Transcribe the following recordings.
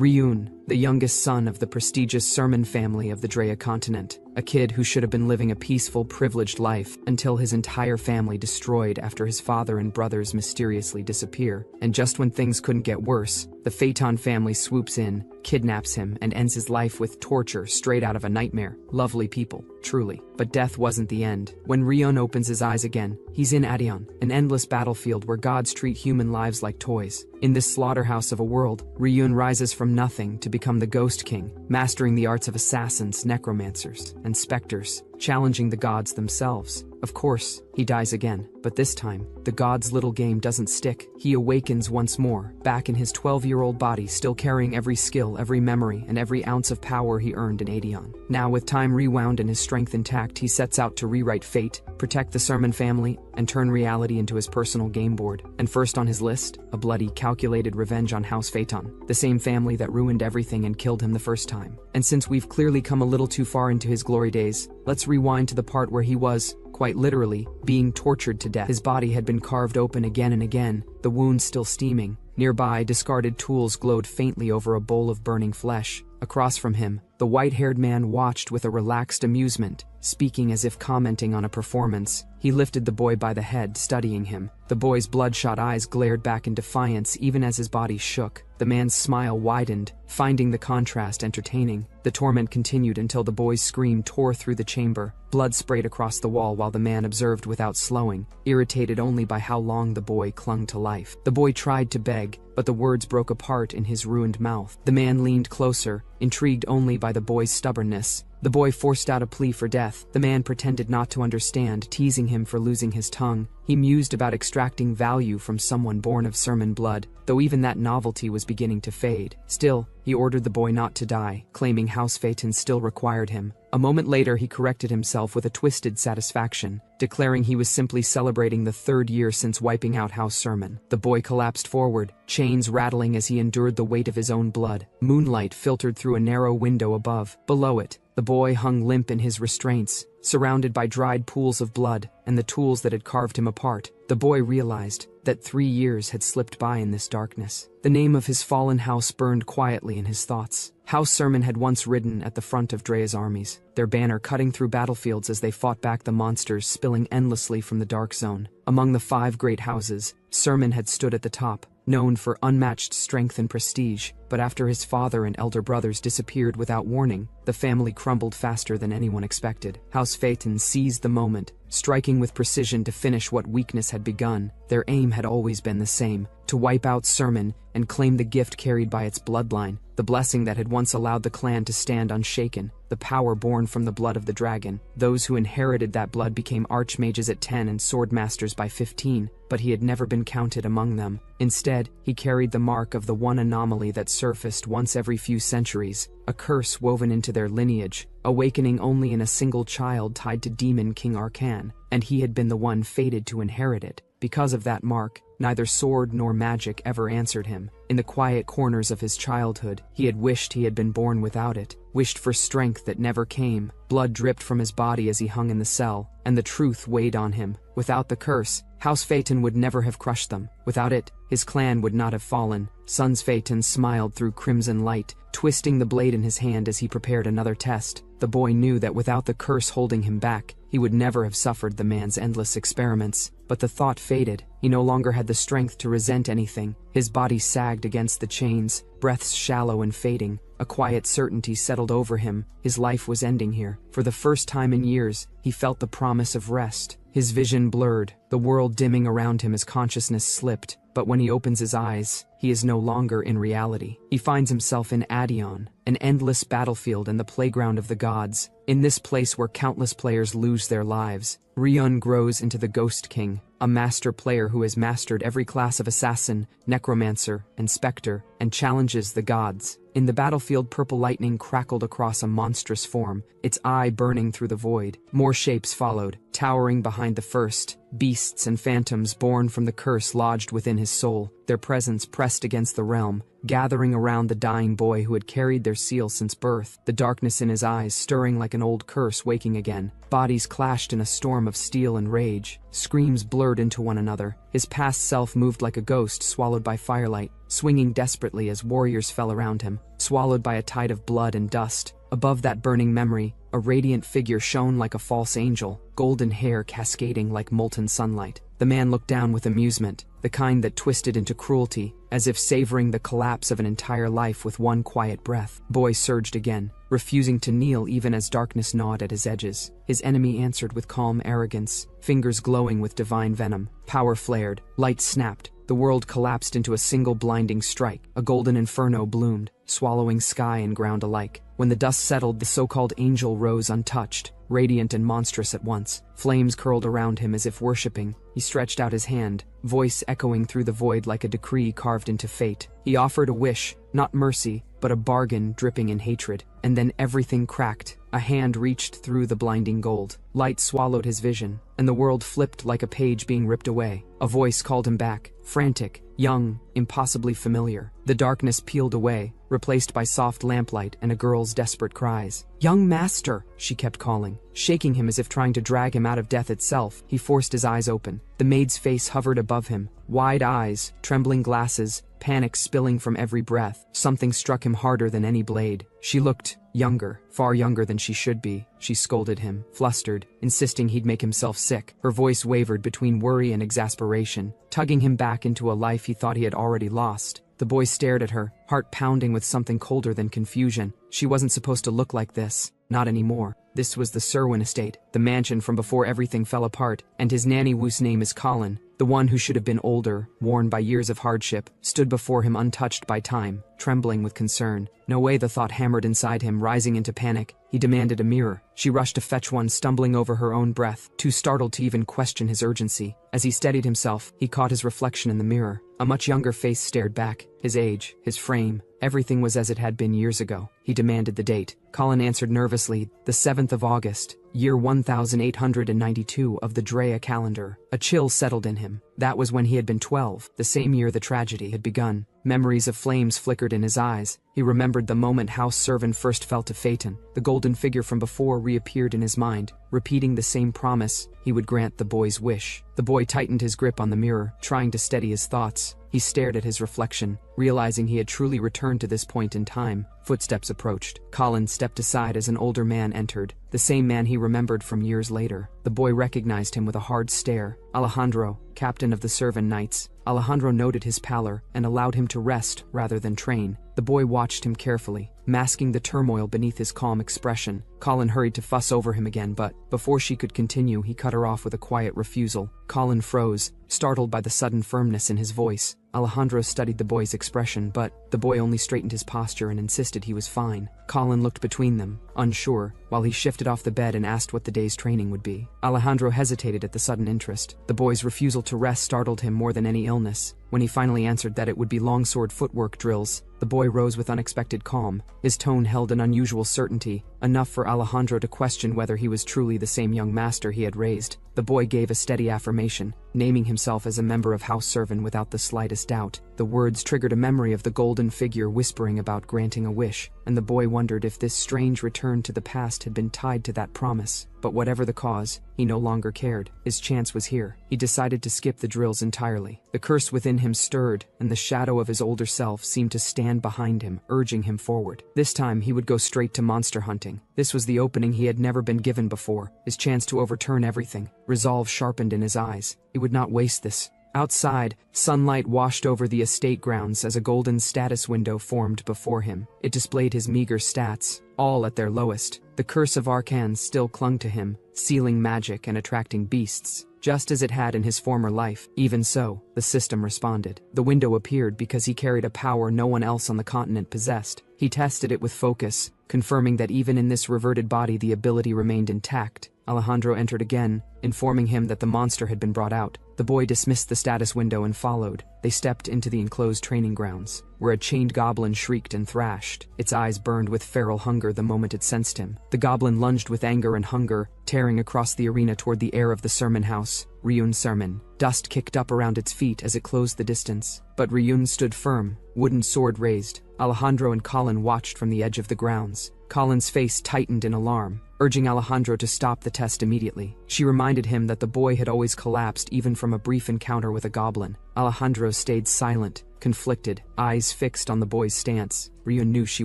Ryun, the youngest son of the prestigious Sermon family of the Drea continent, a kid who should have been living a peaceful, privileged life until his entire family destroyed after his father and brothers mysteriously disappear. And just when things couldn't get worse, the Phaeton family swoops in, kidnaps him, and ends his life with torture straight out of a nightmare. Lovely people, truly. But death wasn't the end. When Ryun opens his eyes again, he's in Adion, an endless battlefield where gods treat human lives like toys. In this slaughterhouse of a world, Ryun rises from nothing to become the Ghost King, mastering the arts of assassins, necromancers, and specters, challenging the gods themselves. Of course, he dies again, but this time, the god's little game doesn't stick. He awakens once more, back in his 12-year-old body, still carrying every skill, every memory, and every ounce of power he earned in Adion. Now, with time rewound and his strength intact, he sets out to rewrite fate, protect the Sermon family, and turn reality into his personal game board. And first on his list, a bloody, calculated revenge on House Phaeton, the same family that ruined everything and killed him the first time. And since we've clearly come a little too far into his glory days, let's rewind to the part where he was, quite literally, being tortured to death. His body had been carved open again and again, the wounds still steaming. Nearby, discarded tools glowed faintly over a bowl of burning flesh. Across from him, the white-haired man watched with a relaxed amusement, speaking as if commenting on a performance. He lifted the boy by the head, studying him. The boy's bloodshot eyes glared back in defiance even as his body shook. The man's smile widened, finding the contrast entertaining. The torment continued until the boy's scream tore through the chamber. Blood sprayed across the wall while the man observed without slowing, irritated only by how long the boy clung to life. The boy tried to beg, but the words broke apart in his ruined mouth. The man leaned closer, intrigued only by the boy's stubbornness. The boy forced out a plea for death. The man pretended not to understand, teasing him for losing his tongue. He mused about extracting value from someone born of Sermon blood, though even that novelty was beginning to fade. Still, he ordered the boy not to die, claiming House Phaeton still required him. A moment later, he corrected himself with a twisted satisfaction, declaring he was simply celebrating the 3rd year since wiping out House Sermon. The boy collapsed forward, chains rattling as he endured the weight of his own blood. Moonlight filtered through a narrow window above. Below it, the boy hung limp in his restraints, surrounded by dried pools of blood and the tools that had carved him apart. The boy realized that 3 years had slipped by in this darkness. The name of his fallen house burned quietly in his thoughts. House Sermon had once ridden at the front of Drea's armies, their banner cutting through battlefields as they fought back the monsters spilling endlessly from the Dark Zone. Among the 5 great houses, Sermon had stood at the top, known for unmatched strength and prestige, but after his father and elder brothers disappeared without warning, the family crumbled faster than anyone expected. House Phaeton seized the moment, striking with precision to finish what weakness had begun. Their aim had always been the same: to wipe out Sermon and claim the gift carried by its bloodline, the blessing that had once allowed the clan to stand unshaken, the power born from the blood of the dragon. Those who inherited that blood became archmages at 10 and sword masters by 15, but he had never been counted among them. Instead, he carried the mark of the one anomaly that surfaced once every few centuries, a curse woven into their lineage, awakening only in a single child tied to Demon King Arcan, and he had been the one fated to inherit it. Because of that mark, neither sword nor magic ever answered him. In the quiet corners of his childhood, he had wished he had been born without it, wished for strength that never came. Blood dripped from his body as he hung in the cell, and the truth weighed on him. Without the curse, House Phaeton would never have crushed them. Without it, his clan would not have fallen. Sons Phaeton smiled through crimson light, twisting the blade in his hand as he prepared another test. The boy knew that without the curse holding him back, he would never have suffered the man's endless experiments. But the thought faded. He no longer had the strength to resent anything. His body sagged against the chains, breaths shallow and fading. A quiet certainty settled over him. His life was ending here. For the first time in years, he felt the promise of rest. His vision blurred, the world dimming around him as consciousness slipped. But when he opens his eyes, he is no longer in reality. He finds himself in Adion, an endless battlefield and the playground of the gods. In this place where countless players lose their lives, Ryun grows into the Ghost King, a master player who has mastered every class of assassin, necromancer, and specter, and challenges the gods. In the battlefield, purple lightning crackled across a monstrous form, its eye burning through the void. More shapes followed, towering behind the first, beasts and phantoms born from the curse lodged within his soul. their presence pressed against the realm, gathering around the dying boy who had carried their seal since birth, the darkness in his eyes stirring like an old curse waking again. Bodies clashed in a storm of steel and rage. Screams blurred into one another. His past self moved like a ghost swallowed by firelight, swinging desperately as warriors fell around him, swallowed by a tide of blood and dust. Above that burning memory, a radiant figure shone like a false angel, golden hair cascading like molten sunlight. The man looked down with amusement, the kind that twisted into cruelty, as if savoring the collapse of an entire life with one quiet breath. Boy surged again, refusing to kneel even as darkness gnawed at his edges. His enemy answered with calm arrogance, fingers glowing with divine venom. Power flared, light snapped, the world collapsed into a single blinding strike. A golden inferno bloomed, swallowing sky and ground alike. When the dust settled, the so-called angel rose untouched, radiant and monstrous at once. Flames curled around him as if worshipping. He stretched out his hand, voice echoing through the void like a decree carved into fate. He offered a wish, not mercy, but a bargain dripping in hatred. And then everything cracked. A hand reached through the blinding gold. Light swallowed his vision, and the world flipped like a page being ripped away. A voice called him back, frantic, young, impossibly familiar. The darkness peeled away, replaced by soft lamplight and a girl's desperate cries. "Young master," she kept calling, shaking him as if trying to drag him out of death itself. He forced his eyes open. The maid's face hovered above him, wide eyes, trembling glasses, panic spilling from every breath. Something struck him harder than any blade. She looked younger, far younger than she should be. She scolded him, flustered, insisting he'd make himself sick. Her voice wavered between worry and exasperation, tugging him back into a life he thought he had already lost. The boy stared at her, heart pounding with something colder than confusion. She wasn't supposed to look like this. Not anymore. This was the Serwin estate, the mansion from before everything fell apart, and his nanny whose name is Colin. The one who should have been older, worn by years of hardship, stood before him untouched by time, trembling with concern. No way, the thought hammered inside him, rising into panic. He demanded a mirror. She rushed to fetch one, stumbling over her own breath, too startled to even question his urgency. As he steadied himself, he caught his reflection in the mirror. A much younger face stared back. His age, his frame, everything was as it had been years ago. He demanded the date. Colin answered nervously, the 7th of August, year 1892 of the Drea calendar. A chill settled in him. That was when he had been 12, the same year the tragedy had begun. Memories of flames flickered in his eyes. He remembered the moment House Servan first fell to Phaeton. The golden figure from before reappeared in his mind, repeating the same promise. He would grant the boy's wish. The boy tightened his grip on the mirror, trying to steady his thoughts. He stared at his reflection, realizing he had truly returned to this point in time. Footsteps approached. Colin stepped aside as an older man entered, the same man he remembered from years later. The boy recognized him with a hard stare. Alejandro, captain of the Servan Knights. Alejandro noted his pallor and allowed him to rest rather than train. The boy watched him carefully, masking the turmoil beneath his calm expression. Colin hurried to fuss over him again, but before she could continue, he cut her off with a quiet refusal. Colin froze, startled by the sudden firmness in his voice. Alejandro studied the boy's expression, but the boy only straightened his posture and insisted he was fine. Colin looked between them, unsure, while he shifted off the bed and asked what the day's training would be. Alejandro hesitated at the sudden interest. The boy's refusal to rest startled him more than any illness. When he finally answered that it would be longsword footwork drills, the boy rose with unexpected calm. His tone held an unusual certainty, enough for Alejandro to question whether he was truly the same young master he had raised. The boy gave a steady affirmation, naming himself as a member of House Servan without the slightest doubt. The words triggered a memory of the golden figure whispering about granting a wish, and the boy wondered if this strange return to the past had been tied to that promise. But whatever the cause, he no longer cared. His chance was here. He decided to skip the drills entirely. The curse within him stirred, and the shadow of his older self seemed to stand behind him, urging him forward. This time he would go straight to monster hunting. This was the opening he had never been given before, his chance to overturn everything. Resolve sharpened in his eyes. He would not waste this. Outside, sunlight washed over the estate grounds as a golden status window formed before him. It displayed his meager stats, all at their lowest. The curse of Arcans still clung to him, sealing magic and attracting beasts, just as it had in his former life. Even so, the system responded. The window appeared because he carried a power no one else on the continent possessed. He tested it with focus, confirming that even in this reverted body the ability remained intact. Alejandro entered again, informing him that the monster had been brought out. The boy dismissed the status window and followed. They stepped into the enclosed training grounds, where a chained goblin shrieked and thrashed. Its eyes burned with feral hunger the moment it sensed him. The goblin lunged with anger and hunger, tearing across the arena toward the heir of the sermon house, Ryun's sermon. Dust kicked up around its feet as it closed the distance. But Ryun stood firm, wooden sword raised. Alejandro and Colin watched from the edge of the grounds. Colin's face tightened in alarm, urging Alejandro to stop the test immediately. She reminded him that the boy had always collapsed even from a brief encounter with a goblin. Alejandro stayed silent, conflicted, eyes fixed on the boy's stance. Ryun knew she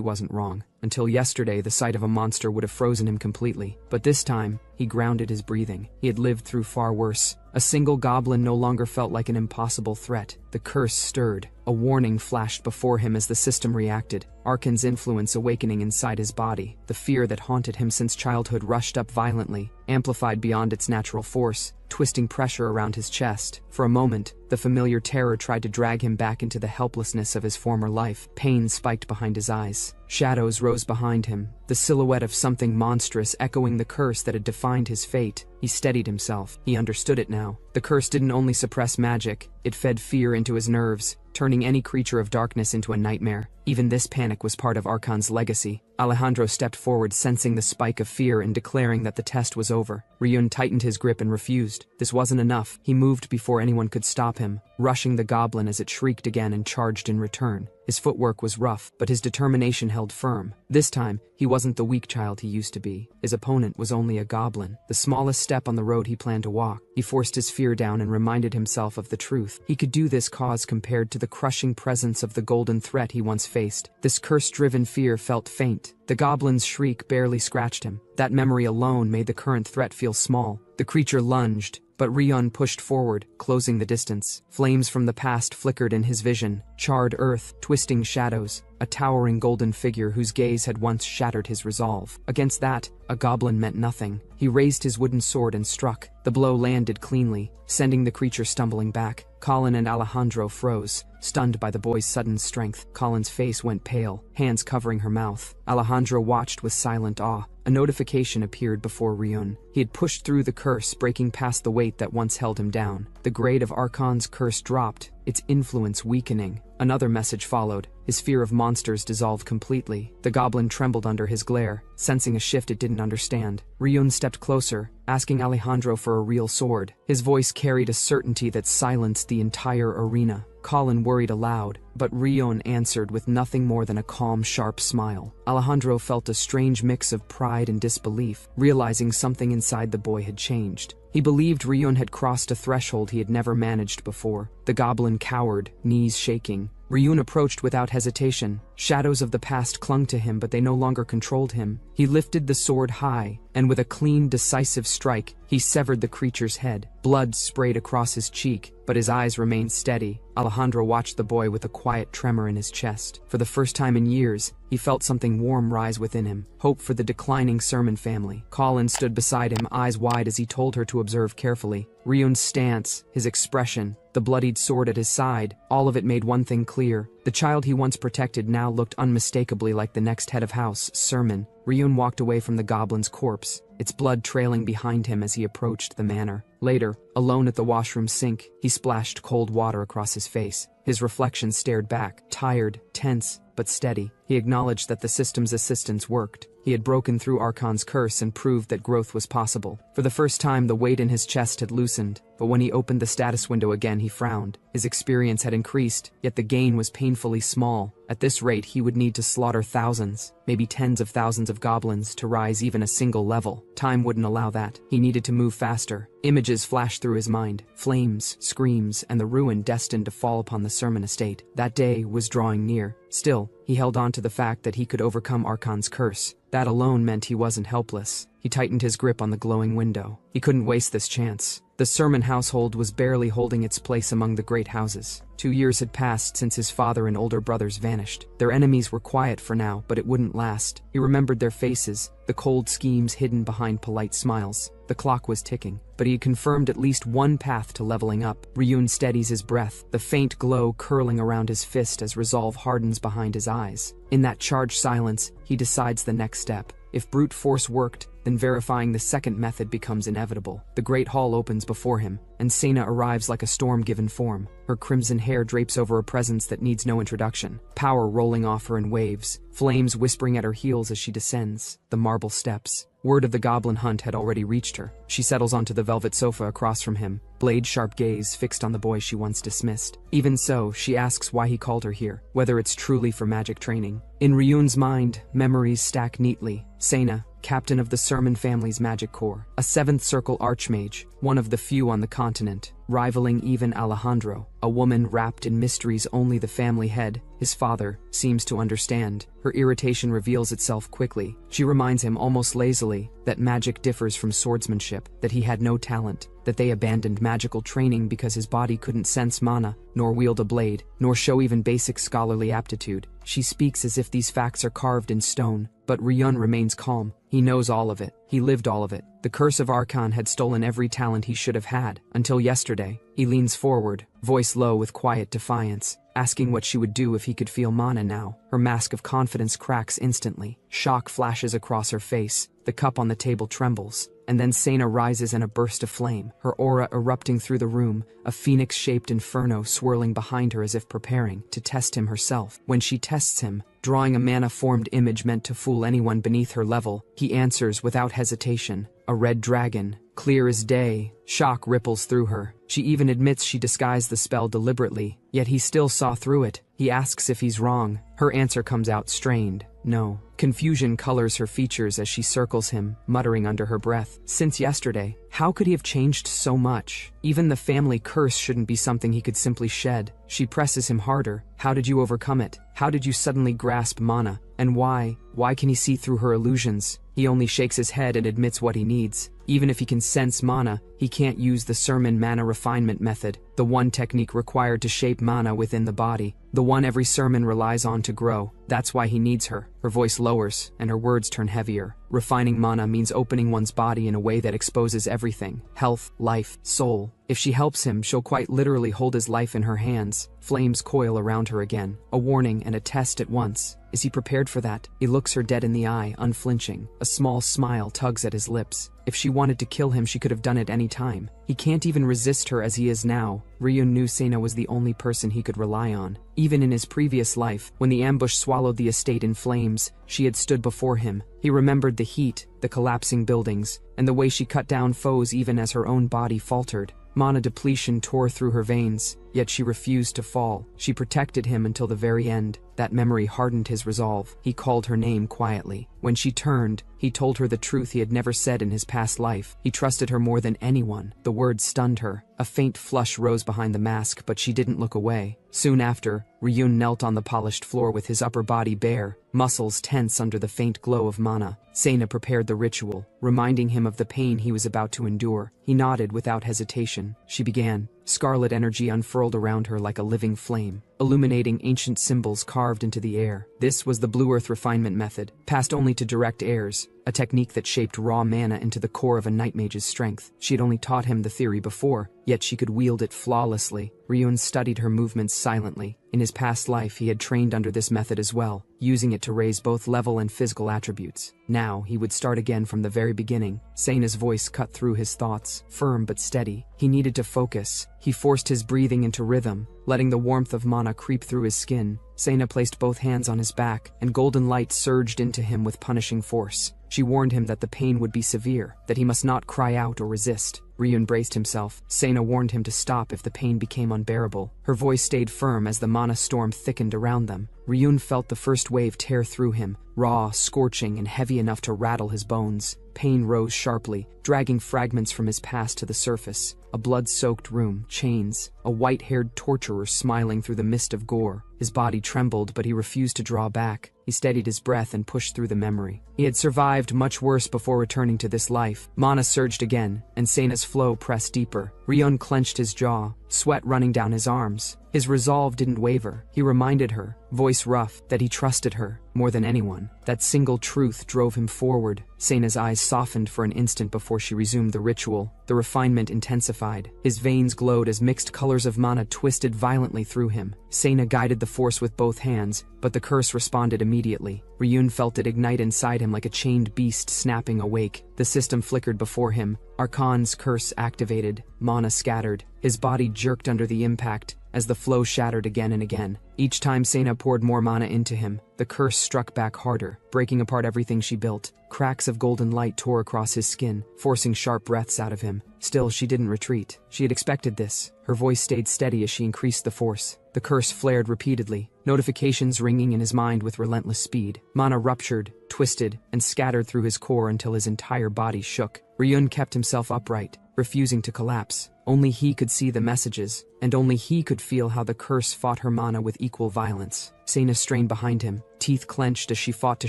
wasn't wrong. Until yesterday, the sight of a monster would have frozen him completely. But this time, he grounded his breathing. He had lived through far worse. A single goblin no longer felt like an impossible threat. The curse stirred. A warning flashed before him as the system reacted, Arkan's influence awakening inside his body. The fear that haunted him since childhood rushed up violently, amplified beyond its natural force, twisting pressure around his chest. For a moment, the familiar terror tried to drag him back into the helplessness of his former life. Pain spiked behind his eyes. Shadows rose behind him, the silhouette of something monstrous echoing the curse that had defined his fate. He steadied himself. He understood it now. The curse didn't only suppress magic, it fed fear into his nerves, turning any creature of darkness into a nightmare. Even this panic was part of Arkan's legacy. Alejandro stepped forward, sensing the spike of fear and declaring that the test was over. Ryun tightened his grip and refused. This wasn't enough. He moved before anyone could stop him, rushing the goblin as it shrieked again and charged in return. His footwork was rough, but his determination held firm. This time, he wasn't the weak child he used to be. His opponent was only a goblin, the smallest step on the road he planned to walk. He forced his fear down and reminded himself of the truth. He could do this cause compared to the crushing presence of the golden threat he once faced. This curse-driven fear felt faint. The goblin's shriek barely scratched him. That memory alone made the current threat feel small. The creature lunged, but Ryun pushed forward, closing the distance. Flames from the past flickered in his vision, charred earth, twisting shadows, a towering golden figure whose gaze had once shattered his resolve. Against that, a goblin meant nothing. He raised his wooden sword and struck. The blow landed cleanly, sending the creature stumbling back. Colin and Alejandro froze, stunned by the boy's sudden strength. Colin's face went pale, hands covering her mouth. Alejandro watched with silent awe. A notification appeared before Ryun. He had pushed through the curse, breaking past the weight that once held him down. The grade of Arkan's curse dropped, its influence weakening. Another message followed. His fear of monsters dissolved completely. The goblin trembled under his glare, sensing a shift it didn't understand. Ryun stepped closer, asking Alejandro for a real sword. His voice carried a certainty that silenced the entire arena. Colin worried aloud, but Ryun answered with nothing more than a calm, sharp smile. Alejandro felt a strange mix of pride and disbelief, realizing something inside the boy had changed. He believed Ryun had crossed a threshold he had never managed before. The goblin cowered, knees shaking. Ryun approached without hesitation. Shadows of the past clung to him, but they no longer controlled him. He lifted the sword high, and with a clean, decisive strike, he severed the creature's head. Blood sprayed across his cheek, but his eyes remained steady. Alejandro watched the boy with a quiet tremor in his chest. For the first time in years, he felt something warm rise within him, hope for the declining Sermon family. Colin stood beside him, eyes wide as he told her to observe carefully. Ryun's stance, his expression, the bloodied sword at his side, all of it made one thing clear. The child he once protected now looked unmistakably like the next head of house, Sermon. Ryun walked away from the goblin's corpse, its blood trailing behind him as he approached the manor. Later, alone at the washroom sink, he splashed cold water across his face. His reflection stared back, tired, tense, but steady. He acknowledged that the system's assistance worked. He had broken through Arkan's curse and proved that growth was possible. For the first time, the weight in his chest had loosened, but when he opened the status window again, he frowned. His experience had increased, yet the gain was painfully small. At this rate, he would need to slaughter thousands, maybe tens of thousands of goblins to rise even a single level. Time wouldn't allow that. He needed to move faster. Images flashed through his mind. Flames, screams, and the ruin destined to fall upon the Sermon estate. That day was drawing near. Still, he held on to the fact that he could overcome Arkan's curse. That alone meant he wasn't helpless. He tightened his grip on the glowing window. He couldn't waste this chance. The Sermon household was barely holding its place among the great houses. 2 years had passed since his father and older brothers vanished. Their enemies were quiet for now, but it wouldn't last. He remembered their faces, the cold schemes hidden behind polite smiles. The clock was ticking, but he had confirmed at least one path to leveling up. Ryun steadies his breath, the faint glow curling around his fist as resolve hardens behind his eyes. In that charged silence, he decides the next step. If brute force worked, then verifying the second method becomes inevitable. The great hall opens before him, and Sena arrives like a storm-given form. Her crimson hair drapes over a presence that needs no introduction, power rolling off her in waves, flames whispering at her heels as she descends the marble steps. Word of the goblin hunt had already reached her. She settles onto the velvet sofa across from him, blade-sharp gaze fixed on the boy she once dismissed. Even so, she asks why he called her here, whether it's truly for magic training. In Ryun's mind, memories stack neatly. Sena, captain of the Sermon family's magic corps, a seventh circle archmage, one of the few on the continent, rivaling even Alejandro, a woman wrapped in mysteries only the family head, his father, seems to understand. Her irritation reveals itself quickly. She reminds him almost lazily that magic differs from swordsmanship, that he had no talent, that they abandoned magical training because his body couldn't sense mana, nor wield a blade, nor show even basic scholarly aptitude. She speaks as if these facts are carved in stone, but Ryun remains calm. He knows all of it. He lived all of it. The curse of Archon had stolen every talent he should have had, until yesterday. He leans forward, voice low with quiet defiance, asking what she would do if he could feel mana now. Her mask of confidence cracks instantly. Shock flashes across her face. The cup on the table trembles, and then Sena rises in a burst of flame, her aura erupting through the room, a phoenix-shaped inferno swirling behind her as if preparing to test him herself. When she tests him, drawing a mana-formed image meant to fool anyone beneath her level, he answers without hesitation, a red dragon, clear as day. Shock ripples through her. She even admits she disguised the spell deliberately, yet he still saw through it. He asks if he's wrong. Her answer comes out strained. No. Confusion colors her features as she circles him, muttering under her breath. Since yesterday, how could he have changed so much? Even the family curse shouldn't be something he could simply shed. She presses him harder. How did you overcome it? How did you suddenly grasp mana? And why? Why can he see through her illusions? He only shakes his head and admits what he needs. Even if he can sense mana, he can't use the Sermon mana refinement method, the one technique required to shape mana within the body, the one every Sermon relies on to grow. That's why he needs her. Her voice lowers, and her words turn heavier. Refining mana means opening one's body in a way that exposes everything: health, life, soul. If she helps him, she'll quite literally hold his life in her hands. Flames coil around her again, a warning and a test at once. Is he prepared for that? He looks her dead in the eye, unflinching. A small smile tugs at his lips. If she wanted to kill him, she could have done it any time. He can't even resist her as he is now. Ryun knew Sena was the only person he could rely on. Even in his previous life, when the ambush swallowed the estate in flames, she had stood before him. He remembered the heat, the collapsing buildings, and the way she cut down foes even as her own body faltered. Mana depletion tore through her veins, yet she refused to fall. She protected him until the very end. That memory hardened his resolve. He called her name quietly. When she turned, he told her the truth he had never said in his past life. He trusted her more than anyone. The words stunned her. A faint flush rose behind the mask, but she didn't look away. Soon after, Ryun knelt on the polished floor with his upper body bare, muscles tense under the faint glow of mana. Sena prepared the ritual, reminding him of the pain he was about to endure. He nodded without hesitation. She began. Scarlet energy unfurled around her like a living flame, illuminating ancient symbols carved into the air. This was the Blue Earth refinement method, passed only to direct heirs, a technique that shaped raw mana into the core of a night mage's strength. She had only taught him the theory before, yet she could wield it flawlessly. Ryun studied her movements silently. In his past life, he had trained under this method as well, using it to raise both level and physical attributes. Now, he would start again from the very beginning. Sena's voice cut through his thoughts, firm but steady. He needed to focus. He forced his breathing into rhythm, letting the warmth of mana creep through his skin. Sena placed both hands on his back, and golden light surged into him with punishing force. She warned him that the pain would be severe, that he must not cry out or resist. Ryun braced himself. Sena warned him to stop if the pain became unbearable. Her voice stayed firm as the mana storm thickened around them. Ryun felt the first wave tear through him, raw, scorching, and heavy enough to rattle his bones. Pain rose sharply, dragging fragments from his past to the surface. A blood-soaked room, chains, a white-haired torturer smiling through the mist of gore. His body trembled, but he refused to draw back. He steadied his breath and pushed through the memory. He had survived much worse before returning to this life. Mana surged again, and Sena's flow pressed deeper. Ryun clenched his jaw, sweat running down his arms. His resolve didn't waver. He reminded her, voice rough, that he trusted her more than anyone. That single truth drove him forward. Sena's eyes softened for an instant before she resumed the ritual. The refinement intensified. His veins glowed as mixed colors of mana twisted violently through him. Sena guided the force with both hands, but the curse responded immediately. immediately. Ryun felt it ignite inside him like a chained beast snapping awake. The system flickered before him. Archon's curse activated, mana scattered. His body jerked under the impact as the flow shattered again and again. Each time Sena poured more mana into him, the curse struck back harder, breaking apart everything she built. Cracks of golden light tore across his skin, forcing sharp breaths out of him. Still, she didn't retreat. She had expected this. Her voice stayed steady as she increased the force. The curse flared repeatedly, notifications ringing in his mind with relentless speed. Mana ruptured, twisted, and scattered through his core until his entire body shook. Ryun kept himself upright, refusing to collapse. Only he could see the messages, and only he could feel how the curse fought her mana with equal violence. Sena strained behind him, teeth clenched as she fought to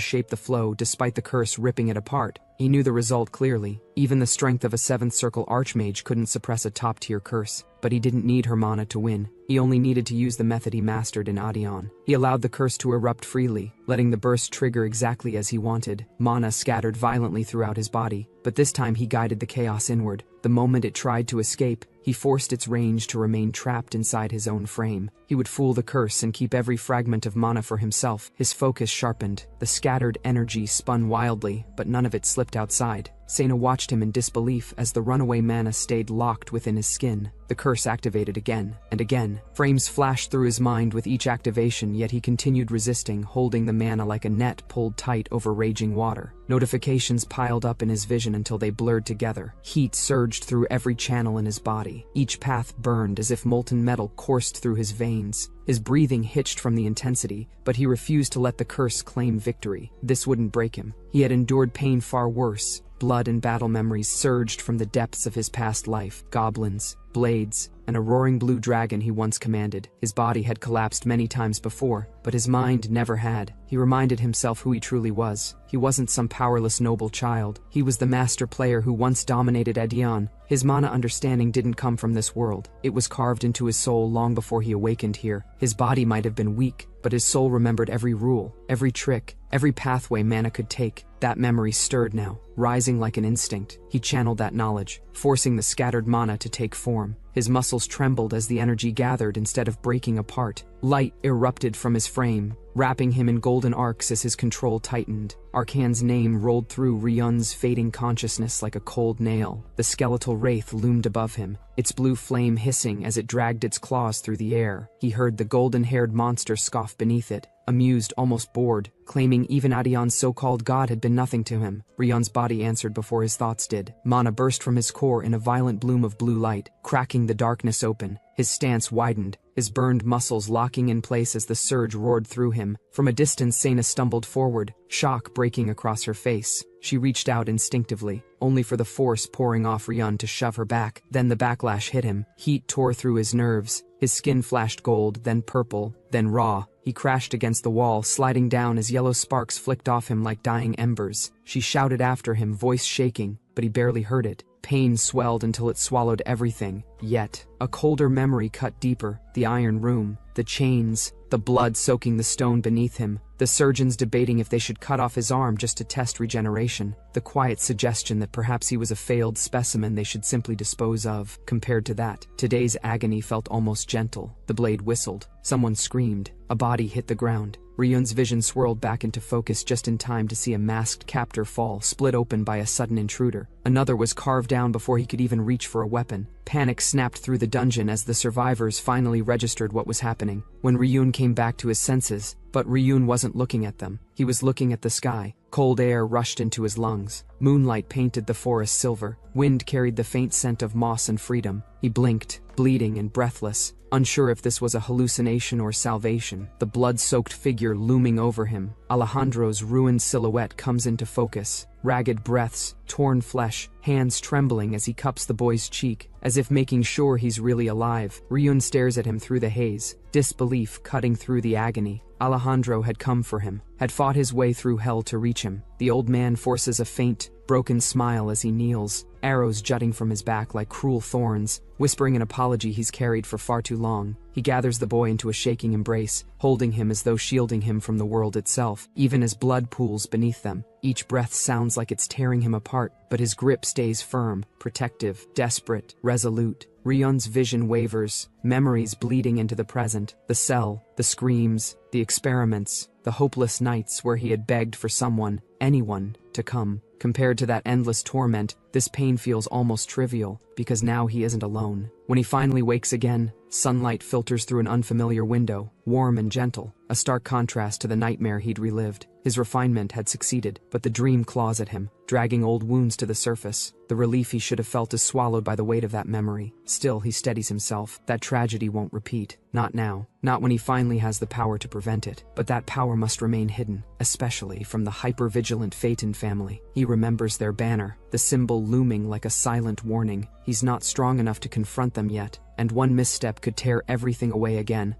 shape the flow despite the curse ripping it apart. He knew the result clearly. Even the strength of a 7th Circle Archmage couldn't suppress a top-tier curse. But he didn't need her mana to win. He only needed to use the method he mastered in Adion. He allowed the curse to erupt freely, letting the burst trigger exactly as he wanted. Mana scattered violently throughout his body, but this time he guided the chaos inward. The moment it tried to escape, he forced its range to remain trapped inside his own frame. He would fool the curse and keep every fragment of mana for himself. His focus sharpened. The scattered energy spun wildly, but none of it slipped outside. Sena watched him in disbelief as the runaway mana stayed locked within his skin. The curse activated again and again. Frames flashed through his mind with each activation, yet he continued resisting, holding the mana like a net pulled tight over raging water. Notifications piled up in his vision until they blurred together. Heat surged through every channel in his body. Each path burned as if molten metal coursed through his veins. His breathing hitched from the intensity, but he refused to let the curse claim victory. This wouldn't break him. He had endured pain far worse. Blood and battle memories surged from the depths of his past life. Goblins, blades, and a roaring blue dragon he once commanded. His body had collapsed many times before, but his mind never had. He reminded himself who he truly was. He wasn't some powerless noble child. He was the master player who once dominated Edion. His mana understanding didn't come from this world. It was carved into his soul long before he awakened here. His body might have been weak, but his soul remembered every rule, every trick, every pathway mana could take. That memory stirred now, rising like an instinct. He channeled that knowledge, forcing the scattered mana to take form. His muscles trembled as the energy gathered instead of breaking apart. Light erupted from his frame, wrapping him in golden arcs as his control tightened. Arcan's name rolled through Ryun's fading consciousness like a cold nail. The skeletal wraith loomed above him, its blue flame hissing as it dragged its claws through the air. He heard the golden-haired monster scoff beneath it, amused, almost bored, claiming even Adion's so-called god had been nothing to him. Ryun's body answered before his thoughts did. Mana burst from his core in a violent bloom of blue light, cracking the darkness open. His stance widened, his burned muscles locking in place as the surge roared through him. From a distance, Sena stumbled forward, shock breaking across her face. She reached out instinctively, only for the force pouring off Ryun to shove her back. Then the backlash hit him. Heat tore through his nerves. His skin flashed gold, then purple, then raw. He crashed against the wall, sliding down as yellow sparks flicked off him like dying embers. She shouted after him, voice shaking, but he barely heard it. Pain swelled until it swallowed everything. Yet, a colder memory cut deeper. The iron room, the chains, the blood soaking the stone beneath him, the surgeons debating if they should cut off his arm just to test regeneration, the quiet suggestion that perhaps he was a failed specimen they should simply dispose of. Compared to that, today's agony felt almost gentle. The blade whistled. Someone screamed. A body hit the ground. Ryun's vision swirled back into focus just in time to see a masked captor fall, split open by a sudden intruder. Another was carved down before he could even reach for a weapon. Panic snapped through the dungeon as the survivors finally registered what was happening. When Ryun came back to his senses, but Ryun wasn't looking at them. He was looking at the sky. Cold air rushed into his lungs. Moonlight painted the forest silver. Wind carried the faint scent of moss and freedom. He blinked, bleeding and breathless, unsure if this was a hallucination or salvation. The blood-soaked figure looming over him. Alejandro's ruined silhouette comes into focus. Ragged breaths, torn flesh, hands trembling as he cups the boy's cheek, as if making sure he's really alive. Ryun stares at him through the haze, disbelief cutting through the agony. Alejandro had come for him, had fought his way through hell to reach him. The old man forces a faint, broken smile as he kneels, arrows jutting from his back like cruel thorns, whispering an apology he's carried for far too long. He gathers the boy into a shaking embrace, holding him as though shielding him from the world itself, even as blood pools beneath them. Each breath sounds like it's tearing him apart, but his grip stays firm, protective, desperate, resolute. Ryun's vision wavers, memories bleeding into the present. The cell, the screams, the experiments, the the hopeless nights where he had begged for someone, anyone, to come. Compared to that endless torment, this pain feels almost trivial, because now he isn't alone. When he finally wakes again, sunlight filters through an unfamiliar window, warm and gentle, a stark contrast to the nightmare he'd relived. His refinement had succeeded, but the dream claws at him, dragging old wounds to the surface. The relief he should have felt is swallowed by the weight of that memory. Still, he steadies himself. That tragedy won't repeat. Not now. Not when he finally has the power to prevent it. But that power must remain hidden, especially from the hyper-vigilant Phaeton family. He remembers their banner, the symbol looming like a silent warning. He's not strong enough to confront them yet, and one misstep could tear everything away again.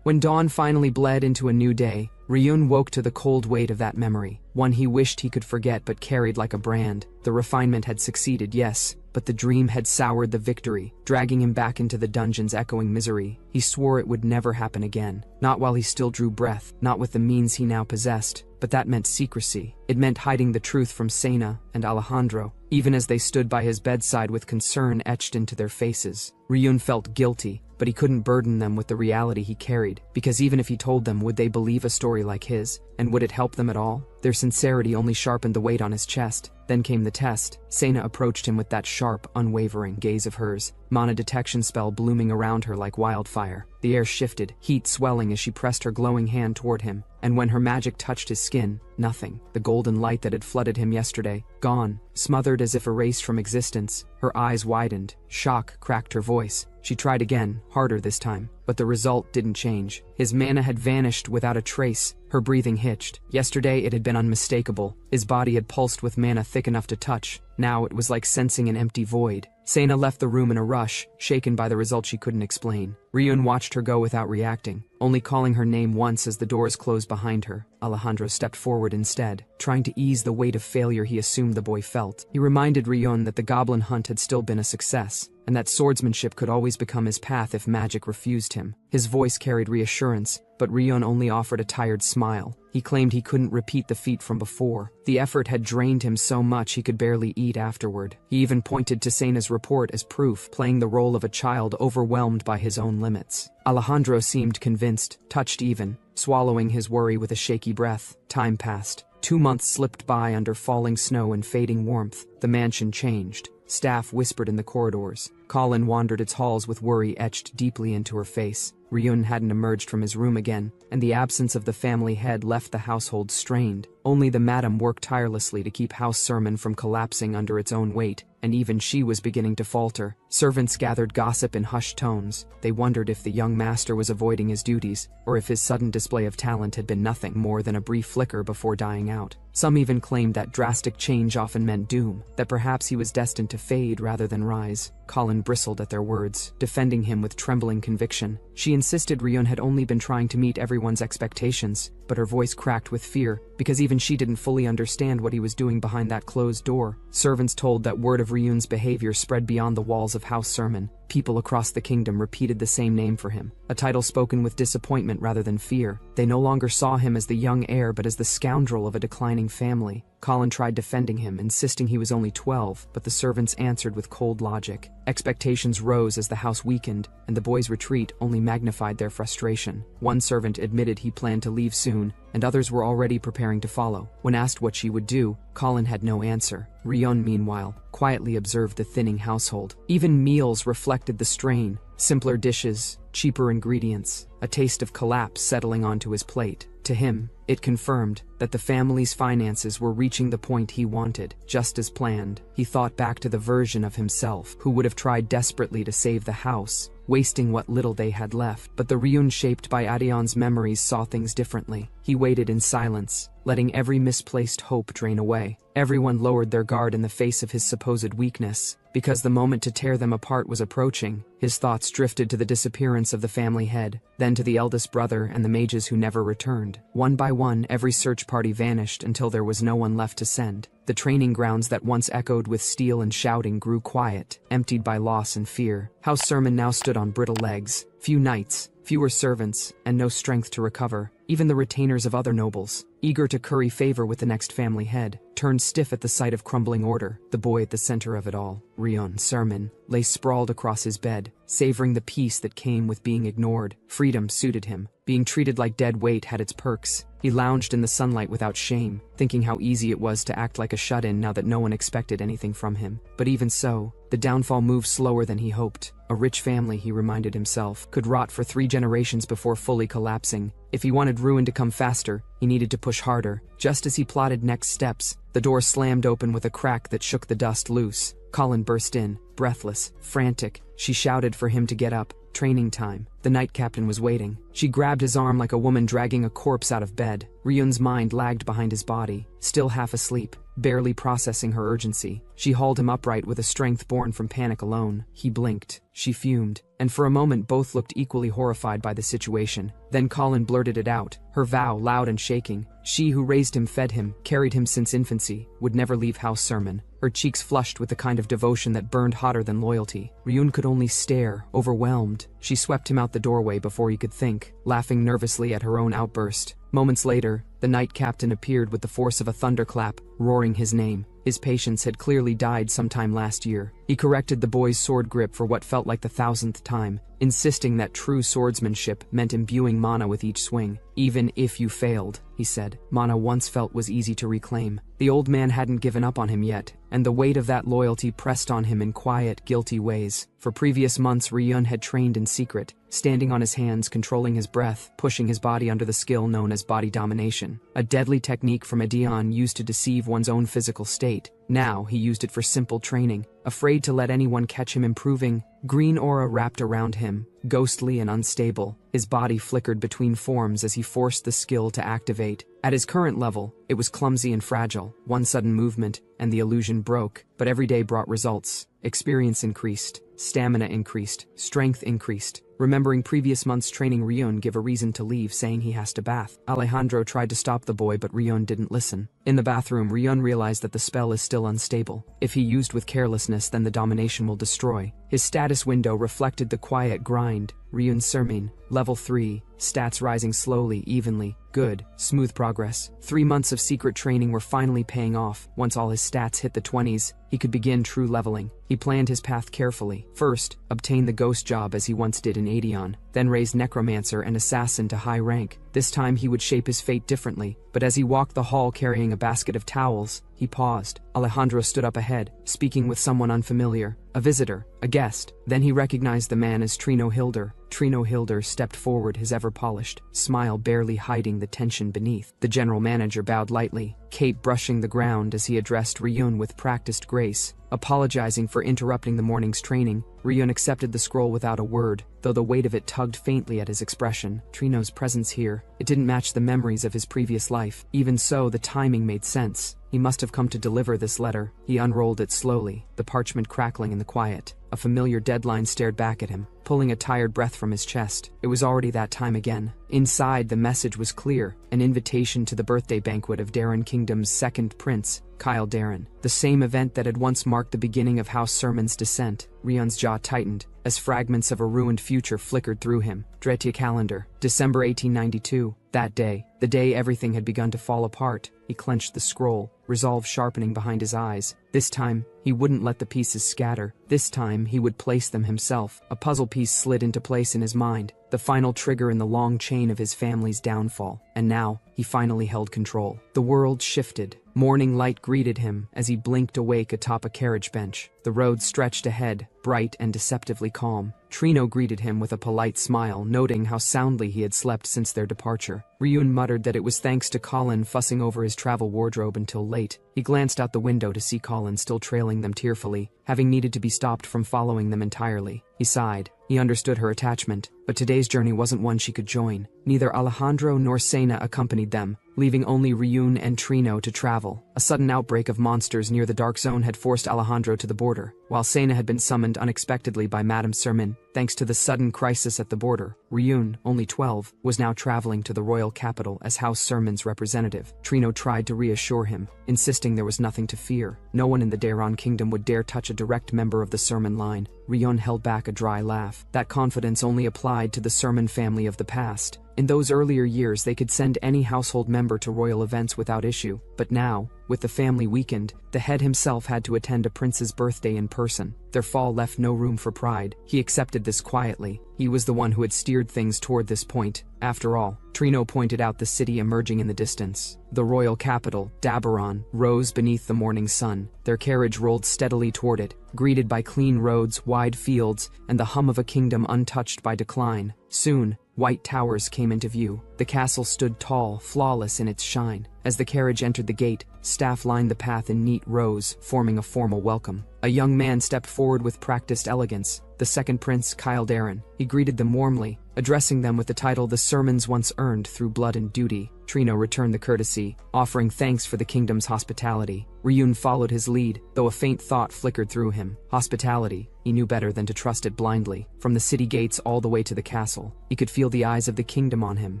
When dawn finally bled into a new day, Ryun woke to the cold weight of that memory, one he wished he could forget but carried like a brand. The refinement had succeeded, yes, but the dream had soured the victory, dragging him back into the dungeon's echoing misery. He swore it would never happen again, not while he still drew breath, not with the means he now possessed. But that meant secrecy. It meant hiding the truth from Sena and Alejandro, even as they stood by his bedside with concern etched into their faces. Ryun felt guilty, but he couldn't burden them with the reality he carried, because even if he told them, would they believe a story like his? And would it help them at all? Their sincerity only sharpened the weight on his chest. Then came the test. Sena approached him with that sharp, unwavering gaze of hers, mana detection spell blooming around her like wildfire. The air shifted, heat swelling as she pressed her glowing hand toward him, and when her magic touched his skin, nothing. The golden light that had flooded him yesterday, gone, smothered as if erased from existence. Her eyes widened. Shock cracked her voice. She tried again, harder this time, but the result didn't change. His mana had vanished without a trace. Her breathing hitched. Yesterday it had been unmistakable. His body had pulsed with mana thick enough to touch. Now it was like sensing an empty void. Sena left the room in a rush, shaken by the result she couldn't explain. Ryun watched her go without reacting, only calling her name once as the doors closed behind her. Alejandro stepped forward instead, trying to ease the weight of failure he assumed the boy felt. He reminded Ryun that the goblin hunt had still been a success, and that swordsmanship could always become his path if magic refused him. His voice carried reassurance, but Ryun only offered a tired smile. He claimed he couldn't repeat the feat from before. The effort had drained him so much he could barely eat afterward. He even pointed to Sena's report as proof, playing the role of a child overwhelmed by his own limits. Alejandro seemed convinced, touched even, swallowing his worry with a shaky breath. Time passed. 2 months slipped by under falling snow and fading warmth. The mansion changed. Staff whispered in the corridors. Colin wandered its halls with worry etched deeply into her face. Ryun hadn't emerged from his room again, and the absence of the family head left the household strained. Only the madam worked tirelessly to keep House Sermon from collapsing under its own weight, and even she was beginning to falter. Servants gathered gossip in hushed tones. They wondered if the young master was avoiding his duties, or if his sudden display of talent had been nothing more than a brief flicker before dying out. Some even claimed that drastic change often meant doom, that perhaps he was destined to fade rather than rise. Colin bristled at their words, defending him with trembling conviction. She insisted Ryun had only been trying to meet everyone's expectations, but her voice cracked with fear, because even she didn't fully understand what he was doing behind that closed door. Servants told that word of Ryun's behavior spread beyond the walls of House Sermon. People across the kingdom repeated the same name for him, a title spoken with disappointment rather than fear. They no longer saw him as the young heir but as the scoundrel of a declining family. Colin tried defending him, insisting he was only 12, but the servants answered with cold logic. Expectations rose as the house weakened, and the boy's retreat only magnified their frustration. One servant admitted he planned to leave soon, and others were already preparing to follow. When asked what she would do, Colin had no answer. Ryun, meanwhile, quietly observed the thinning household. Even meals reflected the strain. Simpler dishes, cheaper ingredients, a taste of collapse settling onto his plate. To him, it confirmed that the family's finances were reaching the point he wanted, just as planned. He thought back to the version of himself who would have tried desperately to save the house, wasting what little they had left. But the Ryun shaped by Adion's memories saw things differently. He waited in silence, letting every misplaced hope drain away. Everyone lowered their guard in the face of his supposed weakness, because the moment to tear them apart was approaching. His thoughts drifted to the disappearance of the family head, then to the eldest brother and the mages who never returned. One by one, every search party vanished until there was no one left to send. The training grounds that once echoed with steel and shouting grew quiet, emptied by loss and fear. House Sermon now stood on brittle legs. Few knights, fewer servants, and no strength to recover. Even the retainers of other nobles, eager to curry favor with the next family head, turned stiff at the sight of crumbling order. The boy at the center of it all, Ryun Sermon, lay sprawled across his bed, savoring the peace that came with being ignored. Freedom suited him. Being treated like dead weight had its perks. He lounged in the sunlight without shame, thinking how easy it was to act like a shut-in now that no one expected anything from him. But even so, the downfall moved slower than he hoped. A rich family, he reminded himself, could rot for 3 generations before fully collapsing. If he wanted ruin to come faster, he needed to push harder. Just as he plotted next steps, the door slammed open with a crack that shook the dust loose. Colin burst in, breathless, frantic. She shouted for him to get up. Training time. The night captain was waiting. She grabbed his arm like a woman dragging a corpse out of bed. Ryun's mind lagged behind his body, still half asleep, barely processing her urgency. She hauled him upright with a strength born from panic alone. He blinked. She fumed, and for a moment both looked equally horrified by the situation. Then Colin blurted it out, her vow loud and shaking. She who raised him, fed him, carried him since infancy, would never leave house sermon. Her cheeks flushed with the kind of devotion that burned hotter than loyalty. Ryun could only stare, overwhelmed. She swept him out the doorway before he could think, laughing nervously at her own outburst. Moments later, the night captain appeared with the force of a thunderclap, roaring his name. His patience had clearly died sometime last year. He corrected the boy's sword grip for what felt like the 1000th time, insisting that true swordsmanship meant imbuing mana with each swing. Even if you failed, he said. Mana once felt was easy to reclaim. The old man hadn't given up on him yet, and the weight of that loyalty pressed on him in quiet, guilty ways. For previous months, Ryun had trained in secret, standing on his hands, controlling his breath, pushing his body under the skill known as body domination, a deadly technique from Adeon used to deceive one's own physical state. Now he used it for simple training, afraid to let anyone catch him improving. Green aura wrapped around him, ghostly and unstable. His body flickered between forms as he forced the skill to activate. At his current level, it was clumsy and fragile. One sudden movement, and the illusion broke, but every day brought results. Experience increased, stamina increased, strength increased. Remembering previous month's training, Ryun gave a reason to leave, saying he has to bath. Alejandro tried to stop the boy, but Ryun didn't listen. In the bathroom, Ryun realized that the spell is still unstable. If he used with carelessness, then the domination will destroy. His status window reflected the quiet grind. Ryun Sermin, level 3, stats rising slowly, evenly. Good, smooth progress. 3 months of secret training were finally paying off. Once all his stats hit the 20s, he could begin true leveling. He planned his path carefully. First, obtain the ghost job as he once did in Adeon, then raise necromancer and assassin to high rank. This time he would shape his fate differently, but as he walked the hall carrying a basket of towels, he paused. Alejandro stood up ahead, speaking with someone unfamiliar. A visitor, a guest. Then he recognized the man as Trino Hilder. Trino Hilder stepped forward, his ever-polished smile barely hiding the tension beneath. The general manager bowed lightly, cape brushing the ground as he addressed Ryun with practiced grace. Apologizing for interrupting the morning's training, Ryun accepted the scroll without a word, though the weight of it tugged faintly at his expression. Trino's presence here, it didn't match the memories of his previous life. Even so, the timing made sense. He must have come to deliver this letter. He unrolled it slowly, the parchment crackling in the quiet. A familiar deadline stared back at him, pulling a tired breath from his chest. It was already that time again. Inside, the message was clear, an invitation to the birthday banquet of Darren Kingdom's second prince, Kyle Darren, the same event that had once marked the beginning of House Sermon's descent. Ryun's jaw tightened, as fragments of a ruined future flickered through him. Dretya calendar, December 1892. That day, the day everything had begun to fall apart. He clenched the scroll, resolve sharpening behind his eyes. This time, he wouldn't let the pieces scatter. This time, he would place them himself. A puzzle piece slid into place in his mind, the final trigger in the long chain of his family's downfall. And now, he finally held control. The world shifted. Morning light greeted him as he blinked awake atop a carriage bench. The road stretched ahead, bright and deceptively calm. Trino greeted him with a polite smile, noting how soundly he had slept since their departure. Ryun muttered that it was thanks to Colin fussing over his travel wardrobe until late. He glanced out the window to see Colin still trailing them tearfully, having needed to be stopped from following them entirely. He sighed. He understood her attachment, but today's journey wasn't one she could join. Neither Alejandro nor Sena accompanied them, leaving only Ryun and Trino to travel. A sudden outbreak of monsters near the Dark Zone had forced Alejandro to the border, while Sena had been summoned unexpectedly by Madame Sermin. Thanks to the sudden crisis at the border, Ryun, only 12, was now traveling to the royal capital as House Sermon's representative. Trino tried to reassure him, insisting there was nothing to fear. No one in the Daron Kingdom would dare touch a direct member of the Sermon line. Ryun held back a dry laugh. That confidence only applied to the Sermon family of the past. In those earlier years they could send any household member to royal events without issue, but now, with the family weakened, the head himself had to attend a prince's birthday in person. Their fall left no room for pride. He accepted this quietly. He was the one who had steered things toward this point. After all, Trino pointed out the city emerging in the distance. The royal capital, Dabaron, rose beneath the morning sun. Their carriage rolled steadily toward it, greeted by clean roads, wide fields, and the hum of a kingdom untouched by decline. Soon, white towers came into view. The castle stood tall, flawless in its shine. As the carriage entered the gate, staff lined the path in neat rows, forming a formal welcome. A young man stepped forward with practiced elegance, the second prince, Kyle Darren. He greeted them warmly, addressing them with the title "The Sermons Once Earned Through Blood and Duty." Trino returned the courtesy, offering thanks for the kingdom's hospitality. Ryun followed his lead, though a faint thought flickered through him. Hospitality. He knew better than to trust it blindly. From the city gates all the way to the castle, he could feel the eyes of the kingdom on him.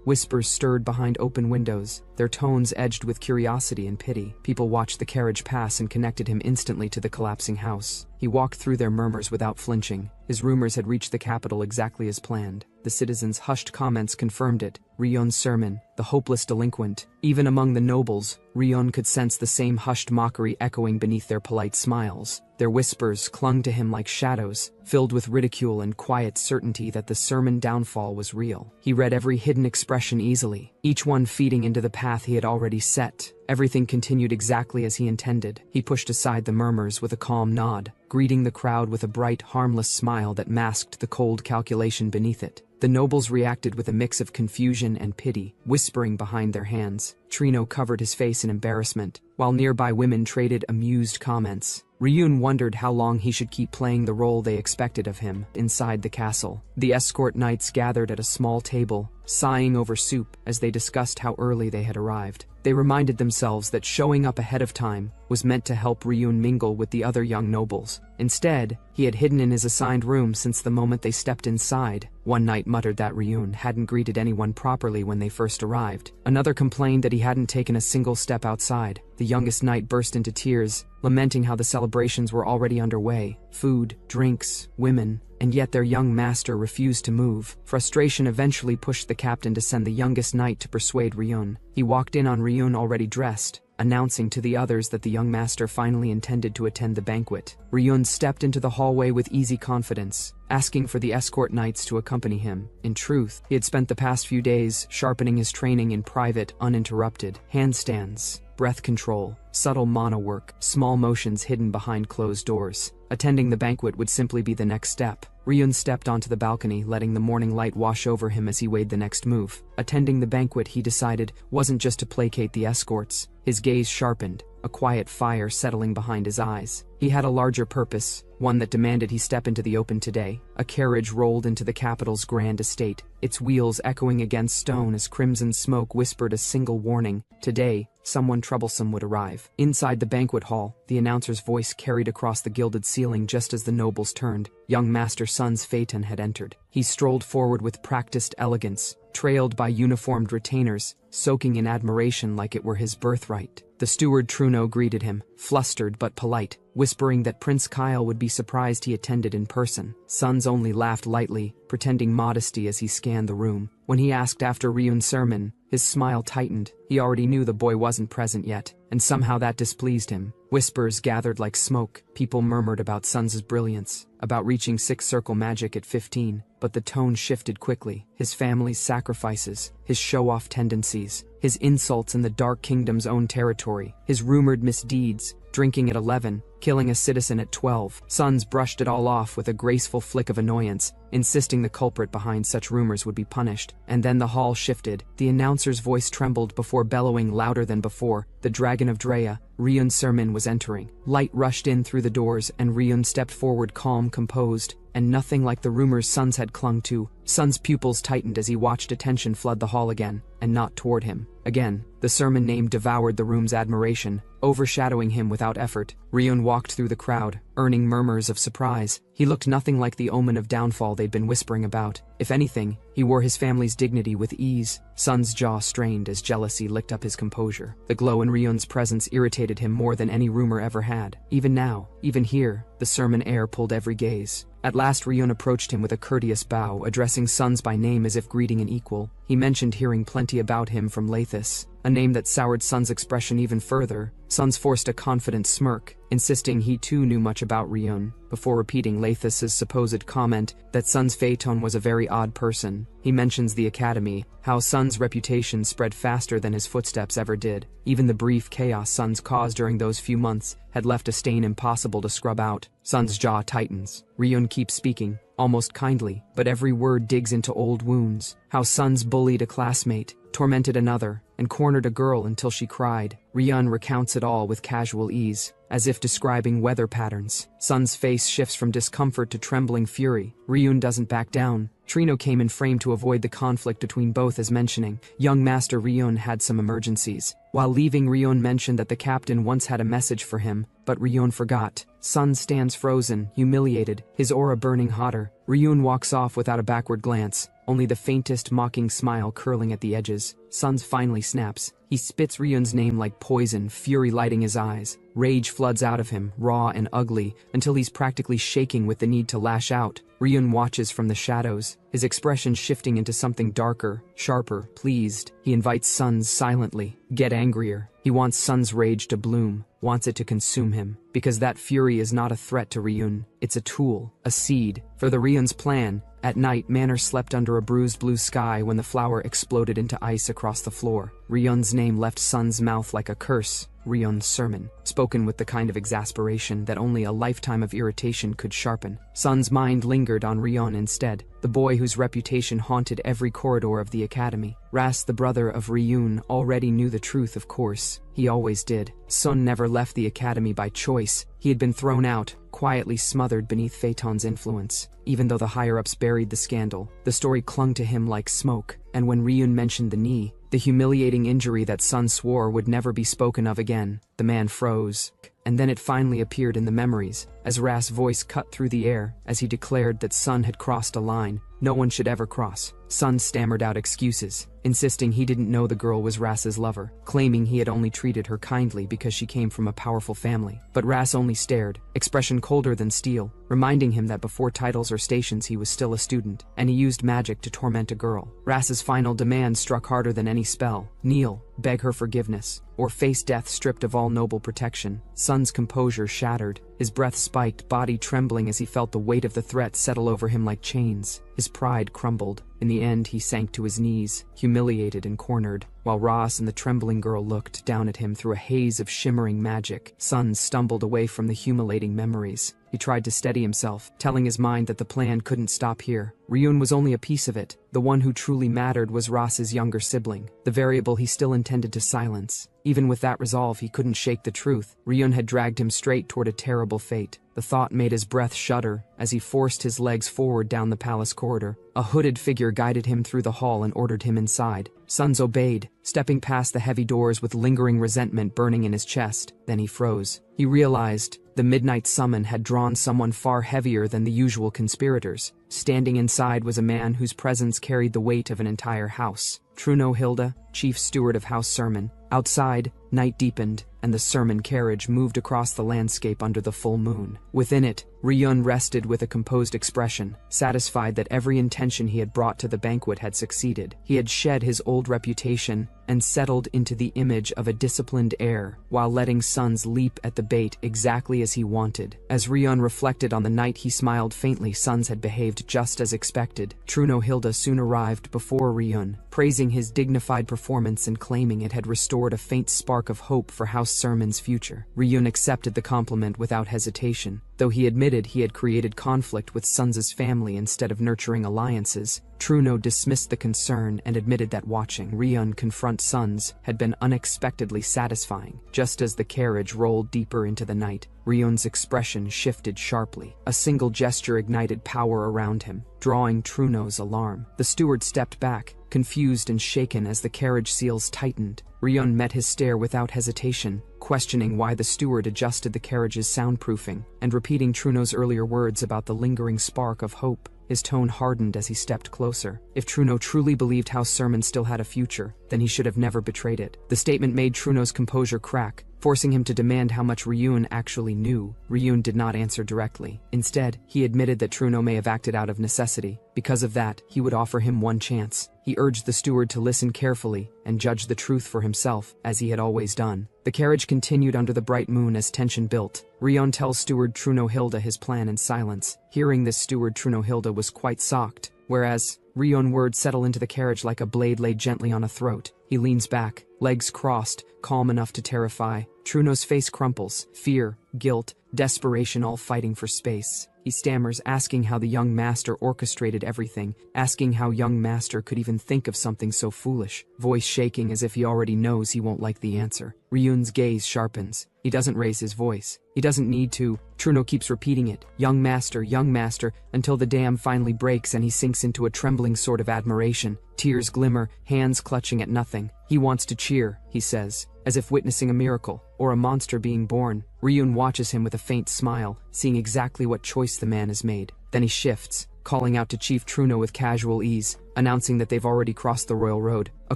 Whispers stirred behind open windows, their tones edged with curiosity and pity. People watched the carriage pass and connected him instantly to the collapsing house. He walked through their murmurs without flinching. His rumors had reached the capital exactly as planned. The citizens' hushed comments confirmed it. Ryun's sermon, the hopeless delinquent. Even among the nobles, Ryun could sense the same hushed mockery echoing beneath their polite smiles. Their whispers clung to him like shadows, filled with ridicule and quiet certainty that the sermon downfall was real. He read every hidden expression easily, each one feeding into the path he had already set. Everything continued exactly as he intended. He pushed aside the murmurs with a calm nod, greeting the crowd with a bright, harmless smile that masked the cold calculation beneath it. The nobles reacted with a mix of confusion and pity, whispering behind their hands. Trino covered his face in embarrassment, while nearby women traded amused comments. Ryun wondered how long he should keep playing the role they expected of him. Inside the castle, the escort knights gathered at a small table, sighing over soup as they discussed how early they had arrived. They reminded themselves that showing up ahead of time was meant to help Ryun mingle with the other young nobles. Instead, he had hidden in his assigned room since the moment they stepped inside. One knight muttered that Ryun hadn't greeted anyone properly when they first arrived. Another complained that he hadn't taken a single step outside. The youngest knight burst into tears, lamenting how the celebrations were already underway. Food, drinks, women, and yet their young master refused to move. Frustration eventually pushed the captain to send the youngest knight to persuade Ryun. He walked in on Ryun already dressed, announcing to the others that the young master finally intended to attend the banquet. Ryun stepped into the hallway with easy confidence, asking for the escort knights to accompany him. In truth, he had spent the past few days sharpening his training in private, uninterrupted. Handstands, breath control, subtle mana work, small motions hidden behind closed doors. Attending the banquet would simply be the next step. Ryun stepped onto the balcony, letting the morning light wash over him as he weighed the next move. Attending the banquet, he decided, wasn't just to placate the escorts. His gaze sharpened, a quiet fire settling behind his eyes. He had a larger purpose, one that demanded he step into the open today. A carriage rolled into the capital's grand estate, its wheels echoing against stone as crimson smoke whispered a single warning. Today, someone troublesome would arrive. Inside the banquet hall, the announcer's voice carried across the gilded ceiling just as the nobles turned. Young Master Sun's Phaeton had entered. He strolled forward with practiced elegance, trailed by uniformed retainers, soaking in admiration like it were his birthright. The steward Truno greeted him, flustered but polite, whispering that Prince Kyle would be surprised he attended in person. Sons only laughed lightly, pretending modesty as he scanned the room. When he asked after Ryun's sermon, his smile tightened. He already knew the boy wasn't present yet, and somehow that displeased him. Whispers gathered like smoke. People murmured about Sun's brilliance, about reaching six-circle magic at 15, but the tone shifted quickly. His family's sacrifices, his show-off tendencies, his insults in the Dark Kingdom's own territory, his rumored misdeeds, drinking at 11, killing a citizen at 12. Sons brushed it all off with a graceful flick of annoyance, insisting the culprit behind such rumors would be punished. And then the hall shifted. The announcer's voice trembled before bellowing louder than before. The Dragon of Drea, Ryun Sermon, was entering. Light rushed in through the doors, and Ryun stepped forward calm, composed, and nothing like the rumors Sons had clung to. Sun's pupils tightened as he watched attention flood the hall again, and not toward him. Again, the sermon name devoured the room's admiration, overshadowing him without effort. Ryun walked through the crowd, earning murmurs of surprise. He looked nothing like the omen of downfall they'd been whispering about. If anything, he wore his family's dignity with ease. Sun's jaw strained as jealousy licked up his composure. The glow in Ryun's presence irritated him more than any rumor ever had. Even now, even here, the sermon air pulled every gaze. At last Ryun approached him with a courteous bow, addressing Sons by name as if greeting an equal. He mentioned hearing plenty about him from Lathis, a name that soured Sons' expression even further. Sons forced a confident smirk, insisting he too knew much about Ryun, before repeating Lathis's supposed comment that Sons' Phaeton was a very odd person. He mentions the academy, how Sons' reputation spread faster than his footsteps ever did. Even the brief chaos Sons caused during those few months had left a stain impossible to scrub out. Sons' jaw tightens. Ryun keeps speaking, almost kindly, but every word digs into old wounds. How Sons bullied a classmate, tormented another, and cornered a girl until she cried. Ryun recounts it all with casual ease, as if describing weather patterns. Sun's face shifts from discomfort to trembling fury. Ryun doesn't back down. Trino came in frame to avoid the conflict between both, as mentioning, young Master Ryun had some emergencies. While leaving, Ryun mentioned that the captain once had a message for him, but Ryun forgot. Sun stands frozen, humiliated, his aura burning hotter. Ryun walks off without a backward glance, only the faintest mocking smile curling at the edges. Suns finally snaps. He spits Ryun's name like poison, fury lighting his eyes. Rage floods out of him, raw and ugly, until he's practically shaking with the need to lash out. Ryun watches from the shadows, his expression shifting into something darker, sharper, pleased. He invites Suns silently. Get angrier. He wants Sun's rage to bloom, wants it to consume him, because that fury is not a threat to Ryun, it's a tool, a seed, for the Ryun's plan. At night, Manor slept under a bruised blue sky when the flower exploded into ice across the floor. Ryun's name left Sun's mouth like a curse. Ryun's sermon, spoken with the kind of exasperation that only a lifetime of irritation could sharpen. Sun's mind lingered on Ryun instead, the boy whose reputation haunted every corridor of the academy. Ras, the brother of Ryun, already knew the truth, of course. He always did. Sun never left the academy by choice. He had been thrown out, quietly smothered beneath Phaeton's influence. Even though the higher-ups buried the scandal, the story clung to him like smoke, and when Ryun mentioned the knee, the humiliating injury that Sun swore would never be spoken of again, the man froze. And then it finally appeared in the memories, as Ras' voice cut through the air, as he declared that Sun had crossed a line no one should ever cross. Sun stammered out excuses, insisting he didn't know the girl was Ras's lover, claiming he had only treated her kindly because she came from a powerful family. But Ras only stared, expression colder than steel, reminding him that before titles or stations he was still a student, and he used magic to torment a girl. Ras's final demand struck harder than any spell. Kneel, beg her forgiveness, or face death stripped of all noble protection. Sun's composure shattered, his breath spiked, body trembling as he felt the weight of the threat settle over him like chains. His pride crumbled. In the end, he sank to his knees, humiliated and cornered, while Ross and the trembling girl looked down at him through a haze of shimmering magic. Sun stumbled away from the humiliating memories. He tried to steady himself, telling his mind that the plan couldn't stop here. Ryun was only a piece of it. The one who truly mattered was Ross's younger sibling, the variable he still intended to silence. Even with that resolve, he couldn't shake the truth. Ryun had dragged him straight toward a terrible fate. The thought made his breath shudder as he forced his legs forward down the palace corridor. A hooded figure guided him through the hall and ordered him inside. Suns obeyed, stepping past the heavy doors with lingering resentment burning in his chest. Then he froze. He realized the midnight summon had drawn someone far heavier than the usual conspirators. Standing inside was a man whose presence carried the weight of an entire house. Truno Hilda, chief steward of House Sermon. Outside, night deepened, and the sermon carriage moved across the landscape under the full moon. Within it, Ryun rested with a composed expression, satisfied that every intention he had brought to the banquet had succeeded. He had shed his old reputation and settled into the image of a disciplined heir, while letting Suns leap at the bait exactly as he wanted. As Ryun reflected on the night, he smiled faintly. Suns had behaved just as expected. Truno Hilda soon arrived before Ryun, praising his dignified performance and claiming it had restored a faint spark of hope for House Sermon's future. Ryun accepted the compliment without hesitation. Though he admitted he had created conflict with Suns' family instead of nurturing alliances, Truno dismissed the concern and admitted that watching Ryun confront Suns had been unexpectedly satisfying. Just as the carriage rolled deeper into the night, Ryun's expression shifted sharply. A single gesture ignited power around him, drawing Truno's alarm. The steward stepped back, confused and shaken as the carriage seals tightened. Ryun met his stare without hesitation, questioning why the steward adjusted the carriage's soundproofing, and repeating Truno's earlier words about the lingering spark of hope. His tone hardened as he stepped closer. If Truno truly believed House Sermon still had a future, then he should have never betrayed it. The statement made Truno's composure crack, forcing him to demand how much Ryun actually knew. Ryun did not answer directly. Instead, he admitted that Truno may have acted out of necessity. Because of that, he would offer him one chance. He urged the steward to listen carefully and judge the truth for himself, as he had always done. The carriage continued under the bright moon as tension built. Ryun tells steward Trunohilda his plan in silence. Hearing this, steward Trunohilda was quite shocked, whereas Ryun words settle into the carriage like a blade laid gently on a throat. He leans back, legs crossed, calm enough to terrify. Truno's face crumples, fear, guilt, desperation all fighting for space. He stammers, asking how the young master orchestrated everything, asking how young master could even think of something so foolish, voice shaking as if he already knows he won't like the answer. Ryun's gaze sharpens. He doesn't raise his voice. He doesn't need to. Truno keeps repeating it, young master, until the dam finally breaks and he sinks into a trembling sort of admiration. Tears glimmer, hands clutching at nothing. He wants to cheer, he says, as if witnessing a miracle, or a monster being born. Ryun watches him with a faint smile, seeing exactly what choice the man has made. Then he shifts, calling out to Chief Truno with casual ease, announcing that they've already crossed the royal road. A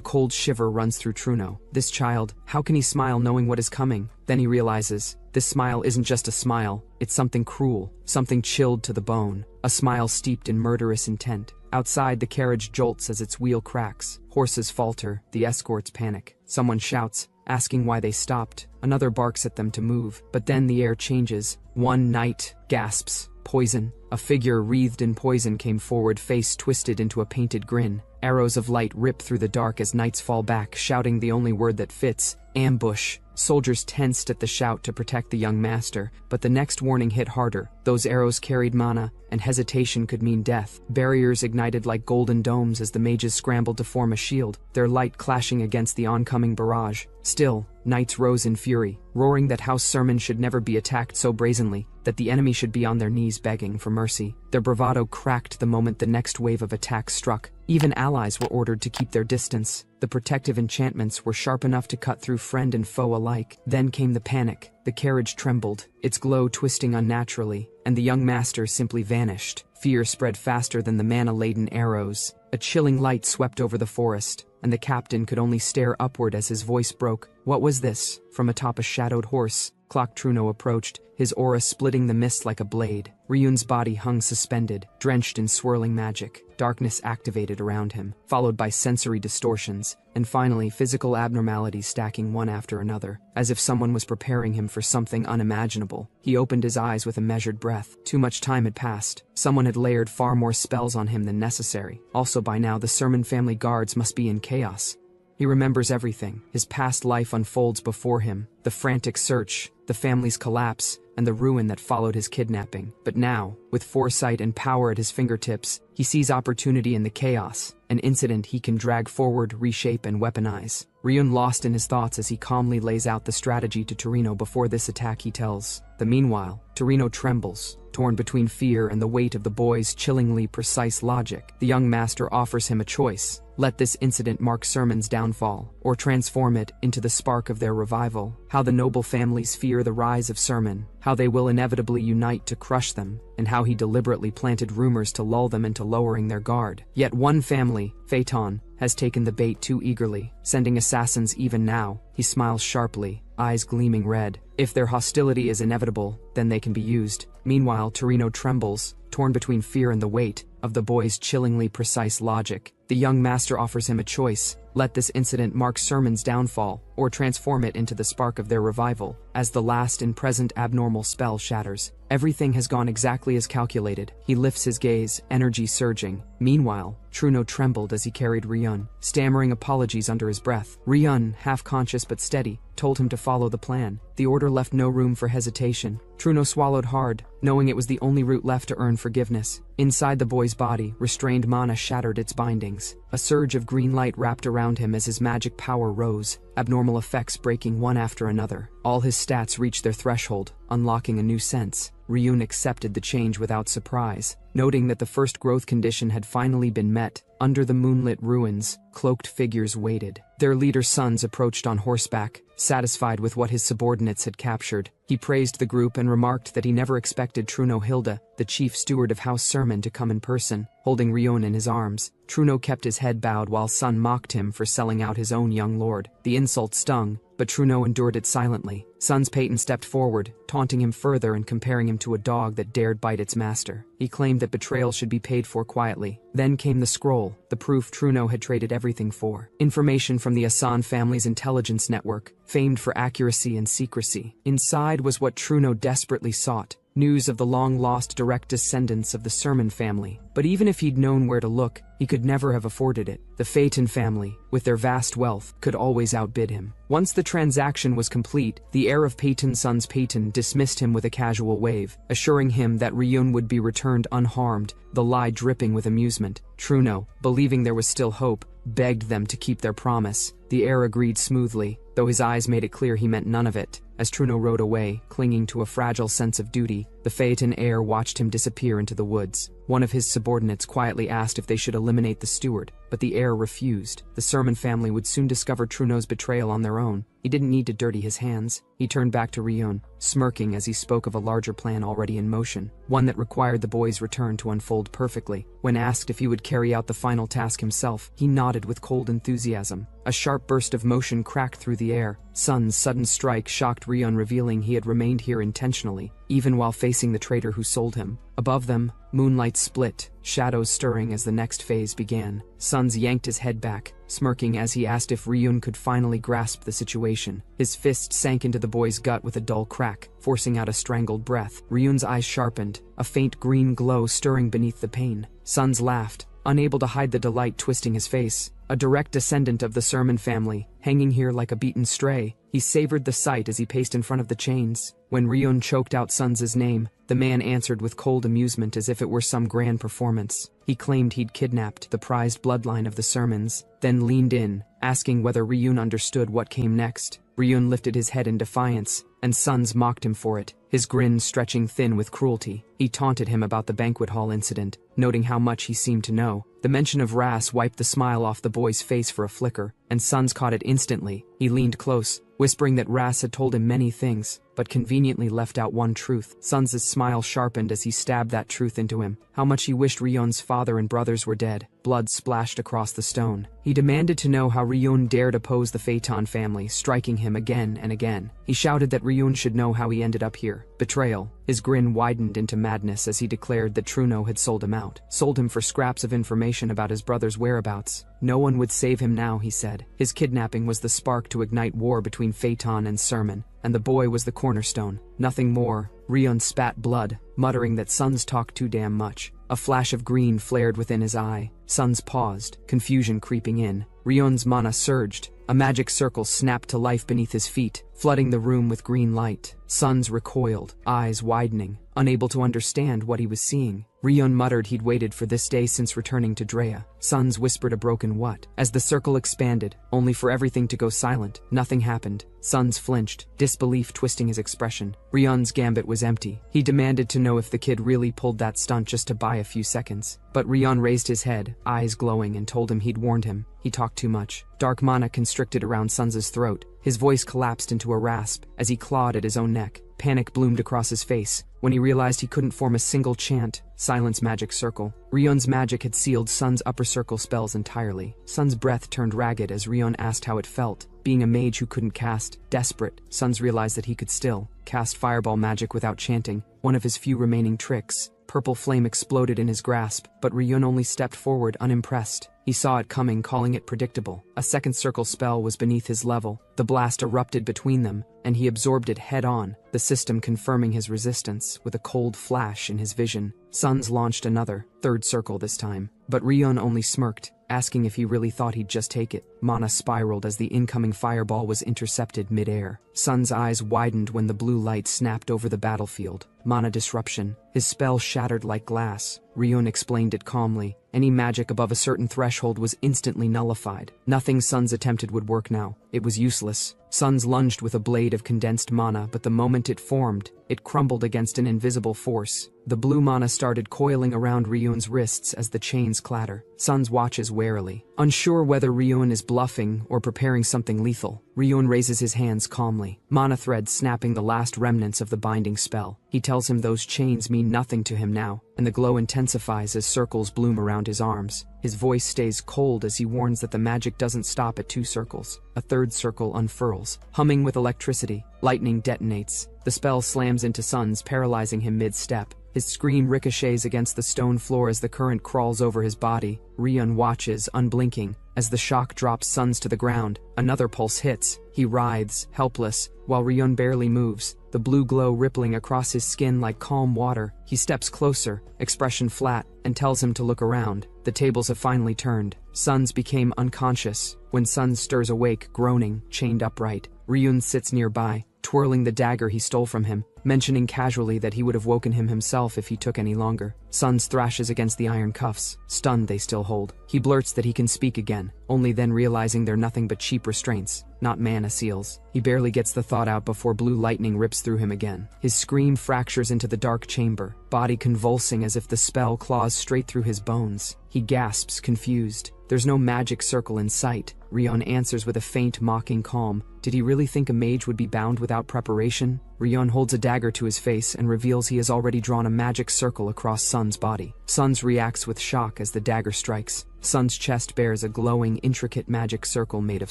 cold shiver runs through Truno. This child, how can he smile knowing what is coming? Then he realizes, this smile isn't just a smile, it's something cruel, something chilled to the bone, a smile steeped in murderous intent. Outside, the carriage jolts as its wheel cracks. Horses falter, the escorts panic. Someone shouts, asking why they stopped. Another barks at them to move, but then the air changes. One knight gasps, poison. A figure wreathed in poison came forward, face twisted into a painted grin. Arrows of light rip through the dark as knights fall back, shouting the only word that fits, ambush. Soldiers tensed at the shout to protect the young master, but the next warning hit harder. Those arrows carried mana, and hesitation could mean death. Barriers ignited like golden domes as the mages scrambled to form a shield, their light clashing against the oncoming barrage. Still, knights rose in fury, roaring that House Sermon should never be attacked so brazenly, that the enemy should be on their knees begging for mercy. Their bravado cracked the moment the next wave of attacks struck. Even allies were ordered to keep their distance. The protective enchantments were sharp enough to cut through friend and foe alike. Then came the panic. The carriage trembled, its glow twisting unnaturally, and the young master simply vanished. Fear spread faster than the mana-laden arrows. A chilling light swept over the forest, and the captain could only stare upward as his voice broke. What was this? From atop a shadowed horse, Clock Truno approached, his aura splitting the mist like a blade. Ryun's body hung suspended, drenched in swirling magic. Darkness activated around him, followed by sensory distortions, and finally physical abnormalities stacking one after another, as if someone was preparing him for something unimaginable. He opened his eyes with a measured breath. Too much time had passed. Someone had layered far more spells on him than necessary. Also by now the Sermon family guards must be in chaos. He remembers everything. His past life unfolds before him. The frantic search, the family's collapse, and the ruin that followed his kidnapping. But now, with foresight and power at his fingertips, he sees opportunity in the chaos, an incident he can drag forward, reshape, and weaponize. Ryun lost in his thoughts as he calmly lays out the strategy to Torino before this attack he tells. Meanwhile, Torino trembles, torn between fear and the weight of the boy's chillingly precise logic. The young master offers him a choice. Let this incident mark Sermon's downfall, or transform it into the spark of their revival. How the noble families fear the rise of Sermon, how they will inevitably unite to crush them, and how he deliberately planted rumors to lull them into lowering their guard. Yet one family, Phaeton, has taken the bait too eagerly, sending assassins even now. He smiles sharply, eyes gleaming red. If their hostility is inevitable, then they can be used. Meanwhile, Torino trembles, torn between fear and the weight of the boy's chillingly precise logic. The young master offers him a choice. Let this incident mark Sermon's downfall, or transform it into the spark of their revival. As the last and present abnormal spell shatters, everything has gone exactly as calculated. He lifts his gaze, energy surging. Meanwhile, Truno trembled as he carried Ryun, stammering apologies under his breath. Ryun, half-conscious but steady, told him to follow the plan. The order left no room for hesitation. Truno swallowed hard, knowing it was the only route left to earn forgiveness. Inside the boy's body, restrained mana shattered its bindings. A surge of green light wrapped around him as his magic power rose, abnormal effects breaking one after another. All his stats reached their threshold, unlocking a new sense. Ryun accepted the change without surprise, noting that the first growth condition had finally been met. Under the moonlit ruins, cloaked figures waited. Their leader's sons approached on horseback, satisfied with what his subordinates had captured. He praised the group and remarked that he never expected Trunohilda, the chief steward of House Sermon, to come in person. Holding Ryun in his arms, Truno kept his head bowed while Sun mocked him for selling out his own young lord. The insult stung, but Truno endured it silently. Sun's Peyton stepped forward, taunting him further and comparing him to a dog that dared bite its master. He claimed that betrayal should be paid for quietly. Then came the scroll, the proof Truno had traded everything for. Information from the Asan family's intelligence network, famed for accuracy and secrecy. Inside was what Truno desperately sought. News of the long-lost direct descendants of the Sermon family. But even if he'd known where to look, he could never have afforded it. The Phaeton family, with their vast wealth, could always outbid him. Once the transaction was complete, the heir of Peyton's sons Peyton dismissed him with a casual wave, assuring him that Ryun would be returned unharmed, the lie dripping with amusement. Truno, believing there was still hope, begged them to keep their promise. The heir agreed smoothly, though his eyes made it clear he meant none of it. As Truno rode away, clinging to a fragile sense of duty, the Phaeton heir watched him disappear into the woods. One of his subordinates quietly asked if they should eliminate the steward, but the heir refused. The Sermon family would soon discover Truno's betrayal on their own. He didn't need to dirty his hands. He turned back to Ryun, smirking as he spoke of a larger plan already in motion, one that required the boy's return to unfold perfectly. When asked if he would carry out the final task himself, he nodded with cold enthusiasm. A sharp burst of motion cracked through the air. Sun's sudden strike shocked Ryun, revealing he had remained here intentionally, even while facing the traitor who sold him. Above them, moonlight split, shadows stirring as the next phase began. Suns yanked his head back, smirking as he asked if Ryun could finally grasp the situation. His fist sank into the boy's gut with a dull crack, forcing out a strangled breath. Ryun's eyes sharpened, a faint green glow stirring beneath the pain. Suns laughed, unable to hide the delight twisting his face. A direct descendant of the Sermon family, hanging here like a beaten stray. He savored the sight as he paced in front of the chains. When Ryun choked out Suns' name, the man answered with cold amusement as if it were some grand performance. He claimed he'd kidnapped the prized bloodline of the Sermons, then leaned in, asking whether Ryun understood what came next. Ryun lifted his head in defiance, and Suns mocked him for it, his grin stretching thin with cruelty. He taunted him about the banquet hall incident, noting how much he seemed to know. The mention of Ras wiped the smile off the boy's face for a flicker, and Suns caught it instantly. He leaned close, whispering that Ras had told him many things, but conveniently left out one truth. Suns' smile sharpened as he stabbed that truth into him. How much he wished Ryun's father and brothers were dead. Blood splashed across the stone. He demanded to know how Ryun dared oppose the Phaeton family, striking him again and again. He shouted that Ryun should know how he ended up here. Betrayal. His grin widened into madness as he declared that Truno had sold him out. Sold him for scraps of information about his brother's whereabouts. No one would save him now, he said. His kidnapping was the spark to ignite war between Phaeton and Sermon, and the boy was the cornerstone. Nothing more. Ryun spat blood, muttering that Suns talked too damn much. A flash of green flared within his eye. Suns paused, confusion creeping in. Ryun's mana surged. A magic circle snapped to life beneath his feet, flooding the room with green light. Suns recoiled, eyes widening, unable to understand what he was seeing. Ryun muttered he'd waited for this day since returning to Drea. Suns whispered a broken what, as the circle expanded, only for everything to go silent. Nothing happened. Suns flinched, disbelief twisting his expression. Ryun's gambit was empty. He demanded to know if the kid really pulled that stunt just to buy a few seconds. But Ryun raised his head, eyes glowing, and told him he'd warned him. He talked too much. Dark mana constricted around Suns' throat. His voice collapsed into a rasp as he clawed at his own neck. Panic bloomed across his face when he realized he couldn't form a single chant. Silence magic circle. Ryun's magic had sealed Sun's upper circle spells entirely. Sun's breath turned ragged as Ryun asked how it felt, being a mage who couldn't cast. Desperate, Suns realized that he could still cast fireball magic without chanting, one of his few remaining tricks. Purple flame exploded in his grasp, but Ryun only stepped forward unimpressed. He saw it coming, calling it predictable. A second circle spell was beneath his level. The blast erupted between them, and he absorbed it head-on, the system confirming his resistance with a cold flash in his vision. Suns launched another, third circle this time, but Ryun only smirked, asking if he really thought he'd just take it. Mana spiraled as the incoming fireball was intercepted mid-air. Sun's eyes widened when the blue light snapped over the battlefield. Mana disruption. His spell shattered like glass. Ryun explained it calmly. Any magic above a certain threshold was instantly nullified. Nothing Suns attempted would work now. It was useless. Suns lunged with a blade of condensed mana, but the moment it formed, it crumbled against an invisible force. The blue mana started coiling around Ryun's wrists as the chains clatter. Suns watches warily, unsure whether Ryun is bluffing or preparing something lethal. Ryun raises his hands calmly, mana threads snapping the last remnants of the binding spell. He tells him those chains mean nothing to him now. and the glow intensifies as circles bloom around his arms. His voice stays cold as he warns that the magic doesn't stop at 2 circles. A 3rd circle unfurls. Humming with electricity, lightning detonates. The spell slams into Sun's, paralyzing him mid-step. His scream ricochets against the stone floor as the current crawls over his body. Ryun watches, unblinking, as the shock drops Sun's to the ground. Another pulse hits. He writhes, helpless, while Ryun barely moves, the blue glow rippling across his skin like calm water. He steps closer, expression flat, and tells him to look around. The tables have finally turned. Sun's became unconscious. When Sun stirs awake, groaning, chained upright, Ryun sits nearby, twirling the dagger he stole from him, mentioning casually that he would have woken him himself if he took any longer. Sun's thrashes against the iron cuffs. Stunned, they still hold. He blurts that he can speak again, only then realizing they're nothing but cheap restraints, not mana seals. He barely gets the thought out before blue lightning rips through him again. His scream fractures into the dark chamber, body convulsing as if the spell claws straight through his bones. He gasps, confused. There's no magic circle in sight. Ryun answers with a faint, mocking calm. Did he really think a mage would be bound without preparation? Ryun holds a dagger to his face and reveals he has already drawn a magic circle across Sun's body. Sun's reacts with shock as the dagger strikes. Sun's chest bears a glowing, intricate magic circle made of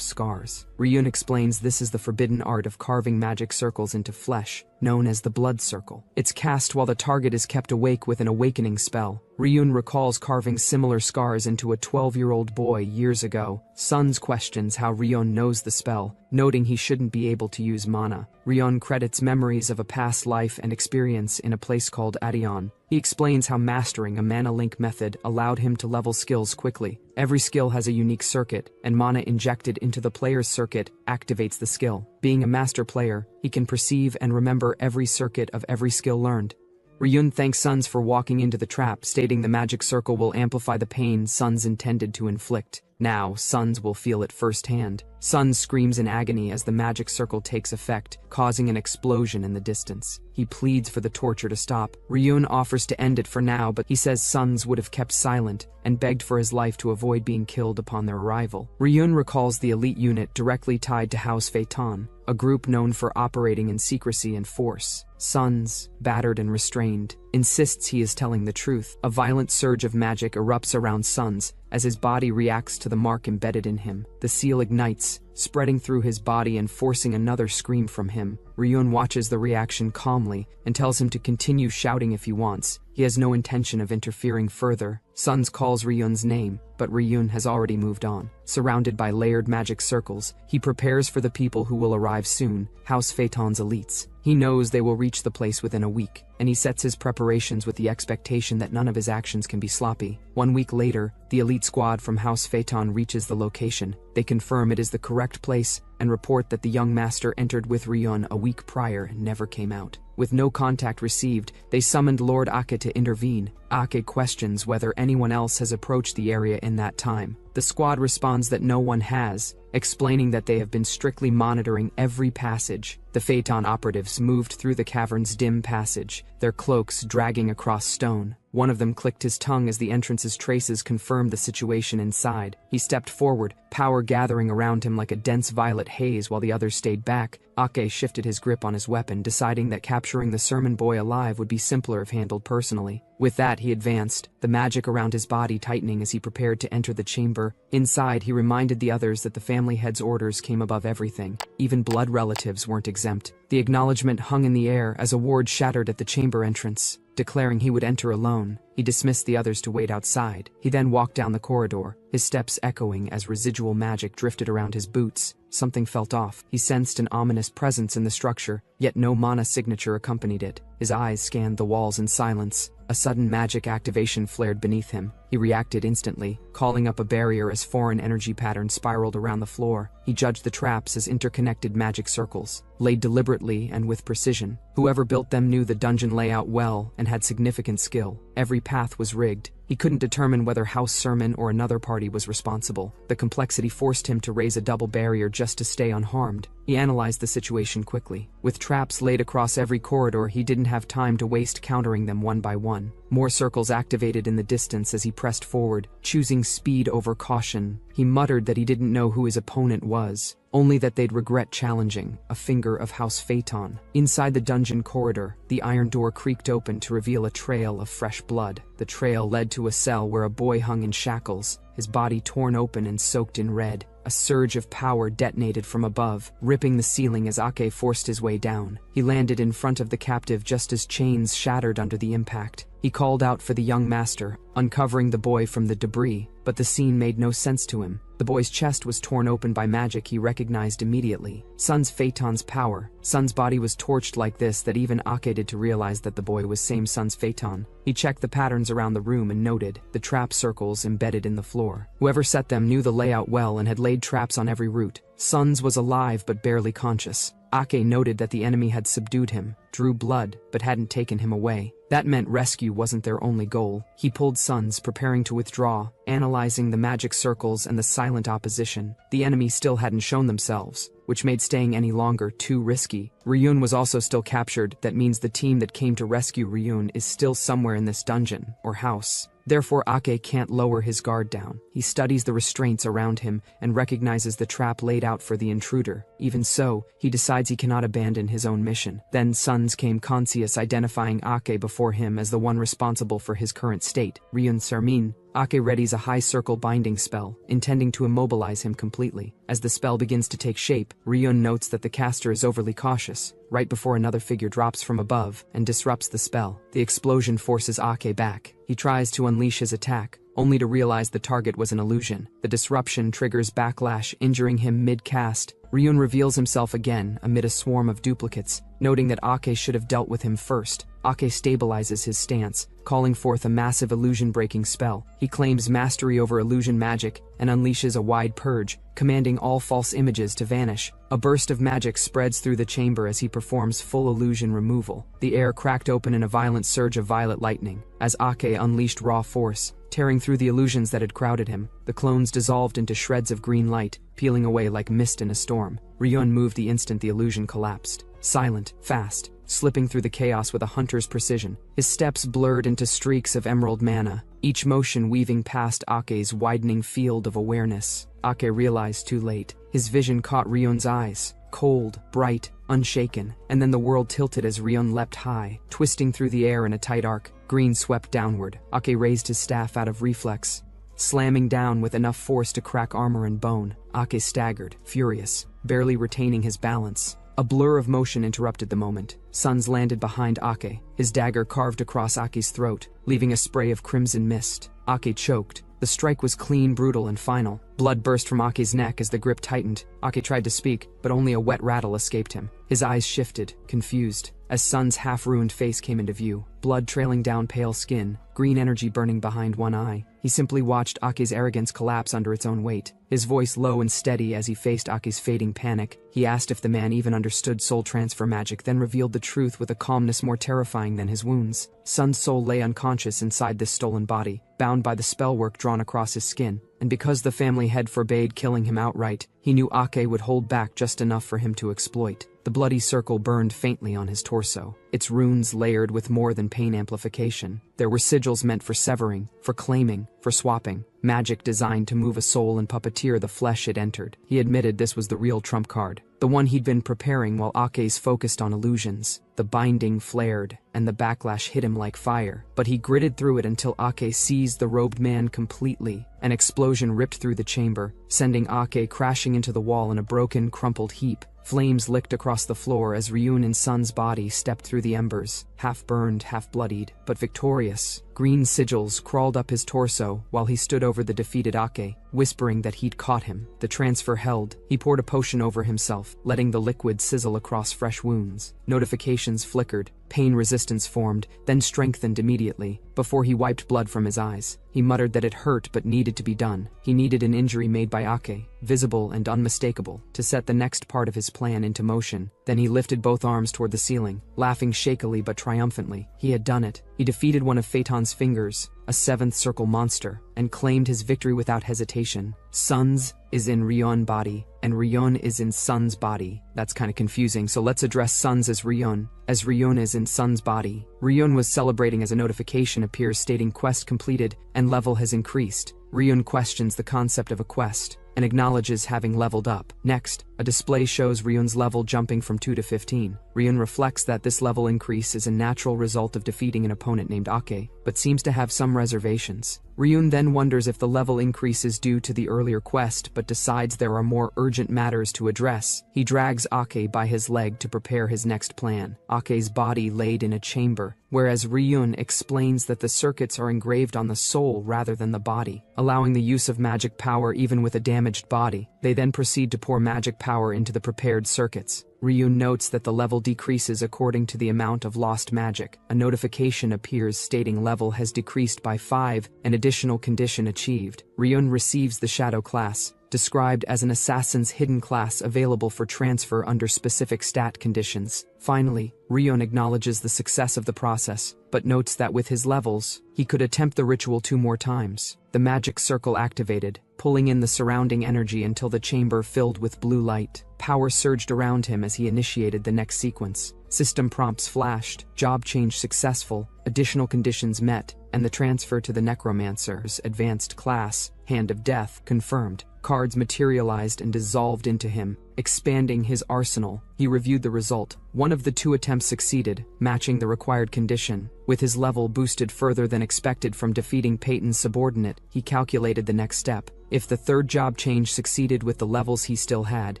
scars. Ryun explains this is the forbidden art of carving magic circles into flesh, known as the blood circle. It's cast while the target is kept awake with an awakening spell. Ryun recalls carving similar scars into a 12-year-old boy years ago. Sun's questions how Ryun knows the spell, noting he shouldn't be able to use mana. Ryun credits memories of a past life and experience in a place called Adion. He explains how mastering a mana link method allowed him to level skills quickly. Every skill has a unique circuit, and mana injected into the player's circuit activates the skill. Being a master player, he can perceive and remember every circuit of every skill learned. Ryun thanks Suns for walking into the trap, stating the magic circle will amplify the pain Suns intended to inflict. Now, Suns will feel it firsthand. Suns screams in agony as the magic circle takes effect, causing an explosion in the distance. He pleads for the torture to stop. Ryun offers to end it for now, but he says Suns would have kept silent and begged for his life to avoid being killed upon their arrival. Ryun recalls the elite unit directly tied to House Phaeton, a group known for operating in secrecy and force. Suns, battered and restrained, insists he is telling the truth. A violent surge of magic erupts around Suns as his body reacts to the mark embedded in him. The seal ignites, spreading through his body and forcing another scream from him. Ryun watches the reaction calmly and tells him to continue shouting if he wants. He has no intention of interfering further. Suns calls Ryun's name, but Ryun has already moved on. Surrounded by layered magic circles, he prepares for the people who will arrive soon, House Phaeton's elites. He knows they will reach the place within a week, and he sets his preparations with the expectation that none of his actions can be sloppy. 1 week later, the elite squad from House Phaeton reaches the location. They confirm it is the correct place and report that the young master entered with Ryun a week prior and never came out. With no contact received, they summoned Lord Ake to intervene. Ake questions whether anyone else has approached the area in that time. The squad responds that no one has, explaining that they have been strictly monitoring every passage. The Phaeton operatives moved through the cavern's dim passage, their cloaks dragging across stone. One of them clicked his tongue as the entrance's traces confirmed the situation inside. He stepped forward, power gathering around him like a dense violet haze while the others stayed back. Ake shifted his grip on his weapon, deciding that capturing the sermon boy alive would be simpler if handled personally. With that, he advanced, the magic around his body tightening as he prepared to enter the chamber. Inside, he reminded the others that the family head's orders came above everything. Even blood relatives weren't exempt. The acknowledgement hung in the air as a ward shattered at the chamber entrance, declaring he would enter alone. He dismissed the others to wait outside. He then walked down the corridor, his steps echoing as residual magic drifted around his boots. Something felt off. He sensed an ominous presence in the structure, yet no mana signature accompanied it. His eyes scanned the walls in silence. A sudden magic activation flared beneath him. He reacted instantly, calling up a barrier as foreign energy patterns spiraled around the floor. He judged the traps as interconnected magic circles, laid deliberately and with precision. Whoever built them knew the dungeon layout well and had significant skill. Every path was rigged. He couldn't determine whether House Sermon or another party was responsible. The complexity forced him to raise a double barrier just to stay unharmed. He analyzed the situation quickly. With traps laid across every corridor, he didn't have time to waste countering them one by one. one. More circles activated in the distance as he pressed forward, choosing speed over caution. He muttered that he didn't know who his opponent was, only that they'd regret challenging, a finger of House Phaeton. Inside the dungeon corridor, the iron door creaked open to reveal a trail of fresh blood. The trail led to a cell where a boy hung in shackles, his body torn open and soaked in red. A surge of power detonated from above, ripping the ceiling as Ake forced his way down. He landed in front of the captive just as chains shattered under the impact. He called out for the young master, uncovering the boy from the debris, but the scene made no sense to him. The boy's chest was torn open by magic he recognized immediately. Sun's Phaeton's power. Sun's body was torched like this that even Ake did to realize that the boy was same Sun's Phaeton. He checked the patterns around the room and noted the trap circles embedded in the floor. Whoever set them knew the layout well and had laid traps on every route. Sun's was alive but barely conscious. Ake noted that the enemy had subdued him, drew blood, but hadn't taken him away. That meant rescue wasn't their only goal. He pulled Sun's, preparing to withdraw, analyzing the magic circles and the silent opposition. The enemy still hadn't shown themselves, which made staying any longer too risky. Ryun was also still captured. That means the team that came to rescue Ryun is still somewhere in this dungeon, or house. Therefore, Ake can't lower his guard down. He studies the restraints around him and recognizes the trap laid out for the intruder. Even so, he decides he cannot abandon his own mission. Then Sun's came conscious, identifying Ake before him as the one responsible for his current state. Ryun Sermin. Ake readies a high circle binding spell, intending to immobilize him completely. As the spell begins to take shape, Ryun notes that the caster is overly cautious, right before another figure drops from above and disrupts the spell. The explosion forces Ake back. He tries to unleash his attack, only to realize the target was an illusion. The disruption triggers backlash, injuring him mid-cast. Ryun reveals himself again amid a swarm of duplicates, noting that Ake should have dealt with him first. Ake stabilizes his stance, calling forth a massive illusion-breaking spell. He claims mastery over illusion magic and unleashes a wide purge, commanding all false images to vanish. A burst of magic spreads through the chamber as he performs full illusion removal. The air cracked open in a violent surge of violet lightning, as Ake unleashed raw force, tearing through the illusions that had crowded him. The clones dissolved into shreds of green light, peeling away like mist in a storm. Ryun moved the instant the illusion collapsed. Silent, fast, slipping through the chaos with a hunter's precision. His steps blurred into streaks of emerald mana, each motion weaving past Ake's widening field of awareness. Ake realized too late. His vision caught Ryun's eyes, cold, bright, unshaken, and then the world tilted as Ryun leapt high, twisting through the air in a tight arc. Green swept downward. Ake raised his staff out of reflex, slamming down with enough force to crack armor and bone. Ake staggered, furious, barely retaining his balance. A blur of motion interrupted the moment. Sun's landed behind Ake, his dagger carved across Ake's throat, leaving a spray of crimson mist. Ake choked. The strike was clean, brutal, and final. Blood burst from Ake's neck as the grip tightened. Ake tried to speak, but only a wet rattle escaped him. His eyes shifted, confused, as Sun's half-ruined face came into view. Blood trailing down pale skin, green energy burning behind one eye. He simply watched Ake's arrogance collapse under its own weight. His voice low and steady as he faced Ake's fading panic. He asked if the man even understood soul transfer magic, then revealed the truth with a calmness more terrifying than his wounds. Sun's soul lay unconscious inside this stolen body, bound by the spellwork drawn across his skin. And because the family head forbade killing him outright, he knew Ake would hold back just enough for him to exploit. The bloody circle burned faintly on his torso, its runes layered with more than pain amplification. There were sigils meant for severing, for claiming, for swapping, magic designed to move a soul and puppeteer the flesh it entered. He admitted this was the real trump card, the one he'd been preparing while Ake's focused on illusions. The binding flared, and the backlash hit him like fire, but he gritted through it until Ake seized the robed man completely. An explosion ripped through the chamber, sending Ake crashing into the wall in a broken, crumpled heap. Flames licked across the floor as Ryun and Sun's body stepped through the embers, half-burned, half-bloodied, but victorious. Green sigils crawled up his torso while he stood over the defeated Ake, whispering that he'd caught him. The transfer held. He poured a potion over himself, letting the liquid sizzle across fresh wounds. Notifications flickered. Pain resistance formed, then strengthened immediately. Before he wiped blood from his eyes, he muttered that it hurt but needed to be done. He needed an injury made by Ake, visible and unmistakable, to set the next part of his plan into motion. Then he lifted both arms toward the ceiling, laughing shakily but triumphantly. triumphantly. He had done it. He defeated one of Phaeton's fingers, a seventh circle monster, and claimed his victory without hesitation. Sun's is in Ryun body, and Ryun is in Sun's body. That's kind of confusing, so let's address Sun's as Ryun is in Sun's body. Ryun was celebrating as a notification appears stating quest completed and level has increased. Ryun questions the concept of a quest and acknowledges having leveled up. Next, a display shows Ryun's level jumping from 2 to 15. Ryun reflects that this level increase is a natural result of defeating an opponent named Ake, but seems to have some reservations. Ryun then wonders if the level increase is due to the earlier quest but decides there are more urgent matters to address. He drags Ake by his leg to prepare his next plan. Ake's body laid in a chamber, whereas Ryun explains that the circuits are engraved on the soul rather than the body, allowing the use of magic power even with a damaged body. They then proceed to pour magic power into the prepared circuits. Ryun notes that the level decreases according to the amount of lost magic. A notification appears stating level has decreased by 5, an additional condition achieved. Ryun receives the Shadow class, described as an assassin's hidden class available for transfer under specific stat conditions. Finally, Ryun acknowledges the success of the process, but notes that with his levels, he could attempt the ritual 2 more times. The magic circle activated, pulling in the surrounding energy until the chamber filled with blue light. Power surged around him as he initiated the next sequence. System prompts flashed, job change successful, additional conditions met, and the transfer to the necromancer's advanced class, Hand of Death, confirmed. Cards materialized and dissolved into him, expanding his arsenal. He reviewed the result. One of the 2 attempts succeeded, matching the required condition. With his level boosted further than expected from defeating Peyton's subordinate, he calculated the next step. If the 3rd job change succeeded with the levels he still had,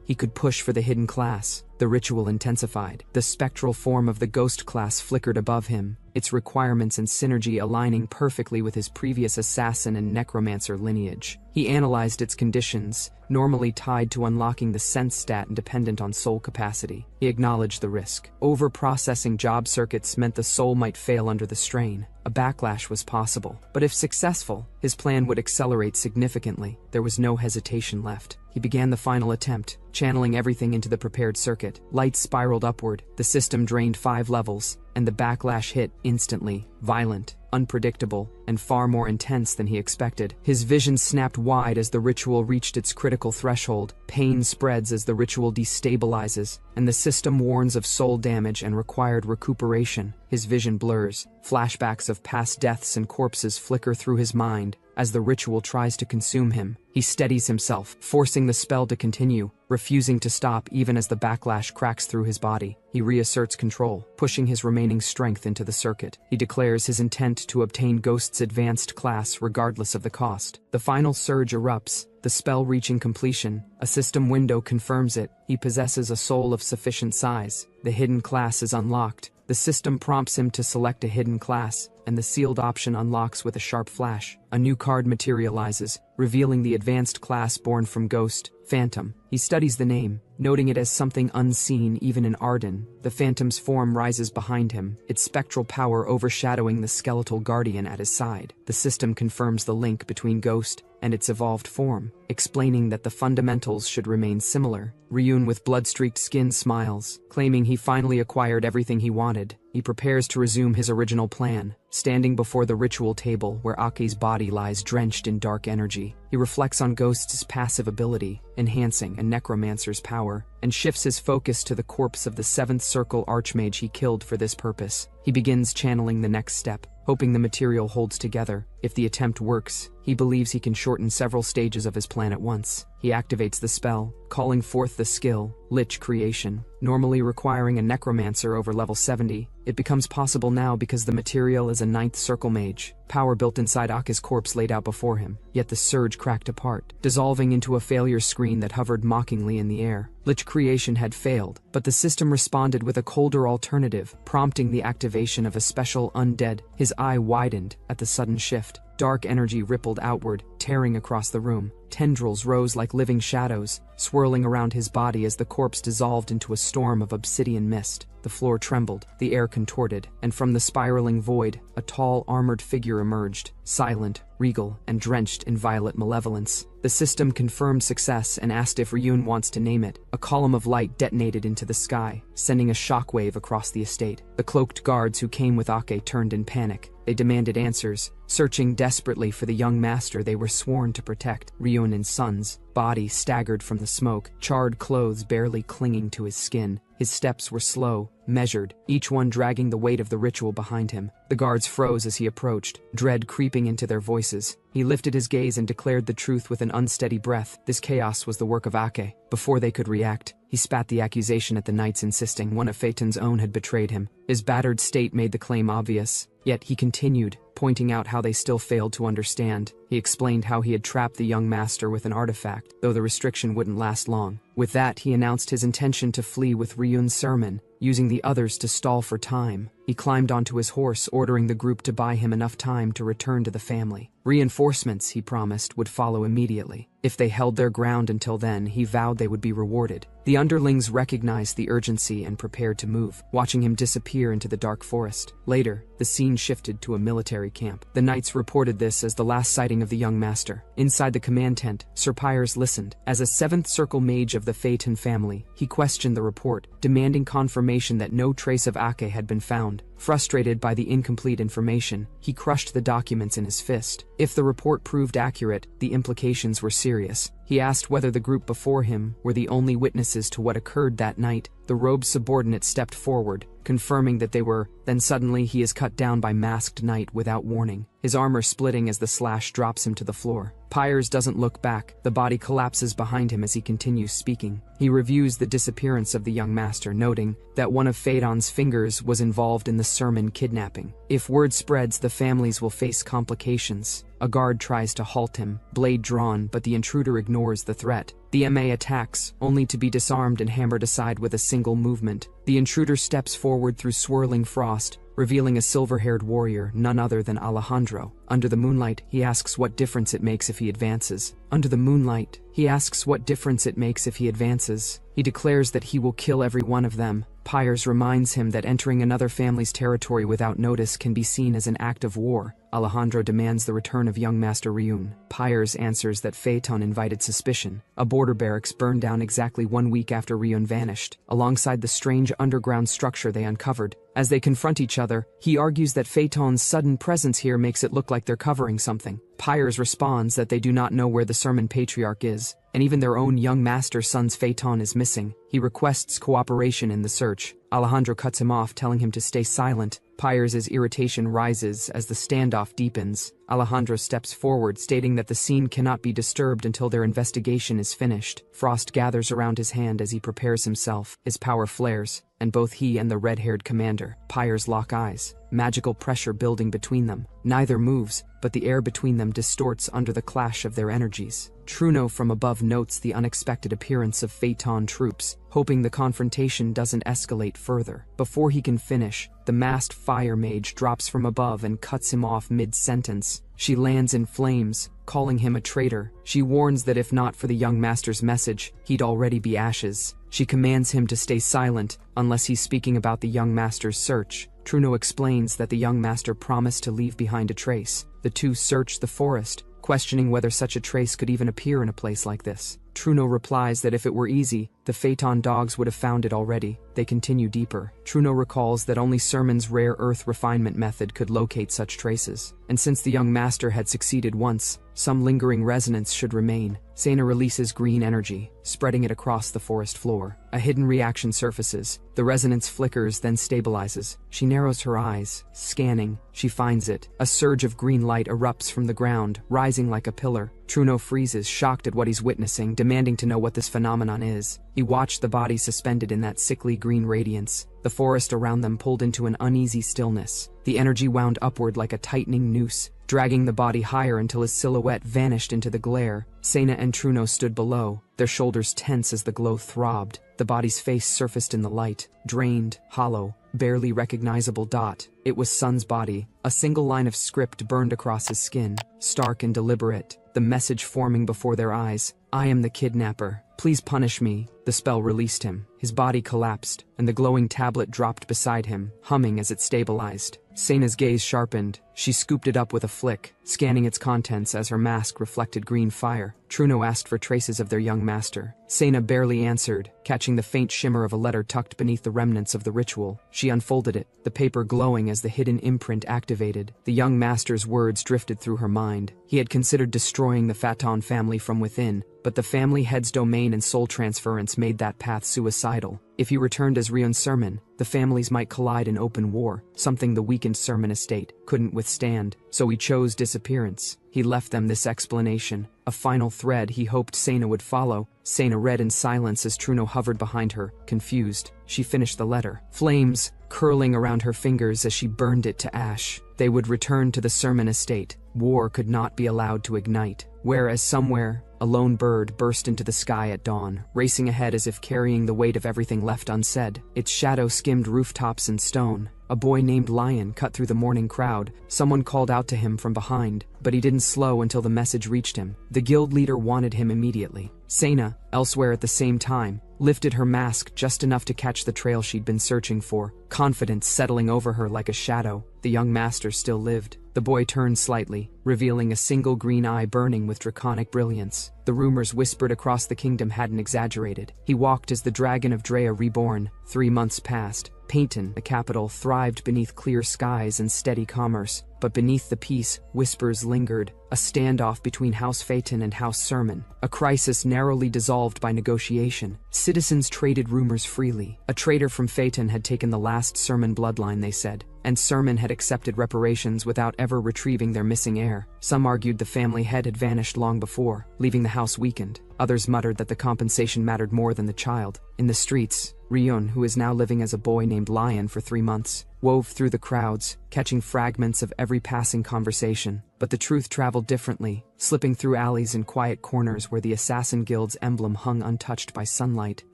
he could push for the hidden class. The ritual intensified. The spectral form of the ghost class flickered above him, its requirements and synergy aligning perfectly with his previous assassin and necromancer lineage. He analyzed its conditions, normally tied to unlocking the sense stat and dependent on soul capacity. He acknowledged the risk. Over-processing job circuits meant the soul might fail under the strain. A backlash was possible, but if successful, his plan would accelerate significantly. There was no hesitation left. He began the final attempt, channeling everything into the prepared circuit. Light spiraled upward, the system drained 5 levels, and the backlash hit instantly, violent, unpredictable, and far more intense than he expected. His vision snapped wide as the ritual reached its critical threshold. Pain spreads as the ritual destabilizes, and the system warns of soul damage and required recuperation. His vision blurs. Flashbacks of past deaths and corpses flicker through his mind as the ritual tries to consume him. He steadies himself, forcing the spell to continue, refusing to stop even as the backlash cracks through his body. He reasserts control, pushing his remaining strength into the circuit. He declares his intent to obtain Ghost's advanced class regardless of the cost. The final surge erupts, the spell reaching completion. A system window confirms it. He possesses a soul of sufficient size. The hidden class is unlocked. The system prompts him to select a hidden class, and the sealed option unlocks with a sharp flash. A new card materializes, revealing the advanced class born from Ghost, Phantom. He studies the name, noting it as something unseen even in Arden. The Phantom's form rises behind him, its spectral power overshadowing the skeletal guardian at his side. The system confirms the link between Ghost and its evolved form, explaining that the fundamentals should remain similar. Ryun with blood-streaked skin smiles, claiming he finally acquired everything he wanted. He prepares to resume his original plan, standing before the ritual table where Ake's body lies drenched in dark energy. He reflects on Ghost's passive ability, enhancing a necromancer's power, and shifts his focus to the corpse of the 7th Circle Archmage he killed for this purpose. He begins channeling the next step, hoping the material holds together. If the attempt works, he believes he can shorten several stages of his plan at once. He activates the spell, calling forth the skill, Lich Creation. Normally requiring a necromancer over level 70, it becomes possible now because the material is a 9th Circle Mage. Power built inside Aka's corpse laid out before him, yet the surge cracked apart, dissolving into a failure screen that hovered mockingly in the air. Lich Creation had failed, but the system responded with a colder alternative, prompting the activation of a special undead. His eye widened at the sudden shift. Dark energy rippled outward, tearing across the room. Tendrils rose like living shadows, swirling around his body as the corpse dissolved into a storm of obsidian mist. The floor trembled, the air contorted, and from the spiraling void, a tall, armored figure emerged, silent, regal, and drenched in violet malevolence. The system confirmed success and asked if Ryun wants to name it. A column of light detonated into the sky, sending a shockwave across the estate. The cloaked guards who came with Ake turned in panic. They demanded answers, searching desperately for the young master they were sworn to protect. Ryun and Sun's body staggered from the smoke, charred clothes barely clinging to his skin. His steps were slow, measured, each one dragging the weight of the ritual behind him. The guards froze as he approached, dread creeping into their voices. He lifted his gaze and declared the truth with an unsteady breath. This chaos was the work of Ake. Before they could react, he spat the accusation at the knights, insisting one of Phaeton's own had betrayed him. His battered state made the claim obvious, yet he continued, pointing out how they still failed to understand. He explained how he had trapped the young master with an artifact, though the restriction wouldn't last long. With that, he announced his intention to flee with Ryun's sermon, using the others to stall for time. He climbed onto his horse, ordering the group to buy him enough time to return to the family. Reinforcements, he promised, would follow immediately. If they held their ground until then, he vowed they would be rewarded. The underlings recognized the urgency and prepared to move, watching him disappear into the dark forest. Later, the scene shifted to a military camp. The knights reported this as the last sighting of the young master. Inside the command tent, Sir Pyres listened. As a seventh circle mage of the Phaeton family, he questioned the report, demanding confirmation that no trace of Ake had been found. Frustrated by the incomplete information, he crushed the documents in his fist. If the report proved accurate, the implications were serious. He asked whether the group before him were the only witnesses to what occurred that night. The robed subordinate stepped forward, confirming that they were. Then suddenly he is cut down by masked knight without warning, his armor splitting as the slash drops him to the floor. Pyres doesn't look back. The body collapses behind him as he continues speaking. He reviews the disappearance of the young master, noting that one of Phaeton's fingers was involved in the sermon kidnapping. If word spreads, the families will face complications. A guard tries to halt him, blade drawn, but the intruder ignores the threat. The MA attacks, only to be disarmed and hammered aside with a single movement. The intruder steps forward through swirling frost, revealing a silver-haired warrior, none other than Alejandro. Under the moonlight, he asks what difference it makes if he advances. Under the moonlight, he asks what difference it makes if he advances. He declares that he will kill every one of them. Pyres reminds him that entering another family's territory without notice can be seen as an act of war. Alejandro demands the return of young Master Ryun. Pyres answers that Phaeton invited suspicion. A border barracks burned down exactly 1 week after Ryun vanished, alongside the strange underground structure they uncovered. As they confront each other, he argues that Phaeton's sudden presence here makes it look like they're covering something. Pyres responds that they do not know where the Sermon Patriarch is, and even their own young master's son's Phaeton is missing. He requests cooperation in the search. Alejandro cuts him off, telling him to stay silent. Pyres' irritation rises as the standoff deepens. Alejandro steps forward, stating that the scene cannot be disturbed until their investigation is finished. Frost gathers around his hand as he prepares himself. His power flares, and both he and the red-haired commander, Pyres, lock eyes, magical pressure building between them. Neither moves, but the air between them distorts under the clash of their energies. Truno from above notes the unexpected appearance of Phaeton troops, hoping the confrontation doesn't escalate further. Before he can finish, the masked fire mage drops from above and cuts him off mid-sentence. She lands in flames, calling him a traitor. She warns that if not for the young master's message, he'd already be ashes. She commands him to stay silent, unless he's speaking about the young master's search. Truno explains that the young master promised to leave behind a trace. The two search the forest, questioning whether such a trace could even appear in a place like this. Truno replies that if it were easy, the Phaeton dogs would have found it already. They continue deeper. Truno recalls that only Sermon's rare earth refinement method could locate such traces, and since the young master had succeeded once, some lingering resonance should remain. Sena releases green energy, spreading it across the forest floor. A hidden reaction surfaces. The resonance flickers, then stabilizes. She narrows her eyes, scanning. She finds it. A surge of green light erupts from the ground, rising like a pillar. Truno freezes, shocked at what he's witnessing, demanding to know what this phenomenon is. He watched the body suspended in that sickly green radiance. The forest around them pulled into an uneasy stillness. The energy wound upward like a tightening noose, dragging the body higher until his silhouette vanished into the glare. Sena and Truno stood below, their shoulders tense as the glow throbbed. The body's face surfaced in the light, drained, hollow, barely recognizable dot. It was Sun's body. A single line of script burned across his skin, stark and deliberate. the message forming before their eyes. "I am the kidnapper. Please punish me." The spell released him. His body collapsed, and the glowing tablet dropped beside him, humming as it stabilized. Seina's gaze sharpened. She scooped it up with a flick, scanning its contents as her mask reflected green fire. Truno asked for traces of their young master. Seina barely answered, catching the faint shimmer of a letter tucked beneath the remnants of the ritual. She unfolded it, the paper glowing as the hidden imprint activated. The young master's words drifted through her mind. He had considered destroying the Faton family from within, but the family head's domain and soul transference made that path suicidal. If he returned as Ryun Sermon, the families might collide in open war, something the weakened Sermon estate couldn't withstand, so he chose disappearance. He left them this explanation, a final thread he hoped Seina would follow. Seina read in silence as Truno hovered behind her, confused. She finished the letter, flames curling around her fingers as she burned it to ash. They would return to the Sermon estate. War could not be allowed to ignite. Whereas somewhere, a lone bird burst into the sky at dawn, racing ahead as if carrying the weight of everything left unsaid. Its shadow skimmed rooftops and stone. A boy named Lion cut through the morning crowd. Someone called out to him from behind, but he didn't slow until the message reached him. The guild leader wanted him immediately. Seina, elsewhere at the same time, lifted her mask just enough to catch the trail she'd been searching for, confidence settling over her like a shadow. The young master still lived. The boy turned slightly, revealing a single green eye burning with draconic brilliance. The rumors whispered across the kingdom hadn't exaggerated. He walked as the dragon of Drea reborn. 3 months passed. Painton, the capital, thrived beneath clear skies and steady commerce. But beneath the peace, whispers lingered. A standoff between House Phaeton and House Sermon. A crisis narrowly dissolved by negotiation. Citizens traded rumors freely. A traitor from Phaeton had taken the last Sermon bloodline, they said, and Sermon had accepted reparations without ever retrieving their missing heir. Some argued the family head had vanished long before, leaving the house weakened. Others muttered that the compensation mattered more than the child. In the streets, Ryun, who is now living as a boy named Lion for 3 months, wove through the crowds, catching fragments of every passing conversation. But the truth traveled differently, slipping through alleys and quiet corners where the Assassin Guild's emblem hung untouched by sunlight.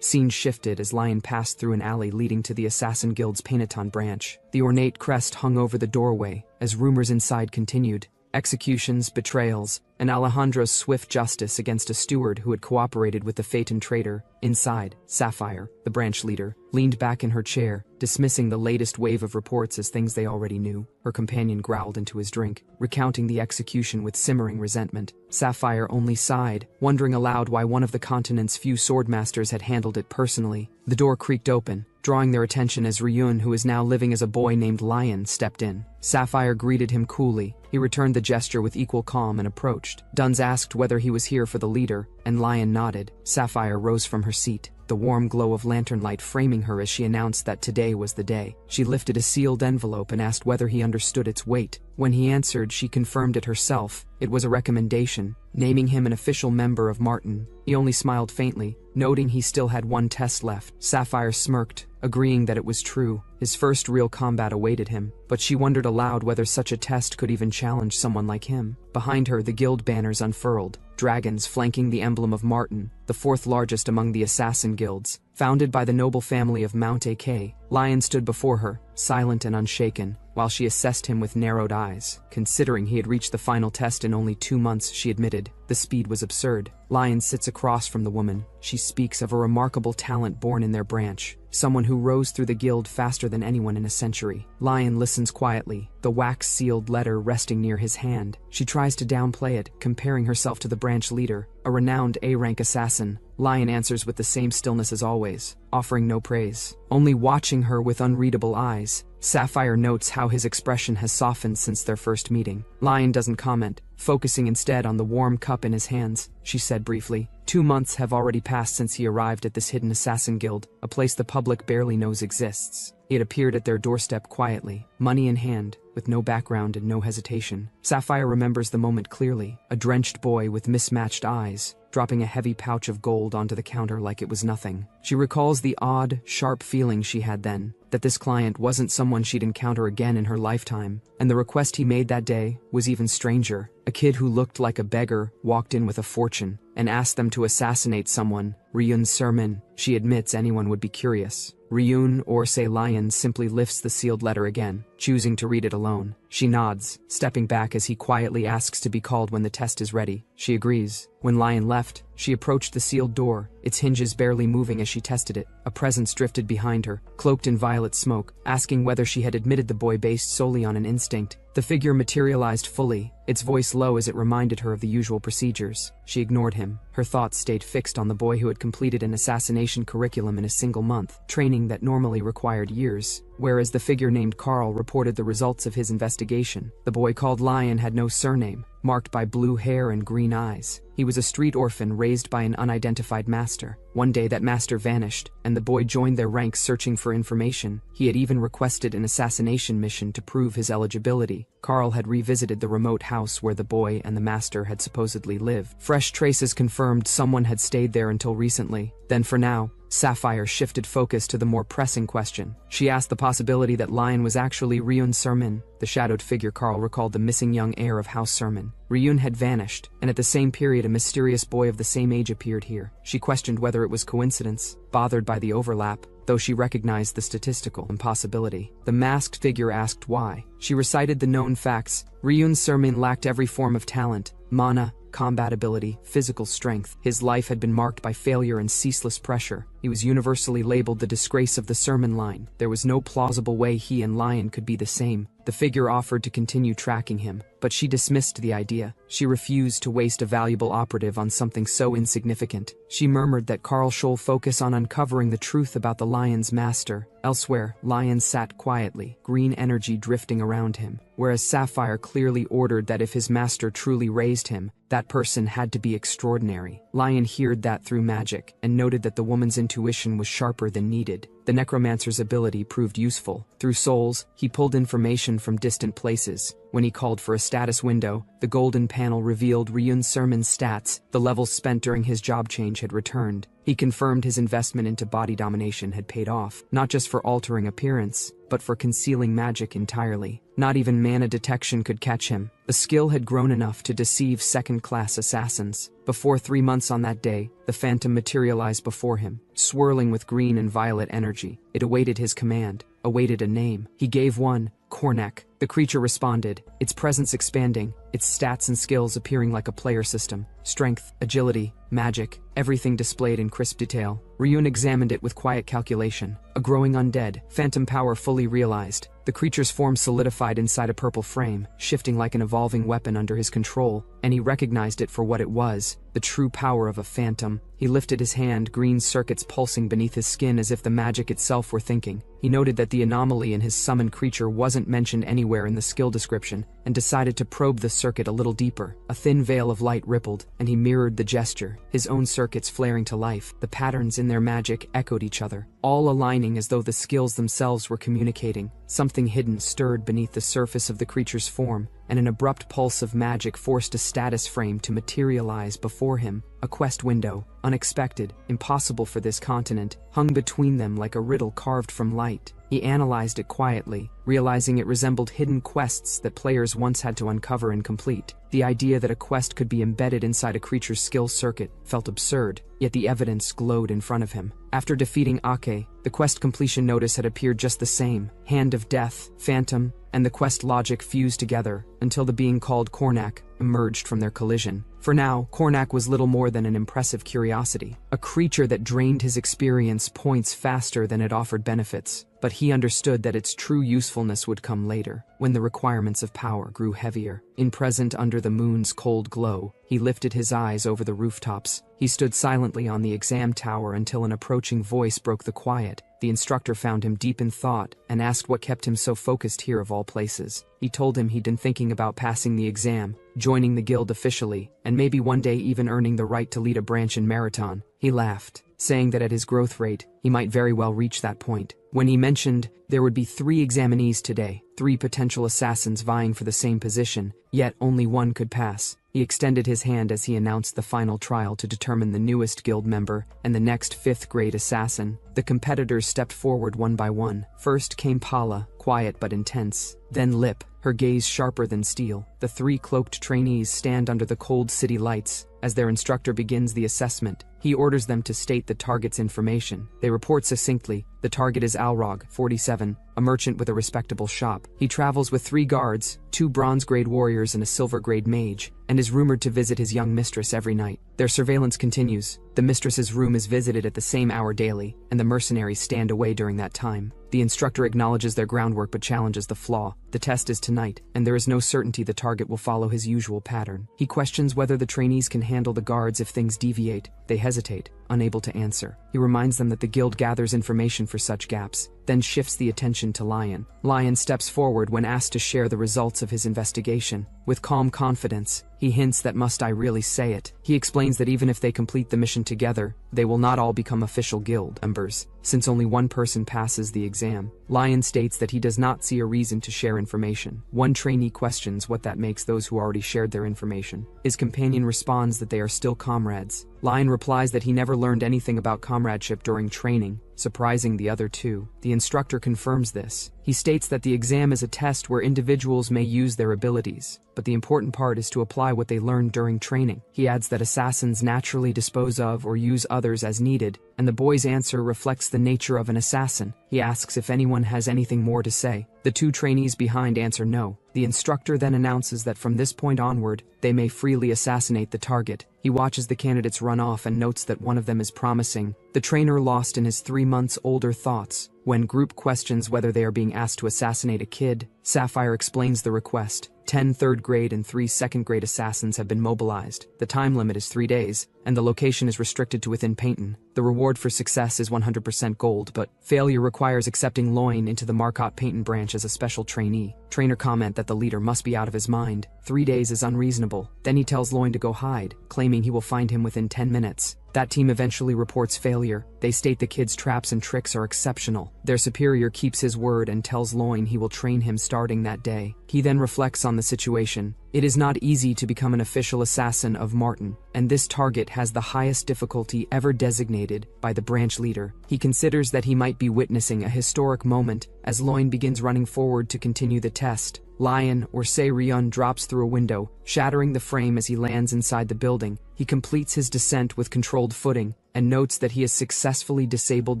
Scenes shifted as Lion passed through an alley leading to the Assassin Guild's Painaton branch. The ornate crest hung over the doorway, as rumors inside continued. Executions, betrayals, and Alejandro's swift justice against a steward who had cooperated with the Phaeton traitor. Inside, Sapphire, the branch leader, leaned back in her chair, dismissing the latest wave of reports as things they already knew. Her companion growled into his drink, recounting the execution with simmering resentment. Sapphire only sighed, wondering aloud why one of the continent's few swordmasters had handled it personally. The door creaked open, drawing their attention as Ryun, who is now living as a boy named Lion, stepped in. Sapphire greeted him coolly. He returned the gesture with equal calm and approached. Duns asked whether he was here for the leader, and Lion nodded. Sapphire rose from her seat, the warm glow of lantern light framing her as she announced that today was the day. She lifted a sealed envelope and asked whether he understood its weight. When he answered, she confirmed it herself. It was a recommendation, naming him an official member of Martin. He only smiled faintly, noting he still had one test left. Sapphire smirked, agreeing that it was true. His first real combat awaited him, but she wondered aloud whether such a test could even challenge someone like him. Behind her, the guild banners unfurled, dragons flanking the emblem of Martin, the fourth largest among the assassin guilds. Founded by the noble family of Mount AK, Lion stood before her, silent and unshaken, while she assessed him with narrowed eyes. Considering he had reached the final test in only 2 months, she admitted, the speed was absurd. Lion sits across from the woman. She speaks of a remarkable talent born in their branch, someone who rose through the guild faster than anyone in a century. Lion listens quietly, the wax-sealed letter resting near his hand. She tries to downplay it, comparing herself to the branch leader, a renowned A-rank assassin. Lion answers with the same stillness as always, offering no praise, only watching her with unreadable eyes. Sapphire notes how his expression has softened since their first meeting. Lion doesn't comment, focusing instead on the warm cup in his hands. She said briefly, 2 months have already passed since he arrived at this hidden assassin guild, a place the public barely knows exists. He had appeared at their doorstep quietly, money in hand, with no background and no hesitation. Sapphire remembers the moment clearly, a drenched boy with mismatched eyes, dropping a heavy pouch of gold onto the counter like it was nothing. She recalls the odd, sharp feeling she had then, that this client wasn't someone she'd encounter again in her lifetime, and the request he made that day was even stranger. A kid who looked like a beggar walked in with a fortune and asked them to assassinate someone. Ryun's sermon. She admits anyone would be curious. Ryun, or say Lion, simply lifts the sealed letter again, choosing to read it alone. She nods, stepping back as he quietly asks to be called when the test is ready. She agrees. When Lion left, she approached the sealed door, its hinges barely moving as she tested it. A presence drifted behind her, cloaked in violet smoke, asking whether she had admitted the boy based solely on an instinct. The figure materialized fully, its voice low as it reminded her of the usual procedures. She ignored him. Her thoughts stayed fixed on the boy who had completed an assassination curriculum in a single month, training that normally required years. Whereas the figure named Carl reported the results of his investigation. The boy called Lion had no surname, marked by blue hair and green eyes. He was a street orphan raised by an unidentified master. One day that master vanished, and the boy joined their ranks searching for information. He had even requested an assassination mission to prove his eligibility. Carl had revisited the remote house where the boy and the master had supposedly lived. Fresh traces confirmed someone had stayed there until recently. Then for now, Sapphire shifted focus to the more pressing question. She asked the possibility that Lion was actually Ryun Sermon. The shadowed figure Carl recalled the missing young heir of House Sermon. Ryun had vanished, and at the same period a mysterious boy of the same age appeared here. She questioned whether it was coincidence, bothered by the overlap, though she recognized the statistical impossibility. The masked figure asked why. She recited the known facts. Ryun Sermon lacked every form of talent, mana, combat ability, physical strength. His life had been marked by failure and ceaseless pressure. He was universally labeled the disgrace of the Sermon line. There was no plausible way he and Lion could be the same. The figure offered to continue tracking him, but she dismissed the idea. She refused to waste a valuable operative on something so insignificant. She murmured that Carl should focus on uncovering the truth about the Lion's master. Elsewhere, Lion sat quietly, green energy drifting around him, whereas Sapphire clearly ordered that if his master truly raised him, that person had to be extraordinary. Lion heard that through magic, and noted that the woman's intuition was sharper than needed. The necromancer's ability proved useful. Through souls, he pulled information from distant places. When he called for a status window, the golden panel revealed Ryun Sermon's stats. The levels spent during his job change had returned. He confirmed his investment into body domination had paid off, not just for altering appearance, but for concealing magic entirely. Not even mana detection could catch him. The skill had grown enough to deceive second-class assassins. Before 3 months on that day, the phantom materialized before him, swirling with green and violet energy. It awaited his command, awaited a name. He gave one, Kornak. The creature responded, its presence expanding, its stats and skills appearing like a player system. Strength, agility, magic, everything displayed in crisp detail. Ryun examined it with quiet calculation. A growing undead, phantom power fully realized. The creature's form solidified inside a purple frame, shifting like an evolving weapon under his control, and he recognized it for what it was, the true power of a phantom. He lifted his hand, green circuits pulsing beneath his skin as if the magic itself were thinking. He noted that the anomaly in his summoned creature wasn't mentioned anywhere in the skill description, and decided to probe the circuit a little deeper. A thin veil of light rippled, and he mirrored the gesture, his own circuits flaring to life. The patterns in their magic echoed each other, all aligning as though the skills themselves were communicating. Something hidden stirred beneath the surface of the creature's form, and an abrupt pulse of magic forced a status frame to materialize before him. A quest window, unexpected, impossible for this continent, hung between them like a riddle carved from light. He analyzed it quietly, realizing it resembled hidden quests that players once had to uncover and complete. The idea that a quest could be embedded inside a creature's skill circuit felt absurd, yet the evidence glowed in front of him. After defeating Ake, the quest completion notice had appeared just the same. Hand of Death, Phantom, and the quest logic fused together until the being called Kornak emerged from their collision. For now, Kornak was little more than an impressive curiosity, a creature that drained his experience points faster than it offered benefits. But he understood that its true usefulness would come later, when the requirements of power grew heavier. In present under the moon's cold glow, he lifted his eyes over the rooftops. He stood silently on the exam tower until an approaching voice broke the quiet. The instructor found him deep in thought and asked what kept him so focused here of all places. He told him he'd been thinking about passing the exam, joining the guild officially, and maybe one day even earning the right to lead a branch in Marathon. He laughed, saying that at his growth rate, he might very well reach that point. When he mentioned there would be 3 examinees today, 3 potential assassins vying for the same position, yet only one could pass, he extended his hand as he announced the final trial to determine the newest guild member and the next 5th-grade assassin. The competitors stepped forward one by one. First came Pala, quiet but intense. Then Lip, her gaze sharper than steel. The 3 cloaked trainees stand under the cold city lights. As their instructor begins the assessment, he orders them to state the target's information. They report succinctly, The target is Alrog, 47, a merchant with a respectable shop. He travels with 3 guards, 2 bronze-grade warriors and a silver-grade mage, and is rumored to visit his young mistress every night. Their surveillance continues. The mistress's room is visited at the same hour daily, and the mercenaries stand away during that time. The instructor acknowledges their groundwork but challenges the flaw. The test is tonight, and there is no certainty the target will follow his usual pattern. He questions whether the trainees can handle the guards if things deviate. They hesitate, unable to answer. He reminds them that the guild gathers information for such gaps, then shifts the attention to Lion. Lion steps forward when asked to share the results of his investigation. With calm confidence, he hints that must I really say it. He explains that even if they complete the mission together, they will not all become official guild members, since only one person passes the exam. Lion states that he does not see a reason to share information. One trainee questions what that makes those who already shared their information. His companion responds that they are still comrades. Lion replies that he never learned anything about comradeship during training, surprising the other two. The instructor confirms this. He states that the exam is a test where individuals may use their abilities, but the important part is to apply what they learned during training. He adds that assassins naturally dispose of or use others as needed, and the boy's answer reflects the nature of an assassin. He asks if anyone has anything more to say. The 2 trainees behind answer no. The instructor then announces that from this point onward, they may freely assassinate the target. He watches the candidates run off and notes that one of them is promising. The trainer lost in his 3 months older thoughts. When group questions whether they are being asked to assassinate a kid, Sapphire explains the request. 10 third grade and 3 second grade assassins have been mobilized. The time limit is 3 days, and the location is restricted to within Payton. The reward for success is 100% gold, but failure requires accepting Loin into the Marcotte Payton branch as a special trainee. Trainer comment that the leader must be out of his mind. 3 days is unreasonable. Then he tells Loin to go hide, claiming he will find him within 10 minutes. That team eventually reports failure. They state the kid's traps and tricks are exceptional. Their superior keeps his word and tells Loin he will train him starting that day. He then reflects on the situation. It is not easy to become an official assassin of Martin, and this target has the highest difficulty ever designated by the branch leader. He considers that he might be witnessing a historic moment as Loin begins running forward to continue the test. Lion, or Se Ryun, drops through a window, shattering the frame as he lands inside the building. He completes his descent with controlled footing, and notes that he has successfully disabled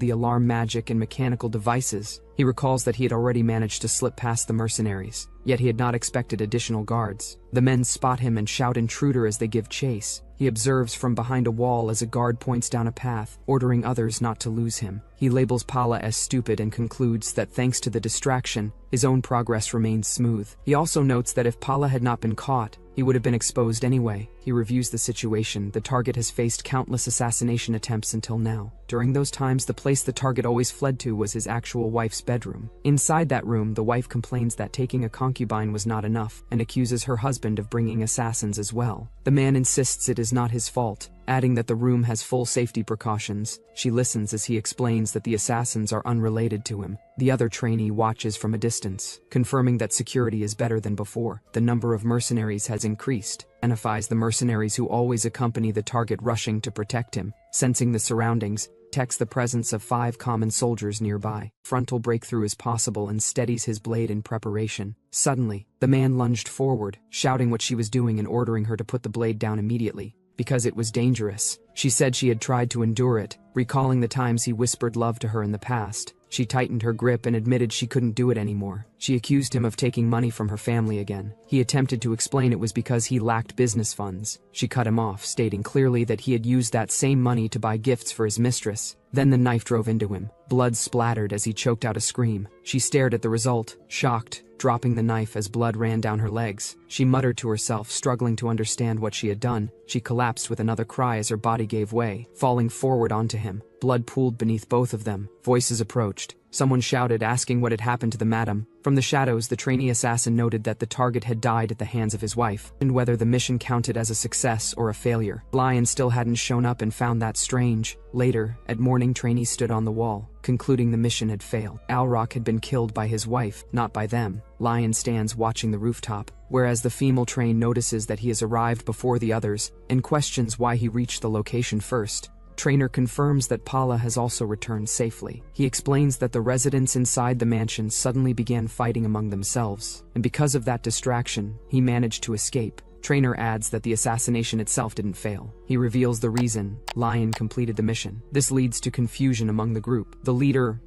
the alarm magic and mechanical devices. He recalls that he had already managed to slip past the mercenaries, yet he had not expected additional guards. The men spot him and shout intruder as they give chase. He observes from behind a wall as a guard points down a path, ordering others not to lose him. He labels Pala as stupid and concludes that thanks to the distraction, his own progress remains smooth. He also notes that if Pala had not been caught, he would have been exposed anyway. He reviews the situation. The target has faced countless assassination attempts until now. During those times, the place the target always fled to was his actual wife's bedroom. Inside that room, the wife complains that taking a concubine was not enough, and accuses her husband of bringing assassins as well. The man insists it is not his fault, adding that the room has full safety precautions. She listens as he explains that the assassins are unrelated to him. The other trainee watches from a distance, confirming that security is better than before. The number of mercenaries has increased, identifies the mercenaries who always accompany the target rushing to protect him. Sensing the surroundings, detects the presence of 5 common soldiers nearby. Frontal breakthrough is possible and steadies his blade in preparation. Suddenly, the man lunged forward, shouting what she was doing and ordering her to put the blade down immediately, because it was dangerous. She said she had tried to endure it, recalling the times he whispered love to her in the past. She tightened her grip and admitted she couldn't do it anymore. She accused him of taking money from her family again. He attempted to explain it was because he lacked business funds. She cut him off, stating clearly that he had used that same money to buy gifts for his mistress. Then the knife drove into him. Blood splattered as he choked out a scream. She stared at the result, shocked, dropping the knife as blood ran down her legs. She muttered to herself, struggling to understand what she had done. She collapsed with another cry as her body gave way, falling forward onto him. Blood pooled beneath both of them. Voices approached. Someone shouted, asking what had happened to the madam. From the shadows, the trainee assassin noted that the target had died at the hands of his wife, and whether the mission counted as a success or a failure. Lion still hadn't shown up and found that strange. Later, at morning, trainee stood on the wall, concluding the mission had failed. Alrock had been killed by his wife, not by them. Lion stands watching the rooftop, whereas the female train notices that he has arrived before the others, and questions why he reached the location first. Trainer confirms that Pala has also returned safely. He explains that the residents inside the mansion suddenly began fighting among themselves, and because of that distraction, he managed to escape. Trainer adds that the assassination itself didn't fail. He reveals the reason: Lion completed the mission. This leads to confusion among the group. The leader,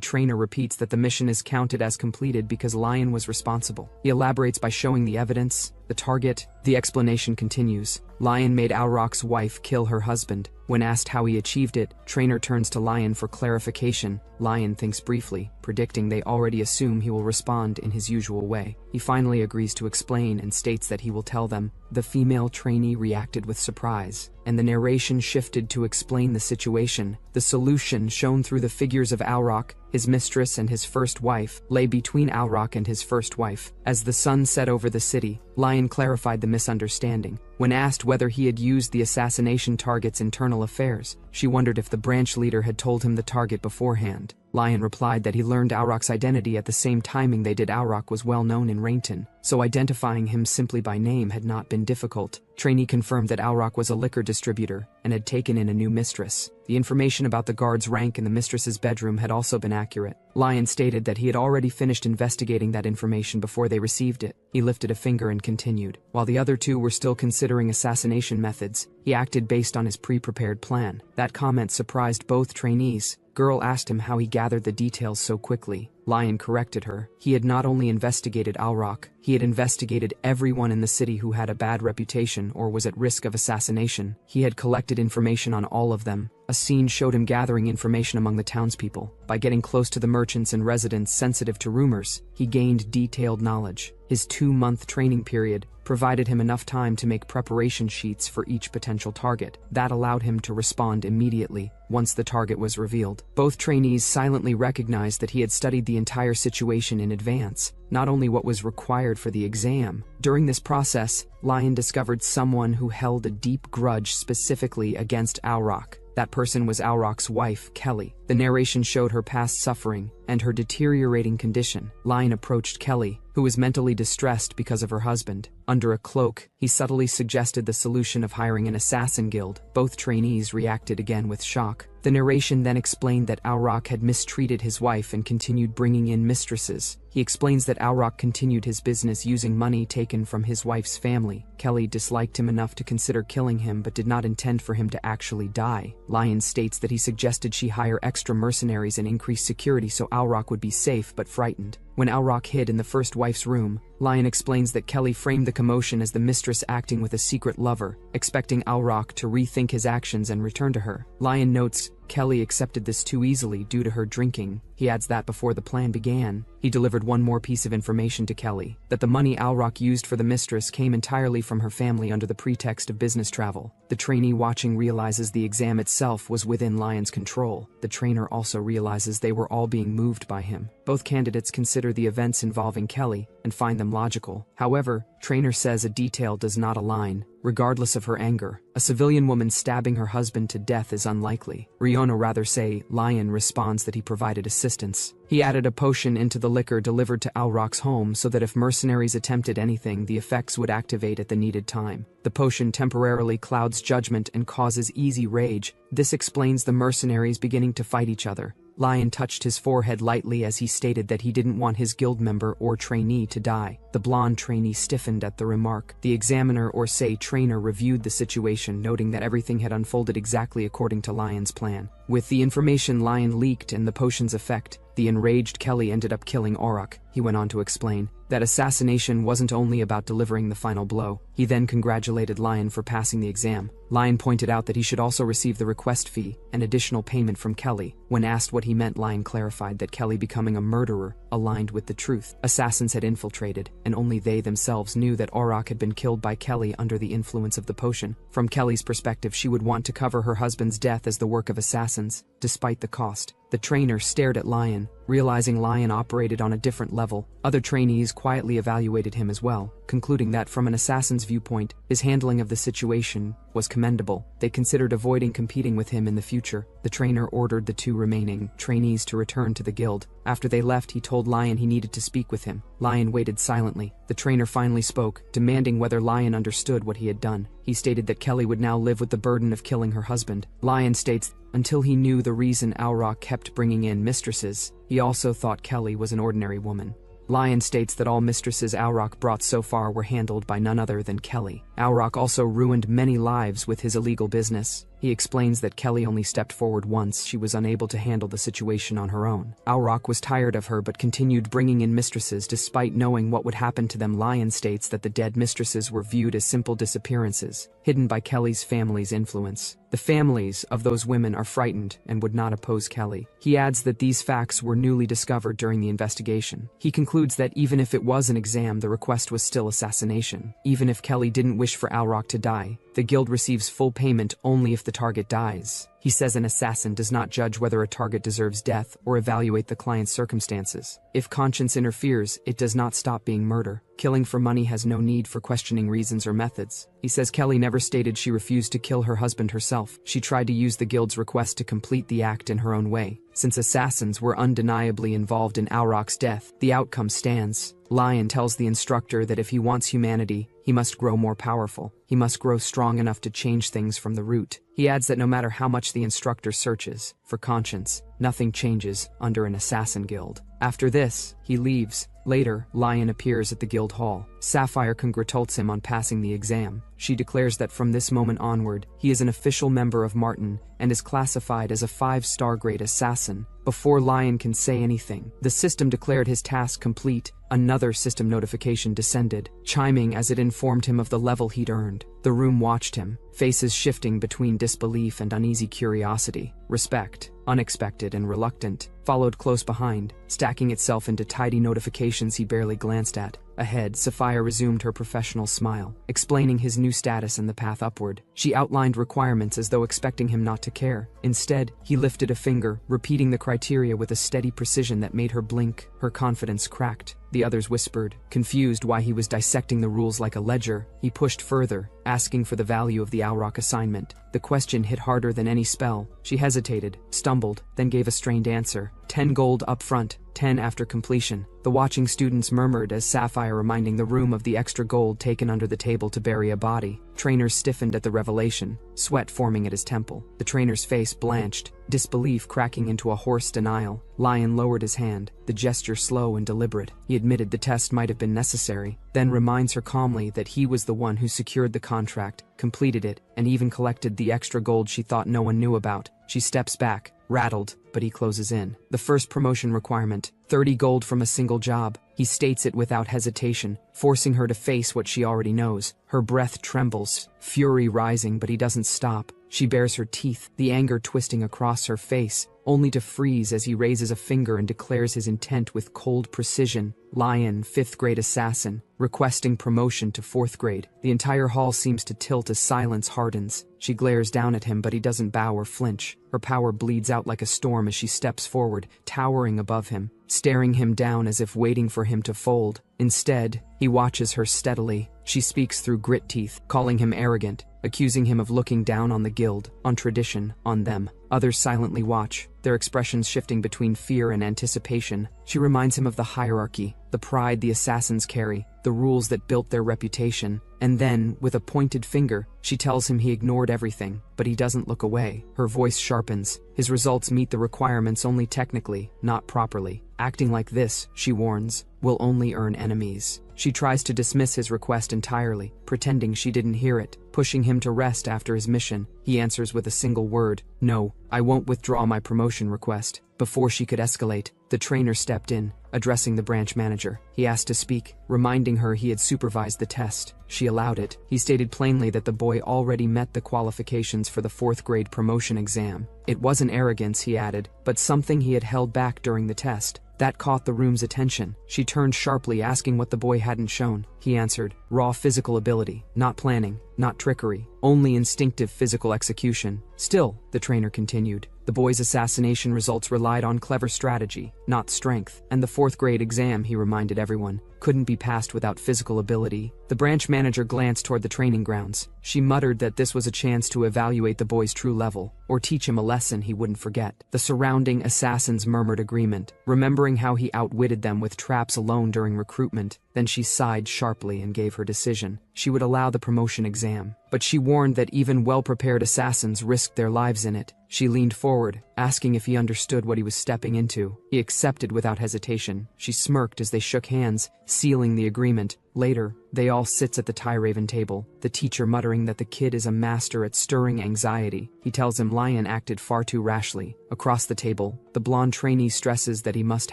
Trainer repeats that the mission is counted as completed because Lion was responsible. He elaborates by showing the evidence, the target. The explanation continues. Lion made Alrock's wife kill her husband. When asked how he achieved it, Trainer turns to Lion for clarification. Lion thinks briefly, predicting they already assume he will respond in his usual way. He finally agrees to explain and states that he will tell them. The female trainee reacted with surprise, and the narration shifted to explain the situation. The solution, shown through the figures of Alrock, his mistress and his first wife, lay between Alrock and his first wife. As the sun set over the city, Lion clarified the misunderstanding. When asked whether he had used the assassination target's internal affairs, she wondered if the branch leader had told him the target beforehand. Lion replied that he learned Alrock's identity at the same timing they did. Alrock was well known in Rainton, so identifying him simply by name had not been difficult. Trainee confirmed that Alrock was a liquor distributor and had taken in a new mistress. The information about the guard's rank in the mistress's bedroom had also been accurate. Lion stated that he had already finished investigating that information before they received it. He lifted a finger and continued. While the other two were still considering assassination methods, he acted based on his pre-prepared plan. That comment surprised both trainees. Girl asked him how he gathered the details so quickly. Lion corrected her. He had not only investigated Alrock, he had investigated everyone in the city who had a bad reputation or was at risk of assassination. He had collected information on all of them. A scene showed him gathering information among the townspeople. By getting close to the merchants and residents sensitive to rumors, he gained detailed knowledge. His 2-month training period provided him enough time to make preparation sheets for each potential target. That allowed him to respond immediately once the target was revealed. Both trainees silently recognized that he had studied the entire situation in advance, not only what was required for the exam. During this process, Lion discovered someone who held a deep grudge specifically against Alrock. That person was Alrock's wife, Kelly. The narration showed her past suffering and her deteriorating condition. Lion approached Kelly, who was mentally distressed because of her husband. Under a cloak, he subtly suggested the solution of hiring an assassin guild. Both trainees reacted again with shock. The narration then explained that Alrock had mistreated his wife and continued bringing in mistresses. He explains that Alrock continued his business using money taken from his wife's family. Kelly disliked him enough to consider killing him but did not intend for him to actually die. Lion states that he suggested she hire extra mercenaries and increase security so Alrock would be safe but frightened. When Alrock hid in the first wife's room, Lion explains that Kelly framed the commotion as the mistress acting with a secret lover, expecting Alrock to rethink his actions and return to her. Lion notes Kelly accepted this too easily due to her drinking. He adds that before the plan began, he delivered one more piece of information to Kelly, that the money Alrock used for the mistress came entirely from her family under the pretext of business travel. The trainee watching realizes the exam itself was within Lion's control. The trainer also realizes they were all being moved by him. Both candidates consider the events involving Kelly and find them logical. However, Trainer says a detail does not align. Regardless of her anger, a civilian woman stabbing her husband to death is unlikely. Lion responds that he provided assistance. He added a potion into the liquor delivered to Alrock's home so that if mercenaries attempted anything, the effects would activate at the needed time. The potion temporarily clouds judgment and causes easy rage. This explains the mercenaries beginning to fight each other. Lion touched his forehead lightly as he stated that he didn't want his guild member or trainee to die. The blonde trainee stiffened at the remark. The examiner or trainer reviewed the situation, noting that everything had unfolded exactly according to Lion's plan. With the information Lion leaked and the potion's effect, the enraged Kelly ended up killing Alrock. He went on to explain that assassination wasn't only about delivering the final blow. He then congratulated Lion for passing the exam. Lion pointed out that he should also receive the request fee and additional payment from Kelly. When asked what he meant, Lion clarified that Kelly becoming a murderer aligned with the truth. Assassins had infiltrated, and only they themselves knew that Alrock had been killed by Kelly under the influence of the potion. From Kelly's perspective, she would want to cover her husband's death as the work of assassins, despite the cost. The trainer stared at Lion, realizing Lion operated on a different level. Other trainees quietly evaluated him as well, concluding that from an assassin's viewpoint, his handling of the situation was commendable. They considered avoiding competing with him in the future. The trainer ordered the 2 remaining trainees to return to the guild. After they left, he told Lion he needed to speak with him. Lion waited silently. The trainer finally spoke, demanding whether Lion understood what he had done. He stated that Kelly would now live with the burden of killing her husband. Lion states until he knew the reason Alrock kept bringing in mistresses, he also thought Kelly was an ordinary woman. Lion states that all mistresses Alrock brought so far were handled by none other than Kelly. Alrock also ruined many lives with his illegal business. He explains that Kelly only stepped forward once. She was unable to handle the situation on her own. Alrock was tired of her but continued bringing in mistresses despite knowing what would happen to them. Lion states that the dead mistresses were viewed as simple disappearances, hidden by Kelly's family's influence. The families of those women are frightened and would not oppose Kelly. He adds that these facts were newly discovered during the investigation. He concludes that even if it was an exam, the request was still assassination. Even if Kelly didn't wish for Alrock to die, the guild receives full payment only if the target dies. He says an assassin does not judge whether a target deserves death or evaluate the client's circumstances. If conscience interferes, it does not stop being murder. Killing for money has no need for questioning reasons or methods. He says Kelly never stated she refused to kill her husband herself. She tried to use the guild's request to complete the act in her own way. Since assassins were undeniably involved in Alrock's death, the outcome stands. Lion tells the instructor that if he wants humanity, he must grow more powerful. He must grow strong enough to change things from the root. He adds that no matter how much the instructor searches for conscience, nothing changes under an assassin guild. After this, he leaves. Later, Lion appears at the guild hall. Sapphire congratulates him on passing the exam. She declares that from this moment onward, he is an official member of Martin and is classified as a 5-star grade assassin. Before Lion can say anything, the system declared his task complete. Another system notification descended, chiming as it informed him of the level he'd earned. The room watched him, faces shifting between disbelief and uneasy curiosity. Respect, unexpected and reluctant, followed close behind, stacking itself into tidy notifications he barely glanced at. Ahead, Sapphire resumed her professional smile, explaining his new status and the path upward. She outlined requirements as though expecting him not to care. Instead, he lifted a finger, repeating the criteria with a steady precision that made her blink. Her confidence cracked. The others whispered, confused why he was dissecting the rules like a ledger. He pushed further, asking for the value of the Alrock assignment. The question hit harder than any spell. She hesitated, stumbled, then gave a strained answer. 10 gold up front, 10 after completion. The watching students murmured as Sapphire reminding the room of the extra gold taken under the table to bury a body. Trainers stiffened at the revelation, sweat forming at his temple. The trainer's face blanched, disbelief cracking into a hoarse denial. Lion lowered his hand, the gesture slow and deliberate. He admitted the test might have been necessary, then reminds her calmly that he was the one who secured the contract, completed it, and even collected the extra gold she thought no one knew about. She steps back, rattled, but he closes in. The first promotion requirement, 30 gold from a single job. He states it without hesitation, forcing her to face what she already knows. Her breath trembles, fury rising, but he doesn't stop. She bares her teeth, the anger twisting across her face, only to freeze as he raises a finger and declares his intent with cold precision. Lion, 5th grade assassin, requesting promotion to 4th grade. The entire hall seems to tilt as silence hardens. She glares down at him, but he doesn't bow or flinch. Her power bleeds out like a storm as she steps forward, towering above him, staring him down as if waiting for him to fold. Instead, he watches her steadily. She speaks through grit teeth, calling him arrogant, accusing him of looking down on the guild, on tradition, on them. Others silently watch, their expressions shifting between fear and anticipation. She reminds him of the hierarchy, the pride the assassins carry, the rules that built their reputation. And then, with a pointed finger, she tells him he ignored everything, but he doesn't look away. Her voice sharpens. His results meet the requirements only technically, not properly. Acting like this, she warns, will only earn enemies. She tries to dismiss his request entirely, pretending she didn't hear it, pushing him to rest after his mission. He answers with a single word, "No, I won't withdraw my promotion request." Before she could escalate, the trainer stepped in, addressing the branch manager. He asked to speak, reminding her he had supervised the test. She allowed it. He stated plainly that the boy already met the qualifications for the 4th grade promotion exam. It wasn't arrogance, he added, but something he had held back during the test. That caught the room's attention. She turned sharply, asking what the boy hadn't shown. He answered, raw physical ability, not planning, not trickery, only instinctive physical execution. Still, the trainer continued, the boy's assassination results relied on clever strategy, not strength, and the 4th grade exam, he reminded everyone, couldn't be passed without physical ability. The branch manager glanced toward the training grounds. She muttered that this was a chance to evaluate the boy's true level, or teach him a lesson he wouldn't forget. The surrounding assassins murmured agreement, remembering how he outwitted them with traps alone during recruitment. Then she sighed sharply and gave her decision. She would allow the promotion exam. but she warned that even well-prepared assassins risked their lives in it. She leaned forward, asking if he understood what he was stepping into. He accepted without hesitation. She smirked as they shook hands, sealing the agreement. Later, they all sits at the Tyraven table, the teacher muttering that the kid is a master at stirring anxiety. He tells him Lion acted far too rashly. Across the table, the blonde trainee stresses that he must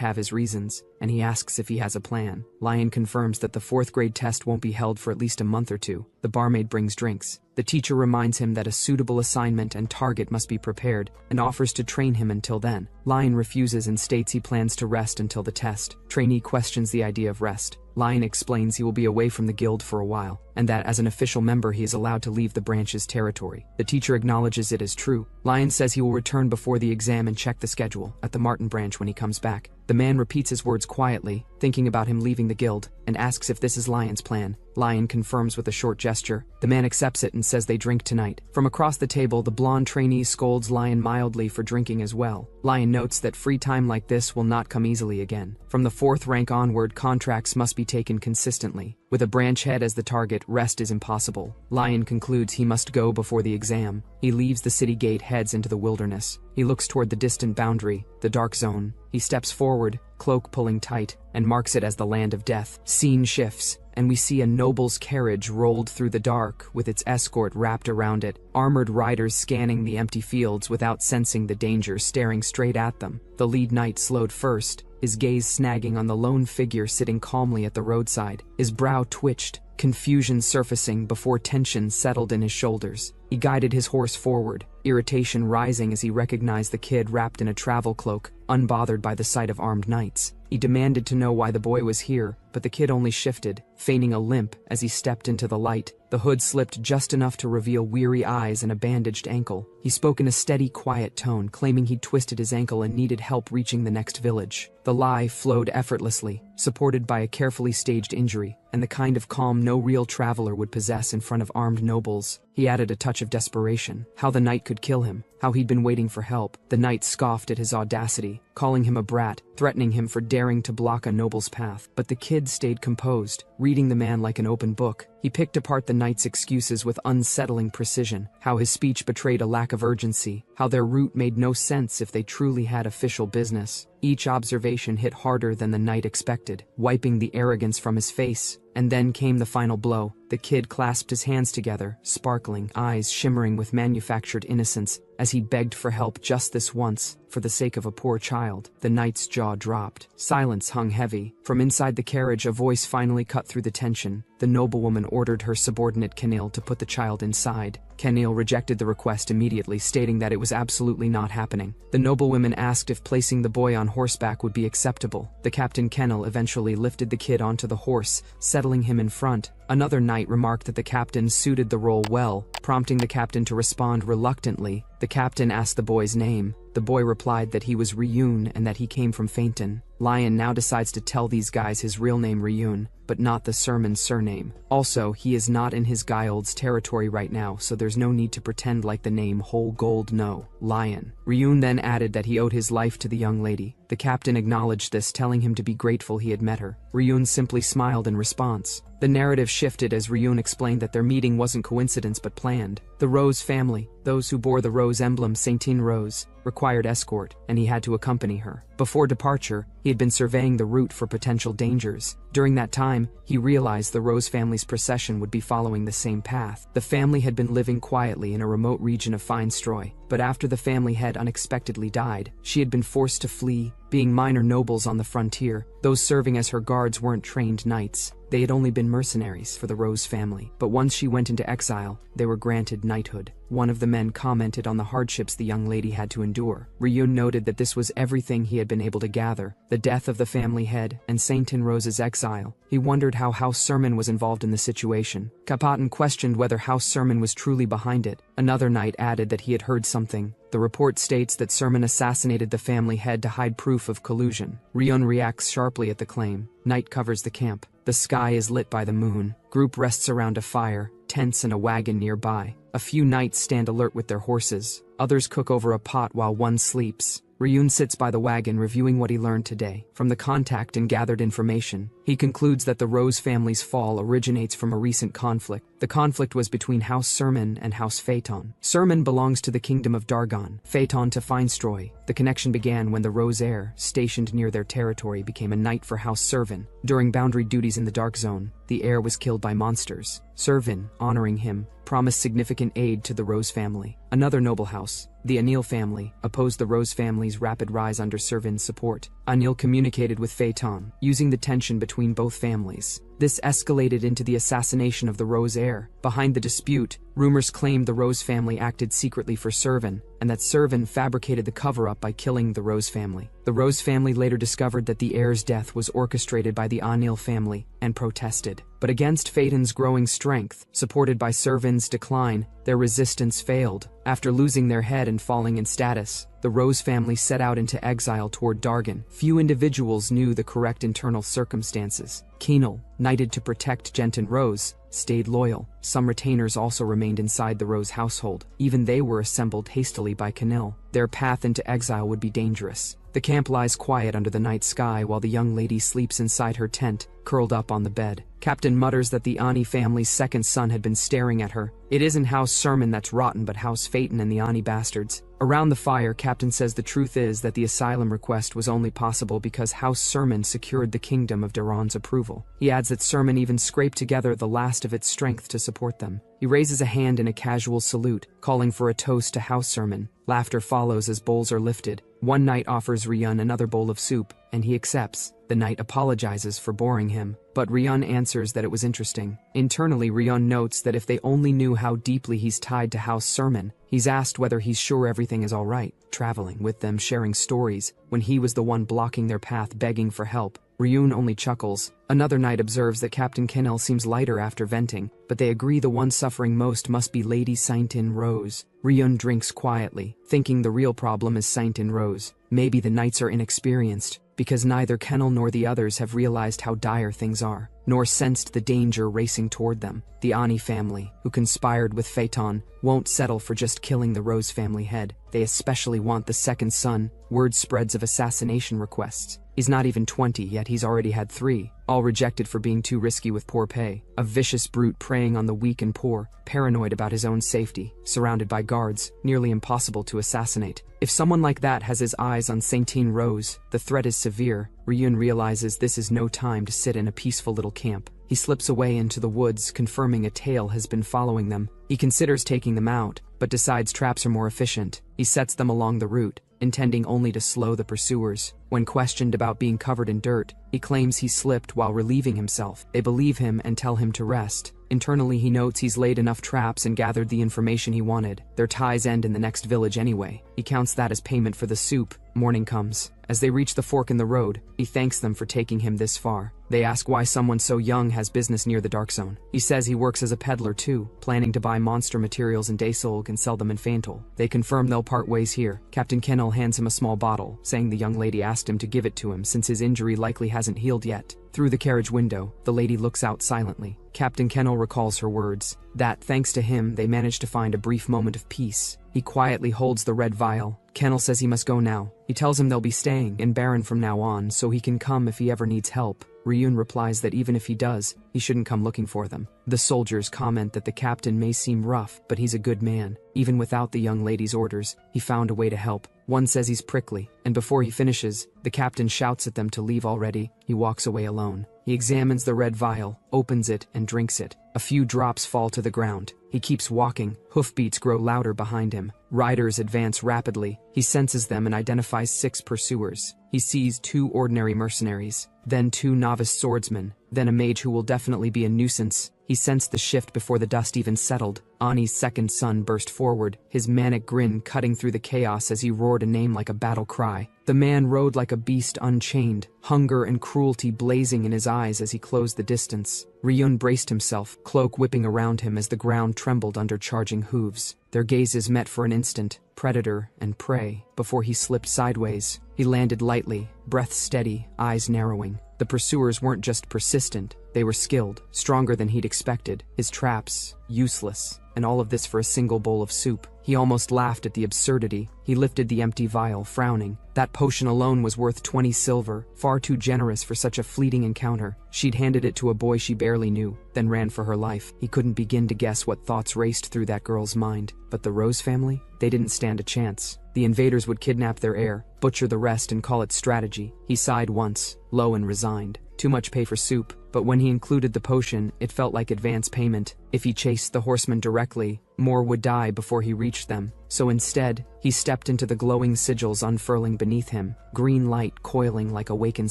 have his reasons, and he asks if he has a plan. Lion confirms that the 4th grade test won't be held for at least a month or two. The barmaid brings drinks. The teacher reminds him that a suitable assignment and target must be prepared, and offers to train him until then. Lion refuses and states he plans to rest until the test. Trainee questions the idea of rest. Lion explains he will be away from the guild for a while, and that as an official member he is allowed to leave the branch's territory. The teacher acknowledges it as true. Lion says he will return before the exam and check the schedule at the Martin branch when he comes back. The man repeats his words quietly, thinking about him leaving the guild, and asks if this is Lion's plan. Lion confirms with a short gesture. The man accepts it and says they drink tonight. From across the table, the blonde trainee scolds Lion mildly for drinking as well. Lion notes that free time like this will not come easily again. From the 4th rank onward, contracts must be taken consistently. With a branch head as the target, rest is impossible. Lion concludes he must go before the exam. He leaves the city gate, heads into the wilderness. He looks toward the distant boundary, the dark zone. He steps forward, cloak pulling tight, and marks it as the land of death. Scene shifts, and we see a noble's carriage rolled through the dark with its escort wrapped around it, armored riders scanning the empty fields without sensing the danger staring straight at them. The lead knight slowed first, his gaze snagging on the lone figure sitting calmly at the roadside. His brow twitched, confusion surfacing before tension settled in his shoulders. He guided his horse forward, irritation rising as he recognized the kid wrapped in a travel cloak, unbothered by the sight of armed knights. He demanded to know why the boy was here, but the kid only shifted, feigning a limp as he stepped into the light. The hood slipped just enough to reveal weary eyes and a bandaged ankle. He spoke in a steady, quiet tone, claiming he'd twisted his ankle and needed help reaching the next village. The lie flowed effortlessly, supported by a carefully staged injury, and the kind of calm no real traveler would possess in front of armed nobles. He added a touch of desperation. How the knight could kill him, how he'd been waiting for help. The knight scoffed at his audacity, calling him a brat, threatening him for daring to block a noble's path. But the kid stayed composed, reading the man like an open book. He picked apart the knight's excuses with unsettling precision, how his speech betrayed a lack of urgency, how their route made no sense if they truly had official business. Each observation hit harder than the knight expected, wiping the arrogance from his face. And then came the final blow. The kid clasped his hands together, sparkling, eyes shimmering with manufactured innocence, as he begged for help just this once, for the sake of a poor child. The knight's jaw dropped. Silence hung heavy. From inside the carriage, a voice finally cut through the tension. The noblewoman ordered her subordinate Kenil to put the child inside. Kenil rejected the request immediately, stating that it was absolutely not happening. The noblewoman asked if placing the boy on horseback would be acceptable. The captain Kenil eventually lifted the kid onto the horse, settling him in front. Another knight remarked that the captain suited the role well, prompting the captain to respond reluctantly. The captain asked the boy's name. The boy replied that he was Ryun and that he came from Fainton. Lion now decides to tell these guys his real name Ryun, but not the Sermon's surname. Also, he is not in his Guild's territory right now, so there's no need to pretend like the name Whole Gold No. Lion. Ryun then added that he owed his life to the young lady. The captain acknowledged this, telling him to be grateful he had met her. Ryun simply smiled in response. The narrative shifted as Ryun explained that their meeting wasn't coincidence but planned. The Rose family, those who bore the rose emblem Saintine Rose, required escort, and he had to accompany her. Before departure, he had been surveying the route for potential dangers. During that time, he realized the Rose family's procession would be following the same path. The family had been living quietly in a remote region of Feinstroy, but after the family head unexpectedly died, she had been forced to flee. Being minor nobles on the frontier, those serving as her guards weren't trained knights. They had only been mercenaries for the Rose family. But once she went into exile, they were granted knighthood. One of the men commented on the hardships the young lady had to endure. Ryun noted that this was everything he had been able to gather: the death of the family head and Saintin Rose's exile. He wondered how House Sermon was involved in the situation. Kapatin questioned whether House Sermon was truly behind it. Another knight added that he had heard something. The report states that Sermon assassinated the family head to hide proof of collusion. Ryun reacts sharply at the claim. Night covers the camp. The sky is lit by the moon. Group rests around a fire, tents and a wagon nearby. A few knights stand alert with their horses. Others cook over a pot while one sleeps. Ryun sits by the wagon reviewing what he learned today. From the contact and gathered information, he concludes that the Rose family's fall originates from a recent conflict. The conflict was between House Sermon and House Phaeton. Sermon belongs to the kingdom of Dargon, Phaeton to Feinstroy. The connection began when the Rose Heir, stationed near their territory, became a knight for House Servan. During boundary duties in the Dark Zone, the heir was killed by monsters. Servan, honoring him, promised significant aid to the Rose family. Another noble house, the Anil family, opposed the Rose family's rapid rise under Servan's support. Anil communicated with Phaeton, using the tension between both families. This escalated into the assassination of the Rose Heir. Behind the dispute, rumors claimed the Rose family acted secretly for Servan, and that Servan fabricated the cover-up by killing the Rose family. The Rose family later discovered that the heir's death was orchestrated by the Anil family, and protested. But against Phaeton's growing strength, supported by Servan's decline, their resistance failed. After losing their head and falling in status, the Rose family set out into exile toward Dargon. Few individuals knew the correct internal circumstances. Keenel, knighted to protect Gent and Rose, stayed loyal. Some retainers also remained inside the Rose household. Even they were assembled hastily by Keenel. Their path into exile would be dangerous. The camp lies quiet under the night sky while the young lady sleeps inside her tent, curled up on the bed. Captain mutters that the Ani family's second son had been staring at her. It isn't House Sermon that's rotten, but House Phaeton and the Ani bastards. Around the fire, Captain says the truth is that the asylum request was only possible because House Sermon secured the kingdom of Daron's approval. He adds that Sermon even scraped together the last of its strength to support them. He raises a hand in a casual salute, calling for a toast to House Sermon. Laughter follows as bowls are lifted. One knight offers Ryun another bowl of soup, and he accepts. The knight apologizes for boring him, but Ryun answers that it was interesting. Internally, Ryun notes that if they only knew how deeply he's tied to House Sermon. He's asked whether he's sure everything is alright, traveling with them, sharing stories, when he was the one blocking their path, begging for help. Ryun only chuckles. Another knight observes that Captain Kennel seems lighter after venting, but they agree the one suffering most must be Lady Saintin Rose. Ryun drinks quietly, thinking the real problem is Saintin Rose. Maybe the knights are inexperienced, because neither Kennel nor the others have realized how dire things are, nor sensed the danger racing toward them. The Ani family, who conspired with Phaeton, won't settle for just killing the Rose family head. They especially want the second son. Word spreads of assassination requests. He's not even 20, yet he's already had 3, all rejected for being too risky with poor pay. A vicious brute preying on the weak and poor, paranoid about his own safety, surrounded by guards, nearly impossible to assassinate. If someone like that has his eyes on Saintine Rose, the threat is severe. Ryun realizes this is no time to sit in a peaceful little camp. He slips away into the woods, confirming a tail has been following them. He considers taking them out, but decides traps are more efficient. He sets them along the route, intending only to slow the pursuers. When questioned about being covered in dirt, he claims he slipped while relieving himself. They believe him and tell him to rest. Internally, he notes he's laid enough traps and gathered the information he wanted. Their ties end in the next village anyway. He counts that as payment for the soup. Morning comes. As they reach the fork in the road, he thanks them for taking him this far. They ask why someone so young has business near the Dark Zone. He says he works as a peddler too, planning to buy monster materials in Daysolg and sell them in Phaeton. They confirm they'll part ways here. Captain Kennel hands him a small bottle, saying the young lady asked him to give it to him since his injury likely hasn't healed yet. Through the carriage window, the lady looks out silently. Captain Kennel recalls her words, that thanks to him they managed to find a brief moment of peace. He quietly holds the red vial. Kennel says he must go now. He tells him they'll be staying in Baron from now on, so he can come if he ever needs help. Ryun replies that even if he does, he shouldn't come looking for them. The soldiers comment that the captain may seem rough, but he's a good man. Even without the young lady's orders, he found a way to help. One says he's prickly, and before he finishes, the captain shouts at them to leave already. He walks away alone. He examines the red vial, opens it, and drinks it. A few drops fall to the ground. He keeps walking. Hoofbeats grow louder behind him. Riders advance rapidly. He senses them and identifies 6 pursuers. He sees 2 ordinary mercenaries, then 2 novice swordsmen, then a mage who will definitely be a nuisance. He sensed the shift before the dust even settled. Ani's second son burst forward, his manic grin cutting through the chaos as he roared a name like a battle cry. The man rode like a beast unchained, hunger and cruelty blazing in his eyes as he closed the distance. Ryun braced himself, cloak whipping around him as the ground trembled under charging hooves. Their gazes met for an instant, predator and prey, before he slipped sideways. He landed lightly, breath steady, eyes narrowing. The pursuers weren't just persistent, they were skilled, stronger than he'd expected. His traps, useless. and all of this for a single bowl of soup. He almost laughed at the absurdity. He lifted the empty vial, frowning. That potion alone was worth 20 silver, far too generous for such a fleeting encounter. She'd handed it to a boy she barely knew, then ran for her life. He couldn't begin to guess what thoughts raced through that girl's mind. But the Rose family? They didn't stand a chance. The invaders would kidnap their heir, butcher the rest, and call it strategy. He sighed once, low and resigned. Too much pay for soup, but when he included the potion, it felt like advance payment. If he chased the horsemen directly, more would die before he reached them. So instead, he stepped into the glowing sigils unfurling beneath him, green light coiling like awakened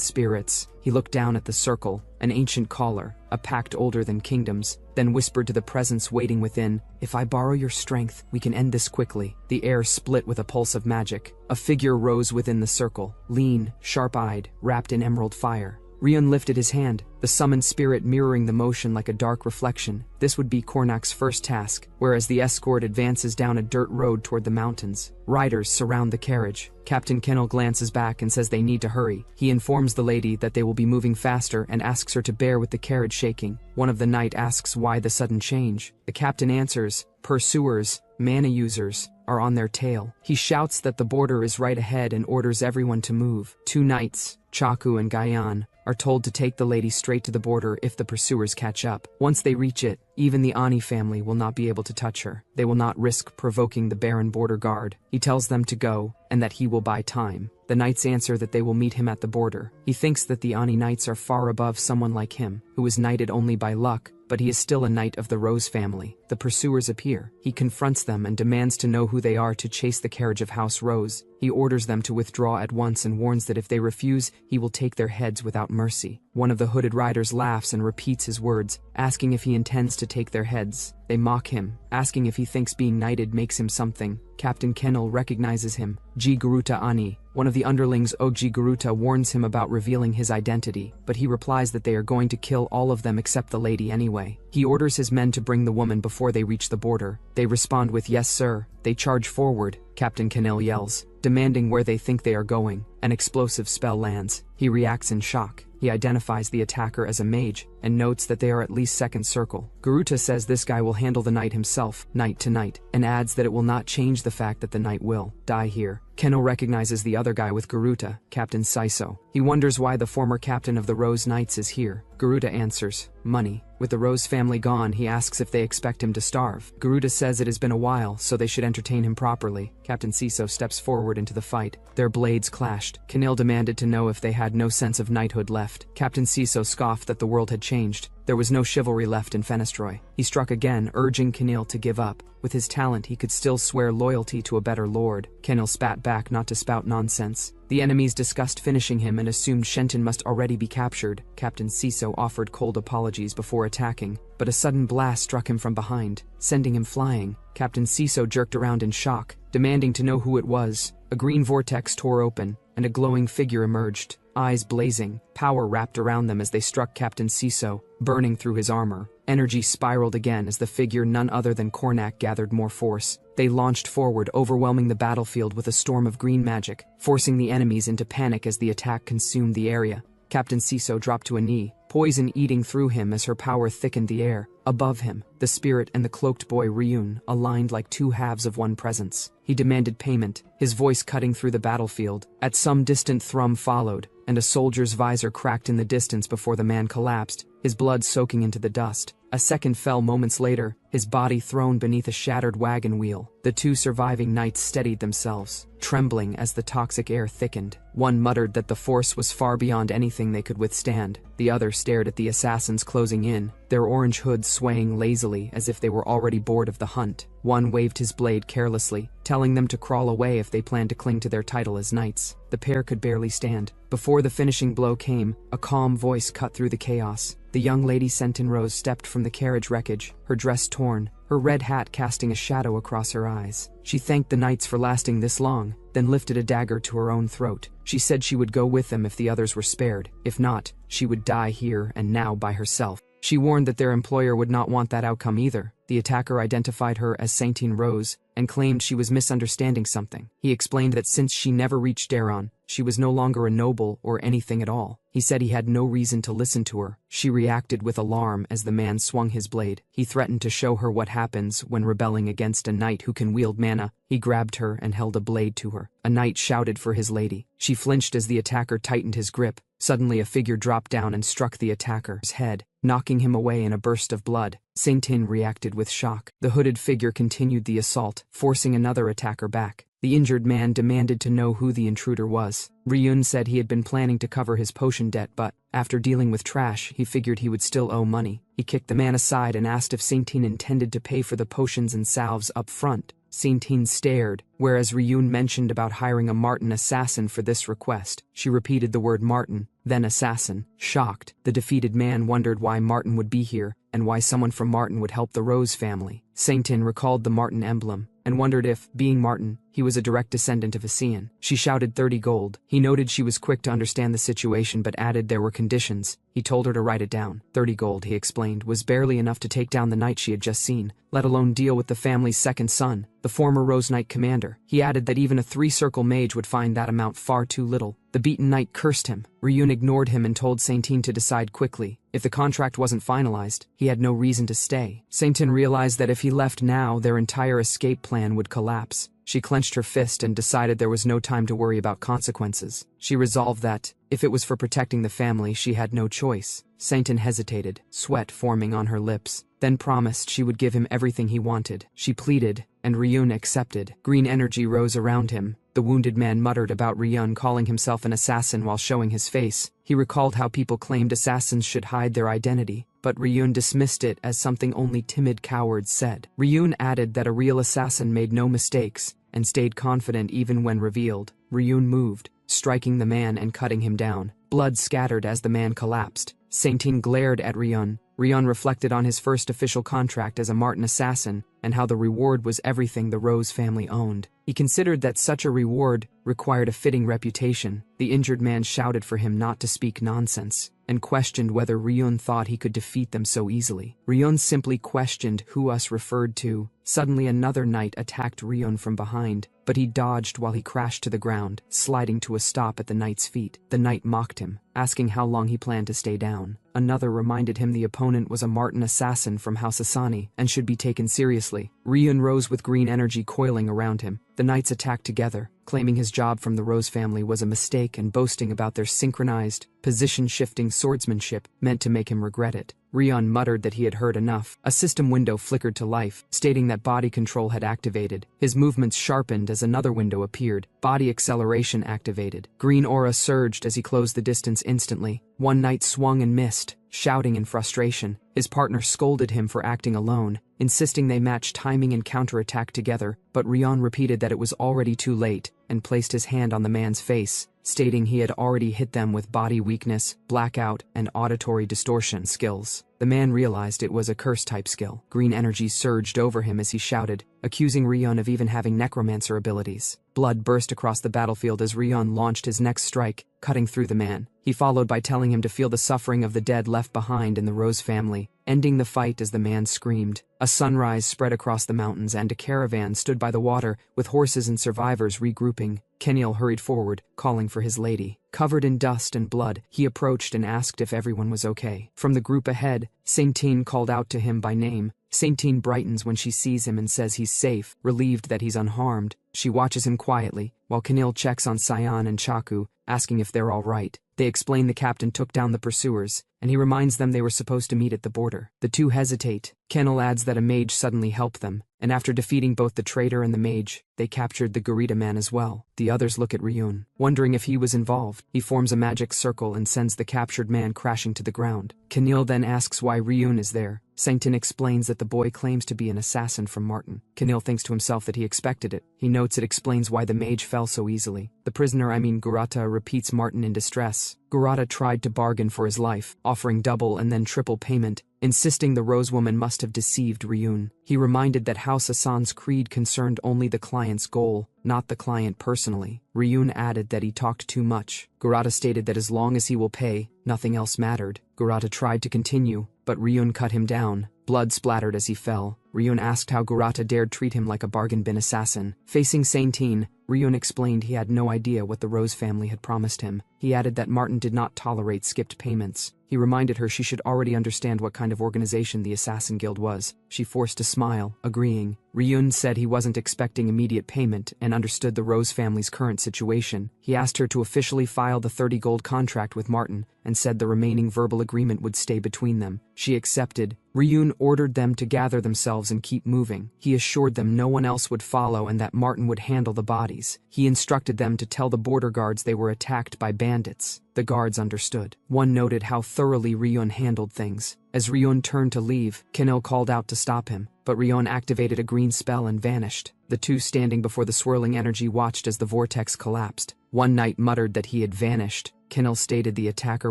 spirits. He looked down at the circle, an ancient caller, a pact older than kingdoms, then whispered to the presence waiting within, "If I borrow your strength, we can end this quickly." The air split with a pulse of magic. A figure rose within the circle, lean, sharp-eyed, wrapped in emerald fire. Ryun lifted his hand, the summoned spirit mirroring the motion like a dark reflection. This would be Kornak's first task, whereas the escort advances down a dirt road toward the mountains. Riders surround the carriage. Captain Kennel glances back and says they need to hurry. He informs the lady that they will be moving faster and asks her to bear with the carriage shaking. One of the knight asks why the sudden change. The captain answers, "Pursuers, mana users, are on their tail." He shouts that the border is right ahead and orders everyone to move. Two knights, Chaku and Gaian, are told to take the lady straight to the border if the pursuers catch up. Once they reach it, even the Ani family will not be able to touch her. They will not risk provoking the barren border guard. He tells them to go, and that he will buy time. The knights answer that they will meet him at the border. He thinks that the Ani knights are far above someone like him, who is knighted only by luck, but he is still a knight of the Rose family. The pursuers appear. He confronts them and demands to know who they are to chase the carriage of House Rose. He orders them to withdraw at once and warns that if they refuse, he will take their heads without mercy. One of the hooded riders laughs and repeats his words, asking if he intends to take their heads. They mock him, asking if he thinks being knighted makes him something. Captain Kennel recognizes him. G. Garuta Ani, one of the underlings Ogji Garuta, warns him about revealing his identity, but he replies that they are going to kill all of them except the lady anyway. He orders his men to bring the woman before they reach the border. They respond with "Yes, sir." They charge forward. Captain Kennel yells, demanding where they think they are going. An explosive spell lands. He reacts in shock. He identifies the attacker as a mage, and notes that they are at least second circle. Garuta says this guy will handle the knight himself, night to night, and adds that it will not change the fact that the knight will die here. Keno recognizes the other guy with Garuta, Captain Saiso. He wonders why the former captain of the Rose Knights is here. Garuta answers, "Money." With the Rose family gone, he asks if they expect him to starve. Garuta says it has been a while, so they should entertain him properly. Captain Saiso steps forward into the fight. Their blades clashed. Kenil demanded to know if they had no sense of knighthood left. Captain Saiso scoffed that the world had changed. There was no chivalry left in Fenestroy. He struck again, urging Kenil to give up. With his talent, he could still swear loyalty to a better lord. Kenil spat back not to spout nonsense. The enemies discussed finishing him and assumed Shenton must already be captured. Captain Saiso offered cold apologies before attacking, but a sudden blast struck him from behind, sending him flying. Captain Saiso jerked around in shock, demanding to know who it was. A green vortex tore open, and a glowing figure emerged, eyes blazing. Power wrapped around them as they struck Captain Saiso, burning through his armor. Energy spiraled again as the figure, none other than Kornak, gathered more force. They launched forward, overwhelming the battlefield with a storm of green magic, forcing the enemies into panic as the attack consumed the area. Captain Saiso dropped to a knee, poison eating through him as her power thickened the air. Above him, the spirit and the cloaked boy Ryun aligned like two halves of one presence. He demanded payment, his voice cutting through the battlefield. At some distant thrum followed, and a soldier's visor cracked in the distance before the man collapsed, his blood soaking into the dust. A second fell moments later, his body thrown beneath a shattered wagon wheel. The two surviving knights steadied themselves, trembling as the toxic air thickened. One muttered that the force was far beyond anything they could withstand. The other stared at the assassins closing in, their orange hoods swaying lazily as if they were already bored of the hunt. One waved his blade carelessly, telling them to crawl away if they planned to cling to their title as knights. The pair could barely stand. Before the finishing blow came, a calm voice cut through the chaos. The young lady Sentin Rose stepped from the carriage wreckage, her dress torn, her red hat casting a shadow across her eyes. She thanked the knights for lasting this long, then lifted a dagger to her own throat. She said she would go with them if the others were spared. If not, she would die here and now by herself. She warned that their employer would not want that outcome either. The attacker identified her as Saintine Rose and claimed she was misunderstanding something. He explained that since she never reached Daron, she was no longer a noble or anything at all. He said he had no reason to listen to her. She reacted with alarm as the man swung his blade. He threatened to show her what happens when rebelling against a knight who can wield mana. He grabbed her and held a blade to her. A knight shouted for his lady. She flinched as the attacker tightened his grip. Suddenly a figure dropped down and struck the attacker's head, knocking him away in a burst of blood. Saintine reacted with shock. The hooded figure continued the assault, forcing another attacker back. The injured man demanded to know who the intruder was. Ryun said he had been planning to cover his potion debt, but, after dealing with trash, he figured he would still owe money. He kicked the man aside and asked if Saintine intended to pay for the potions and salves up front. Saintine stared, whereas Ryun mentioned about hiring a Martin assassin for this request. She repeated the word Martin, then assassin. Shocked, the defeated man wondered why Martin would be here, and why someone from Martin would help the Rose family. Saintine recalled the Martin emblem, and wondered if, being Martin, he was a direct descendant of Hessian. She shouted 30 gold. He noted she was quick to understand the situation but added there were conditions. He told her to write it down. 30 gold, he explained, was barely enough to take down the knight she had just seen, let alone deal with the family's second son, the former Rose Knight commander. He added that even a 3-circle mage would find that amount far too little. The beaten knight cursed him. Ryun ignored him and told Saintine to decide quickly. If the contract wasn't finalized, he had no reason to stay. Saintine realized that if he left now, their entire escape plan would collapse. She clenched her fist and decided there was no time to worry about consequences. She resolved that, if it was for protecting the family, she had no choice. Saintine hesitated, sweat forming on her lips, then promised she would give him everything he wanted. She pleaded, and Ryun accepted. Green energy rose around him. The wounded man muttered about Ryun calling himself an assassin while showing his face. He recalled how people claimed assassins should hide their identity, but Ryun dismissed it as something only timid cowards said. Ryun added that a real assassin made no mistakes, and stayed confident even when revealed. Ryun moved, striking the man and cutting him down. Blood scattered as the man collapsed. Saintine glared at Ryun. Ryun reflected on his first official contract as a Martin assassin, and how the reward was everything the Rose family owned. He considered that such a reward required a fitting reputation. The injured man shouted for him not to speak nonsense, and questioned whether Ryun thought he could defeat them so easily. Ryun simply questioned who us referred to. Suddenly another knight attacked Ryun from behind, but he dodged while he crashed to the ground, sliding to a stop at the knight's feet. The knight mocked him, asking how long he planned to stay down. Another reminded him the opponent was a Martin assassin from House Asani and should be taken seriously. Ryun rose with green energy coiling around him. The knights attacked together, claiming his job from the Rose family was a mistake and boasting about their synchronized, position-shifting swordsmanship meant to make him regret it. Ryun muttered that he had heard enough. A system window flickered to life, stating that body control had activated. His movements sharpened as another window appeared. Body acceleration activated. Green aura surged as he closed the distance instantly. One knight swung and missed, shouting in frustration. His partner scolded him for acting alone, insisting they match timing and counterattack together, but Ryun repeated that it was already too late, and placed his hand on the man's face, stating he had already hit them with body weakness, blackout, and auditory distortion skills. The man realized it was a curse-type skill. Green energy surged over him as he shouted, accusing Ryun of even having necromancer abilities. Blood burst across the battlefield as Ryun launched his next strike, cutting through the man. He followed by telling him to feel the suffering of the dead left behind in the Rose family, ending the fight as the man screamed. A sunrise spread across the mountains and a caravan stood by the water, with horses and survivors regrouping. Kenil hurried forward, calling for his lady. Covered in dust and blood, he approached and asked if everyone was okay. From the group ahead, Saintine called out to him by name. Saintine brightens when she sees him and says he's safe, relieved that he's unharmed. She watches him quietly, while Kenil checks on Cyan and Chaku, asking if they're all right. They explain the captain took down the pursuers, and he reminds them they were supposed to meet at the border. The two hesitate. Kenil adds that a mage suddenly helped them, and after defeating both the traitor and the mage, they captured the Garita man as well. The others look at Ryun, wondering if he was involved. He forms a magic circle and sends the captured man crashing to the ground. Kenil then asks why Ryun is there. Saintine explains that the boy claims to be an assassin from Martin. Kenil thinks to himself that he expected it. He notes it explains why the mage fell so easily. The prisoner, Gurata, repeats Martin in distress. Gurata tried to bargain for his life, offering double and then triple payment, insisting the Rose woman must have deceived Ryun. He reminded that House Hassan's creed concerned only the client's goal, not the client personally. Ryun added that he talked too much. Gurata stated that as long as he will pay, nothing else mattered. Gurata tried to continue, but Ryun cut him down. Blood splattered as he fell. Ryun asked how Gurata dared treat him like a bargain bin assassin. Facing Saintine, Ryun explained he had no idea what the Rose family had promised him. He added that Martin did not tolerate skipped payments. He reminded her she should already understand what kind of organization the Assassin Guild was. She forced a smile, agreeing. Ryun said he wasn't expecting immediate payment and understood the Rose family's current situation. He asked her to officially file the 30 gold contract with Martin and said the remaining verbal agreement would stay between them. She accepted. Ryun ordered them to gather themselves and keep moving. He assured them no one else would follow and that Martin would handle the bodies. He instructed them to tell the border guards they were attacked by bandits. The guards understood. One noted how thoroughly Ryun handled things. As Ryun turned to leave, Kinil called out to stop him, but Ryun activated a green spell and vanished. The two standing before the swirling energy watched as the vortex collapsed. One knight muttered that he had vanished. Kinil stated the attacker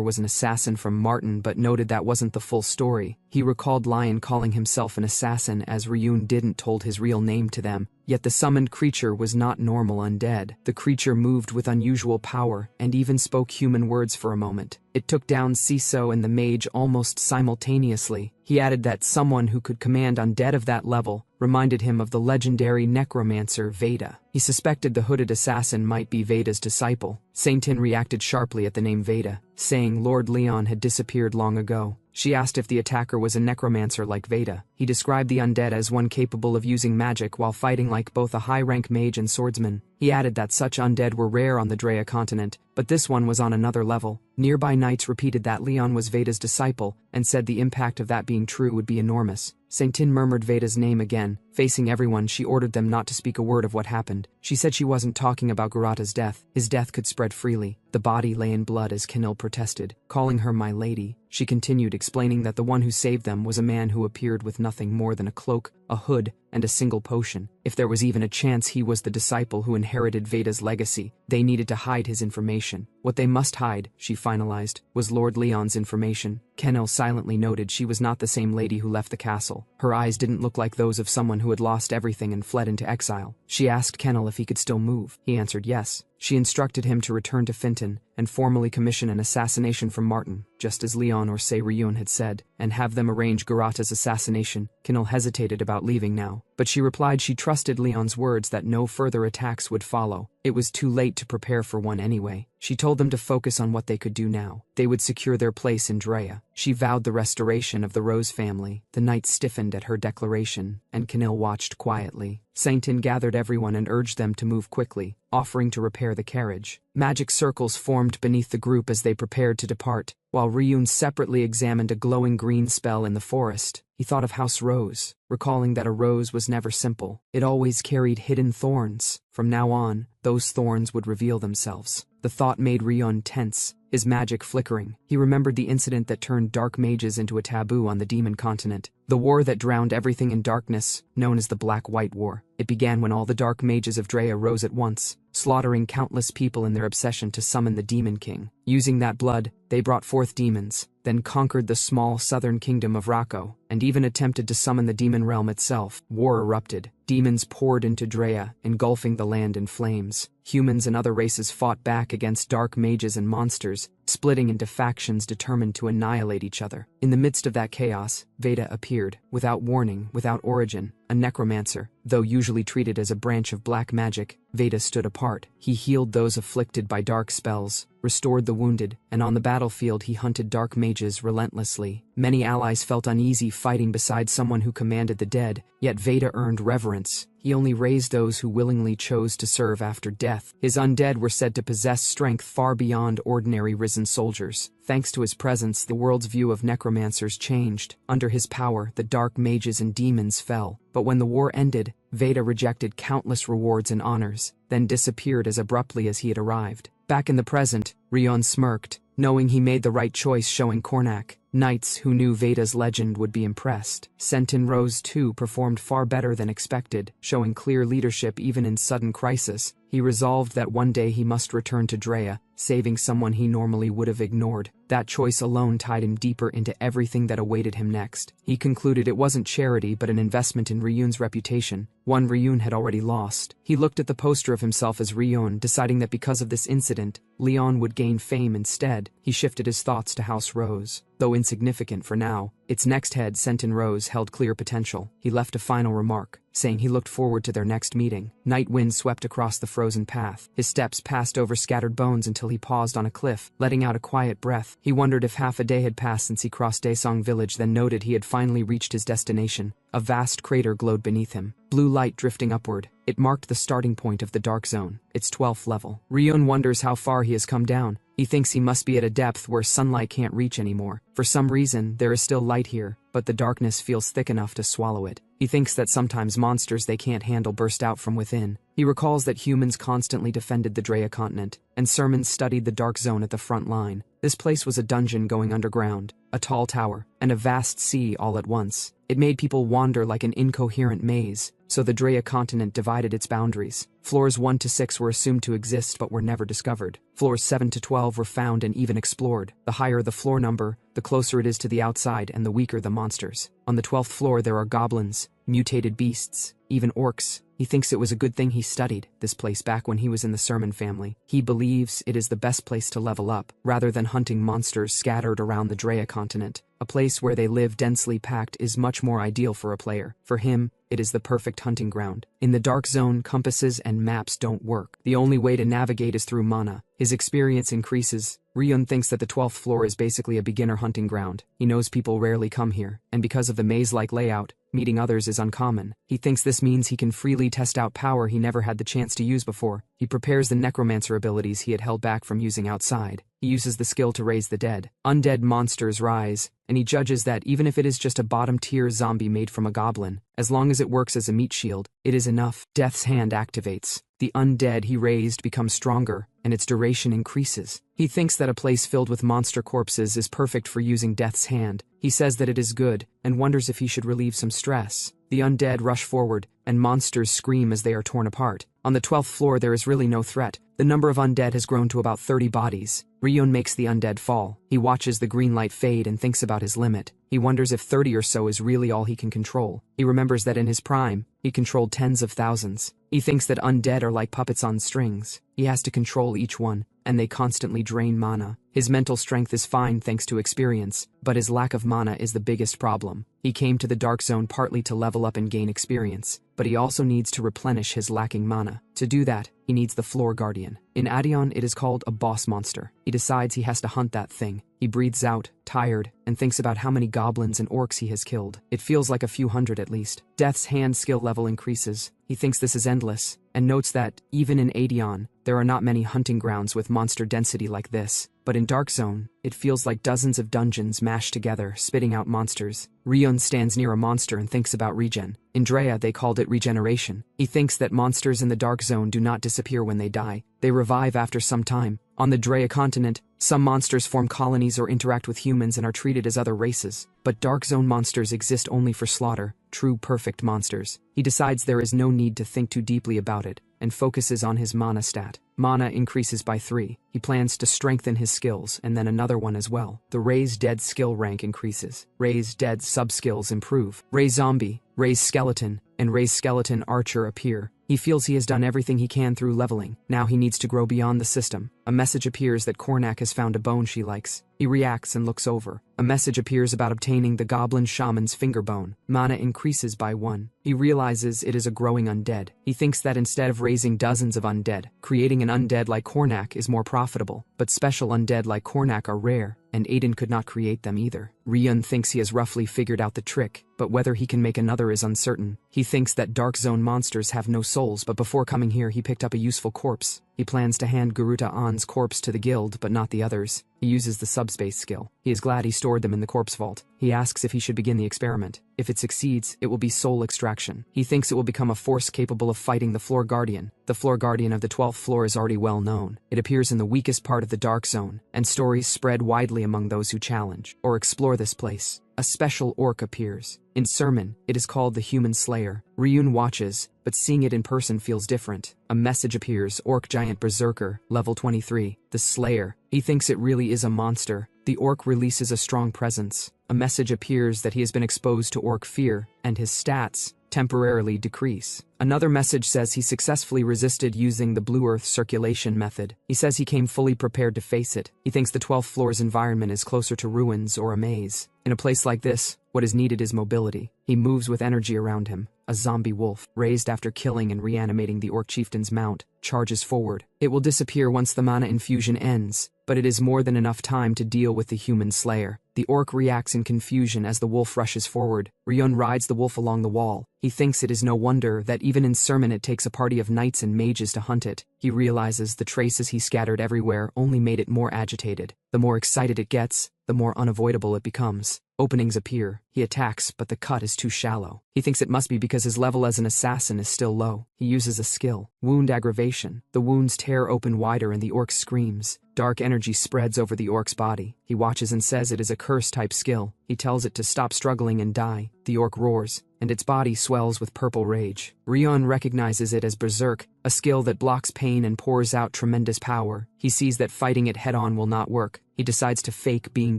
was an assassin from Martin but noted that wasn't the full story. He recalled Lion calling himself an assassin as Ryun didn't told his real name to them. Yet the summoned creature was not normal undead. The creature moved with unusual power and even spoke human words for a moment. It took down Siso and the mage almost simultaneously. He added that someone who could command undead of that level reminded him of the legendary necromancer Veda. He suspected the hooded assassin might be Veda's disciple. Saintin reacted sharply at the name Veda, saying Lord Leon had disappeared long ago. She asked if the attacker was a necromancer like Veda. He described the undead as one capable of using magic while fighting like both a high-rank mage and swordsman. He added that such undead were rare on the Drea continent, but this one was on another level. Nearby knights repeated that Leon was Veda's disciple and said the impact of that being true would be enormous. Saintin murmured Veda's name again. Facing everyone, she ordered them not to speak a word of what happened. She said she wasn't talking about Gurata's death. His death could spread freely. The body lay in blood as Kinil protested, calling her my lady. She continued, explaining that the one who saved them was a man who appeared with nothing more than a cloak, a hood, and a single potion. If there was even a chance he was the disciple who inherited Veda's legacy, they needed to hide his information. What they must hide, she finalized, was Lord Leon's information. Kenil silently noted she was not the same lady who left the castle. Her eyes didn't look like those of someone who had lost everything and fled into exile. She asked Kenil if he could still move. He answered yes. She instructed him to return to Finton and formally commission an assassination from Martin, just as Leon or Ryun had said, and have them arrange Gurata's assassination. Kinil hesitated about leaving now, but she replied she trusted Leon's words that no further attacks would follow. It was too late to prepare for one anyway. She told them to focus on what they could do now. They would secure their place in Drea. She vowed the restoration of the Rose family. The knights stiffened at her declaration, and Kinil watched quietly. Saintin gathered everyone and urged them to move quickly, offering to repair the carriage. Magic circles formed beneath the group as they prepared to depart, while Ryun separately examined a glowing green spell in the forest. He thought of House Rose, recalling that a rose was never simple. It always carried hidden thorns. From now on, those thorns would reveal themselves. The thought made Ryun tense, his magic flickering. He remembered the incident that turned dark mages into a taboo on the demon continent. The war that drowned everything in darkness, known as the Black-White War. It began when all the dark mages of Drea rose at once, slaughtering countless people in their obsession to summon the Demon King. Using that blood, they brought forth demons, then conquered the small southern kingdom of Rako, and even attempted to summon the demon realm itself. War erupted. Demons poured into Drea, engulfing the land in flames. Humans and other races fought back against dark mages and monsters, splitting into factions determined to annihilate each other. In the midst of that chaos, Veda appeared, without warning, without origin, a necromancer. Though usually treated as a branch of black magic, Veda stood apart. He healed those afflicted by dark spells, restored the wounded, and on the battlefield he hunted dark mages relentlessly. Many allies felt uneasy fighting beside someone who commanded the dead, yet Veda earned reverence. He only raised those who willingly chose to serve after death. His undead were said to possess strength far beyond ordinary risen soldiers. Thanks to his presence, the world's view of necromancers changed. Under his power, the dark mages and demons fell. But when the war ended, Veda rejected countless rewards and honors, then disappeared as abruptly as he had arrived. Back in the present, Ryun smirked, knowing he made the right choice showing Kornak. Knights who knew Veda's legend would be impressed. Sentin Rose too performed far better than expected, showing clear leadership even in sudden crisis. He resolved that one day he must return to Drea, saving someone he normally would have ignored. That choice alone tied him deeper into everything that awaited him next. He concluded it wasn't charity but an investment in Ryun's reputation, one Ryun had already lost. He looked at the poster of himself as Ryun, deciding that because of this incident, Leon would gain fame instead. He shifted his thoughts to House Rose. Though insignificant for now, its next head, Sentin Rose, held clear potential. He left a final remark, saying he looked forward to their next meeting. Night wind swept across the frozen path. His steps passed over scattered bones until he paused on a cliff, letting out a quiet breath. He wondered if half a day had passed since he crossed Daesong village, then noted he had finally reached his destination. A vast crater glowed beneath him, blue light drifting upward. It marked the starting point of the dark zone, its 12th level. Ryun wonders how far he has come down. He thinks he must be at a depth where sunlight can't reach anymore. For some reason, there is still light here, but the darkness feels thick enough to swallow it. He thinks that sometimes monsters they can't handle burst out from within. He recalls that humans constantly defended the Drea continent, and sermons studied the dark zone at the front line. This place was a dungeon going underground, a tall tower, and a vast sea all at once. It made people wander like an incoherent maze, so the Drea continent divided its boundaries. Floors 1 to 6 were assumed to exist but were never discovered. Floors 7 to 12 were found and even explored. The higher the floor number, the closer it is to the outside and the weaker the monsters. On the 12th floor there are goblins, mutated beasts, even orcs. He thinks it was a good thing he studied this place back when he was in the Sermon family. He believes it is the best place to level up, rather than hunting monsters scattered around the Drea continent. A place where they live densely packed is much more ideal for a player. For him, it is the perfect hunting ground. In the dark zone, compasses and maps don't work. The only way to navigate is through mana. His experience increases. Ryun thinks that the 12th floor is basically a beginner hunting ground. He knows people rarely come here, and because of the maze-like layout, meeting others is uncommon. He thinks this means he can freely test out power he never had the chance to use before. He prepares the necromancer abilities he had held back from using outside. He uses the skill to raise the dead. Undead monsters rise, and he judges that even if it is just a bottom-tier zombie made from a goblin, as long as it works as a meat shield, it is enough. Death's hand activates. The undead he raised becomes stronger, and its duration increases. He thinks that a place filled with monster corpses is perfect for using Death's hand. He says that it is good, and wonders if he should relieve some stress. The undead rush forward, and monsters scream as they are torn apart. On the 12th floor there is really no threat. The number of undead has grown to about 30 bodies. Ryun makes the undead fall. He watches the green light fade and thinks about his limit. He wonders if 30 or so is really all he can control. He remembers that in his prime, he controlled tens of thousands. He thinks that undead are like puppets on strings. He has to control each one, and they constantly drain mana. His mental strength is fine thanks to experience, but his lack of mana is the biggest problem. He came to the Dark Zone partly to level up and gain experience, but he also needs to replenish his lacking mana. To do that, he needs the Floor Guardian. In Adion, it is called a boss monster. He decides he has to hunt that thing. He breathes out, tired, and thinks about how many goblins and orcs he has killed. It feels like a few hundred at least. Death's hand skill level increases. He thinks this is endless, and notes that, even in Adion, there are not many hunting grounds with monster density like this. But in Dark Zone, it feels like dozens of dungeons mashed together, spitting out monsters. Ryun stands near a monster and thinks about regen. In Drea, they called it regeneration. He thinks that monsters in the Dark Zone do not disappear when they die. They revive after some time. On the Drea continent, some monsters form colonies or interact with humans and are treated as other races. But Dark Zone monsters exist only for slaughter, true perfect monsters. He decides there is no need to think too deeply about it, and focuses on his mana stat. Mana increases by 3. He plans to strengthen his skills and then another one as well. The Raise Dead skill rank increases. Raise Dead sub-skills improve. Raise Zombie, Raise Skeleton, and Raise Skeleton Archer appear. He feels he has done everything he can through leveling. Now he needs to grow beyond the system. A message appears that Kornak has found a bone she likes. He reacts and looks over. A message appears about obtaining the Goblin Shaman's finger bone. Mana increases by 1. He realizes it is a growing undead. He thinks that instead of raising dozens of undead, creating an undead like Kornak is more profitable. But special undead like Kornak are rare, and Aiden could not create them either. Ryun thinks he has roughly figured out the trick, but whether he can make another is uncertain. He thinks that Dark Zone monsters have no souls, but before coming here he picked up a useful corpse. He plans to hand Garuta An's corpse to the guild, but not the others. He uses the subspace skill. He is glad he stored them in the corpse vault. He asks if he should begin the experiment. If it succeeds, it will be soul extraction. He thinks it will become a force capable of fighting the Floor Guardian. The Floor Guardian of the 12th floor is already well known. It appears in the weakest part of the Dark Zone, and stories spread widely among those who challenge or explore this place. a special orc appears. In sermon, it is called the Human Slayer. Ryun watches, but seeing it in person feels different. A message appears, Orc Giant Berserker, level 23, the Slayer. He thinks it really is a monster. The orc releases a strong presence. A message appears that he has been exposed to orc fear, and his stats temporarily decrease. Another message says he successfully resisted using the Blue Earth circulation method. He says he came fully prepared to face it. He thinks the 12th floor's environment is closer to ruins or a maze. In a place like this, what is needed is mobility. He moves with energy around him. A zombie wolf, raised after killing and reanimating the orc chieftain's mount, charges forward. It will disappear once the mana infusion ends, but it is more than enough time to deal with the human slayer. The orc reacts in confusion as the wolf rushes forward. Ryun rides the wolf along the wall. He thinks it is no wonder that even in sermon it takes a party of knights and mages to hunt it. He realizes the traces he scattered everywhere only made it more agitated. The more excited it gets, the more unavoidable it becomes. Openings appear. He attacks, but the cut is too shallow. He thinks it must be because his level as an assassin is still low. He uses a skill, Wound Aggravation. The wounds tear open wider and the orc screams. Dark energy spreads over the orc's body. He watches and says it is a curse-type skill. He tells it to stop struggling and die. The orc roars, and its body swells with purple rage. Ryun recognizes it as Berserk, a skill that blocks pain and pours out tremendous power. He sees that fighting it head-on will not work. He decides to fake being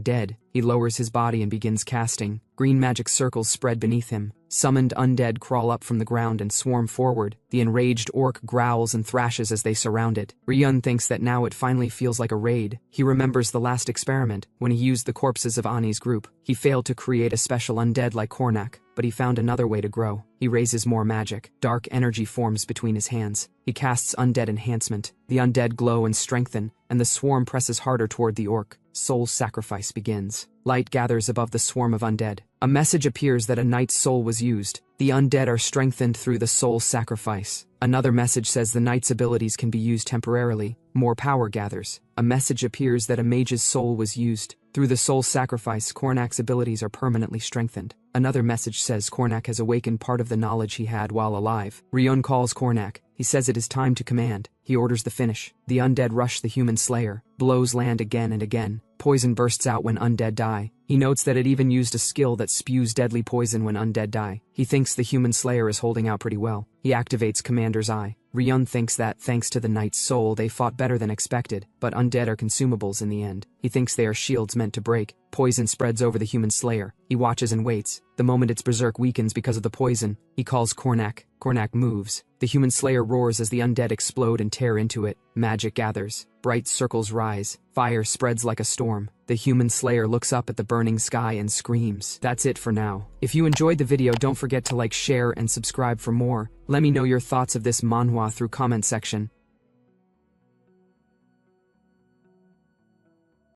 dead. He lowers his body and begins casting. Green magic circles spread beneath him. Summoned undead crawl up from the ground and swarm forward. The enraged orc growls and thrashes as they surround it. Ryun thinks that now it finally feels like a raid. He remembers the last experiment, when he used the corpses of Ani's group. He failed to create a special undead like Kornak, but he found another way to grow. He raises more magic. Dark energy forms between his hands. He casts Undead Enhancement. The undead glow and strengthen, and the swarm presses harder toward the orc. Soul sacrifice begins. Light gathers above the swarm of undead. A message appears that a knight's soul was used. The undead are strengthened through the soul sacrifice. Another message says the knight's abilities can be used temporarily. More power gathers. A message appears that a mage's soul was used. Through the soul sacrifice, Kornak's abilities are permanently strengthened. Another message says Kornak has awakened part of the knowledge he had while alive. Ryun calls Kornak. He says it is time to command. He orders the finish. The undead rush the human slayer. Blows land again and again. Poison bursts out when undead die. He notes that it even used a skill that spews deadly poison when undead die. He thinks the human slayer is holding out pretty well. He activates Commander's Eye. Ryun thinks that, thanks to the knight's soul, they fought better than expected, but undead are consumables in the end. He thinks they are shields meant to break. Poison spreads over the human slayer. He watches and waits. The moment its berserk weakens because of the poison, he calls Kornak. Kornak moves. The human slayer roars as the undead explode and tear into it. Magic gathers. Bright circles rise. Fire spreads like a storm. The human slayer looks up at the burning sky and screams. That's it for now. If you enjoyed the video, don't forget to like, share, and subscribe for more. Let me know your thoughts of this manhwa through comment section.